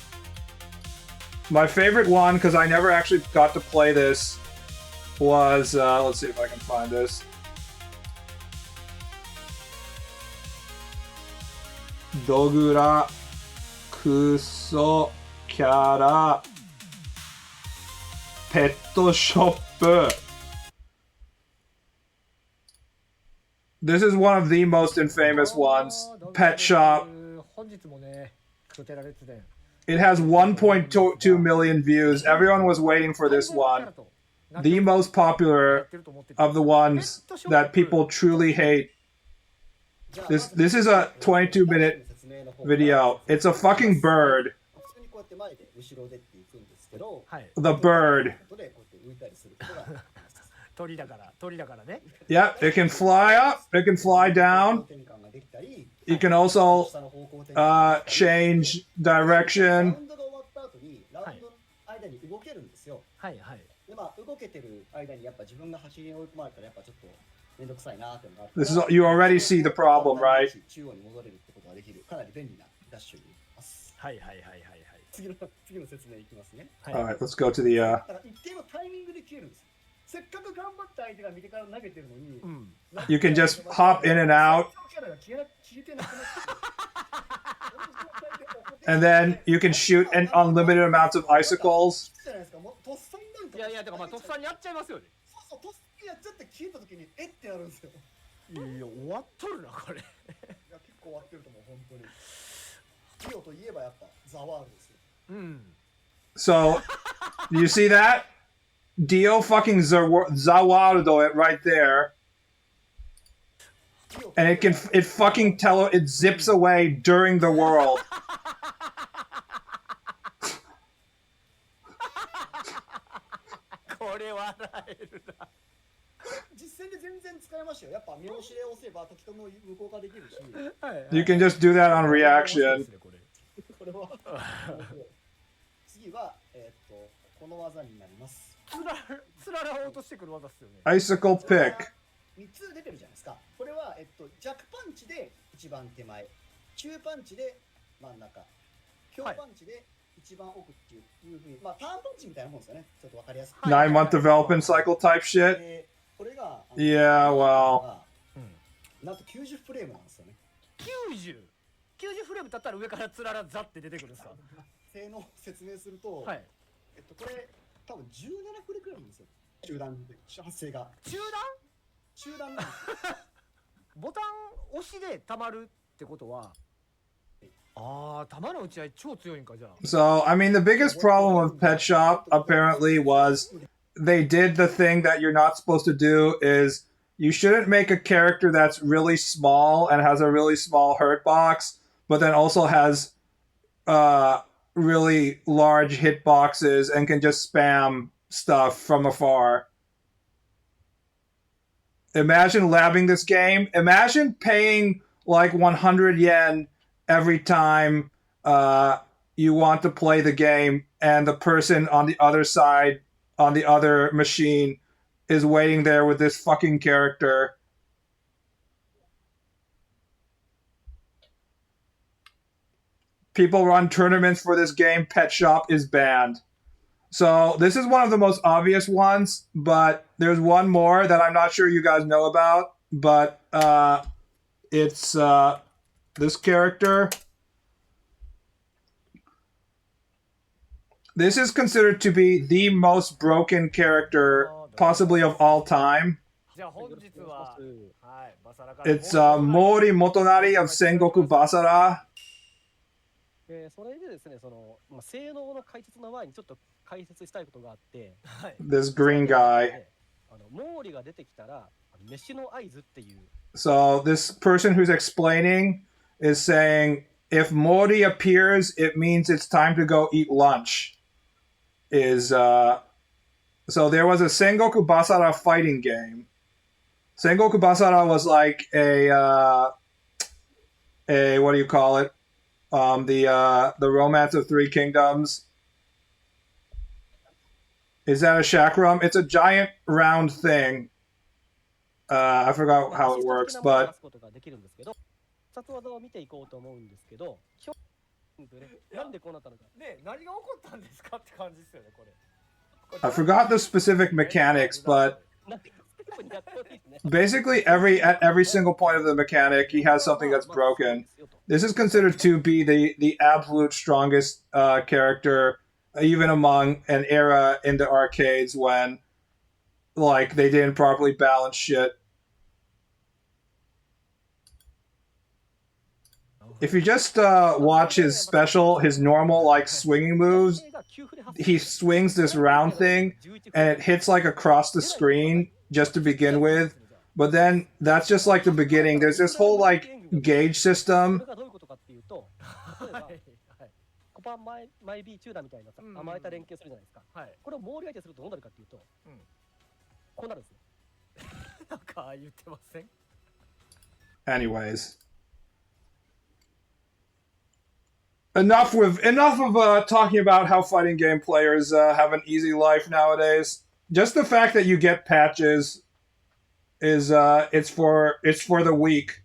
My favorite one, because I never actually got to play this, was, let's see if I can find this. Dogura Kuso Kyara Pet Shop. This is one of the most infamous ones. Pet Shop. It has 1.2 million views. Everyone was waiting for this one. The most popular of the ones that people truly hate. This is a 22-minute video. It's a fucking bird. The bird. Yeah, it can fly up, it can fly down. You can also change direction. This is, you already see the problem, right? Alright, let's go to the you can just hop in and out. And then you can shoot an unlimited amounts of icicles. So, you see that? Dio fucking Zawardo it right there. And it fucking it zips away during the world. You can just do that on reaction. Icicle pick. 3つ出てるじゃないですか。これは、弱パンチで一番手前、中パンチで真ん中、強パンチで一番奥っていうふうに、まあターンパンチみたいなもんですよね。ちょっとわかりやすく。9-month development cycle type shit. これが、Yeah, well. なんと90フレームなんですよね。90フレーム経ったら上からつららザって出てくるんですか。性能説明すると、はい、これ多分17フレくらいなんですよ。中断で発生が。中断なんですよ。ボタン押しで溜まるってことは。弾の打ち合い超強いんかじゃあ。So, I mean, the biggest problem of Pet Shop apparently was they did the thing that you're not supposed to do is you shouldn't make a character that's really small and has a really small hurt box, but then also has really large hit boxes and can just spam stuff from afar. Imagine labbing this game. Imagine paying like 100 yen every time you want to play the game and the person on the other side, on the other machine, is waiting there with this fucking character. People run tournaments for this game. Pet Shop is banned. So this is one of the most obvious ones, but there's one more that I'm not sure you guys know about, but it's this character. This is considered to be the most broken character possibly of all time. It's Mori Motonari of Sengoku Basara. それでですね、性能の解説の前にちょっと解説したいことがあって、This green guy. 毛利が出てきたら飯の合図っていう So this person who's explaining is saying if Mori appears, it means it's time to go eat lunch. So there was a Sengoku Basara fighting game. Sengoku Basara was like a what do you call it? The Romance of Three Kingdoms. Is that a chakram? It's a giant round thing. I forgot how it works, but 必殺技を見ていこうと思うんですけど、なんでこうなったのか。ね、何が起こったんですかって感じですよね、これ。 I forgot the specific mechanics, but basically at every single point of the mechanic, he has something that's broken. This is considered to be the absolute strongest character, even among an era in the arcades when like they didn't properly balance shit. If you just watch his special, his normal like swinging moves, he swings this round thing and it hits like across the screen just to begin with. But then that's just like the beginning. There's this whole like gauge system. コパンマイビーチューダーみたいなさ、甘えた連携するじゃないですか。これをモール相手するとどうなるかっていうと、こうなるんですね。なんか言ってません？ Anyways. Enough of talking about how fighting game players have an easy life nowadays. Just the fact that you get patches is it's for the weak.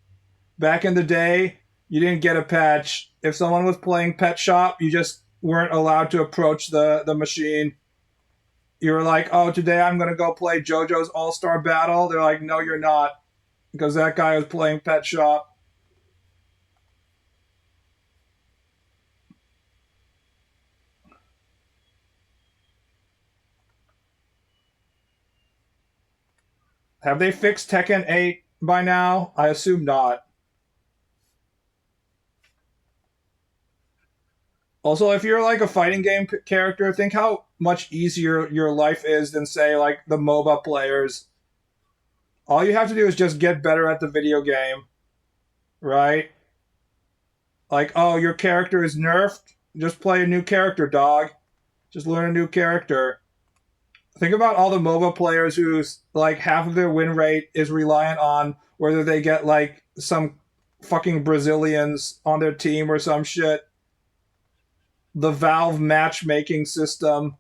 Back in the day, you didn't get a patch. If someone was playing Pet Shop, you just weren't allowed to approach the machine. You were like, "Oh, today I'm going to go play JoJo's All-Star Battle." They're like, "No, you're not." Because that guy was playing Pet Shop. Have they fixed Tekken 8 by now? I assume not. Also, if you're like a fighting game character, think how much easier your life is than, say, like the MOBA players. All you have to do is just get better at the video game, right? Like, oh, your character is nerfed? Just play a new character, dog. Just learn a new character. Think about all the MOBA players whose like half of their win rate is reliant on whether they get like some fucking Brazilians on their team or some shit. The Valve matchmaking system.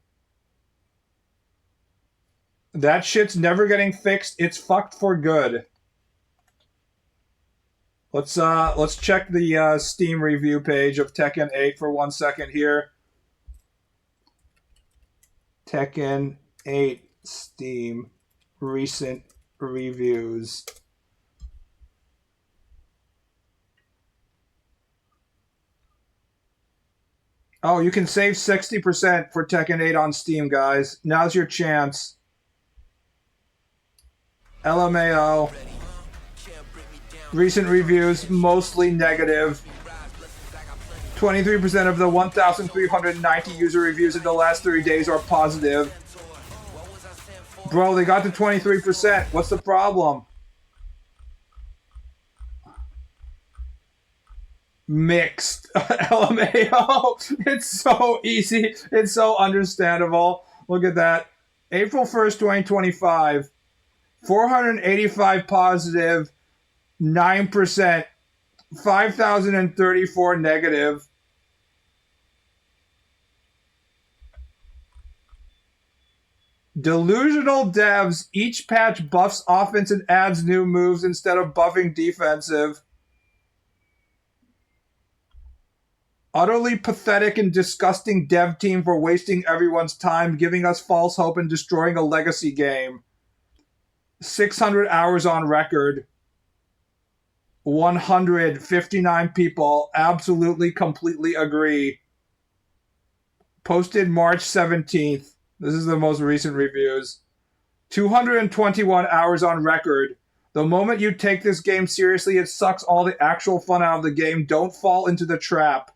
That shit's never getting fixed. It's fucked for good. Let's check the Steam review page of Tekken 8 for 1 second here. Tekken 8 Steam recent reviews. Oh, you can save 60% for Tekken 8 on Steam, guys. Now's your chance. LMAO. Recent reviews, mostly negative. 23% of the 1,390 user reviews in the last 30 days are positive. Bro, they got to 23%. What's the problem? Mixed. LMAO. It's so easy. It's so understandable. Look at that. April 1st, 2025. 485 positive. 9%. 5,034 negative. Delusional devs. Each patch buffs offense and adds new moves instead of buffing defensive. Utterly pathetic and disgusting dev team for wasting everyone's time, giving us false hope and destroying a legacy game. 600 hours on record. 159 people absolutely, completely agree. Posted March 17th. This is the most recent reviews. 221 hours on record. The moment you take this game seriously, it sucks all the actual fun out of the game. Don't fall into the trap.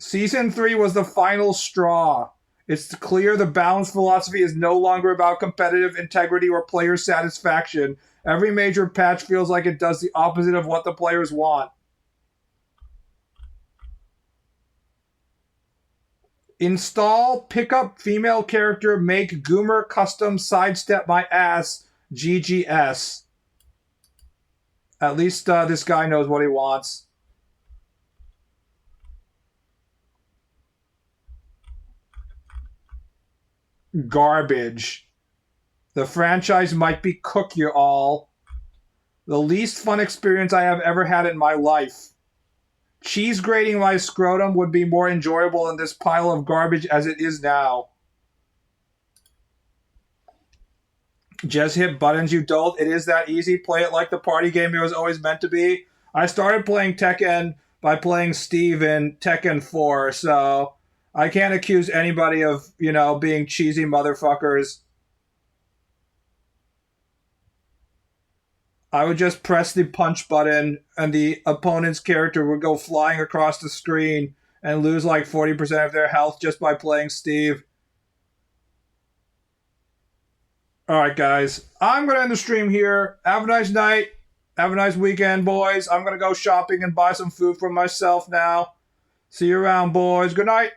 Season 3 was the final straw. It's clear the balance philosophy is no longer about competitive integrity or player satisfaction. Every major patch feels like it does the opposite of what the players want. Install pickup female character make Goomer custom sidestep my ass GGS. At least this guy knows what he wants. Garbage. The franchise might be cook you all. The least fun experience I have ever had in my life. Cheese grating my scrotum would be more enjoyable than this pile of garbage as it is now. Just hit buttons, you dolt. It is that easy. Play it like the party game it was always meant to be. I started playing Tekken by playing Steve in Tekken 4, so I can't accuse anybody of, being cheesy motherfuckers. I would just press the punch button and the opponent's character would go flying across the screen and lose like 40% of their health just by playing Steve. Alright, guys. I'm going to end the stream here. Have a nice night. Have a nice weekend, boys. I'm going to go shopping and buy some food for myself now. See you around, boys. Good night.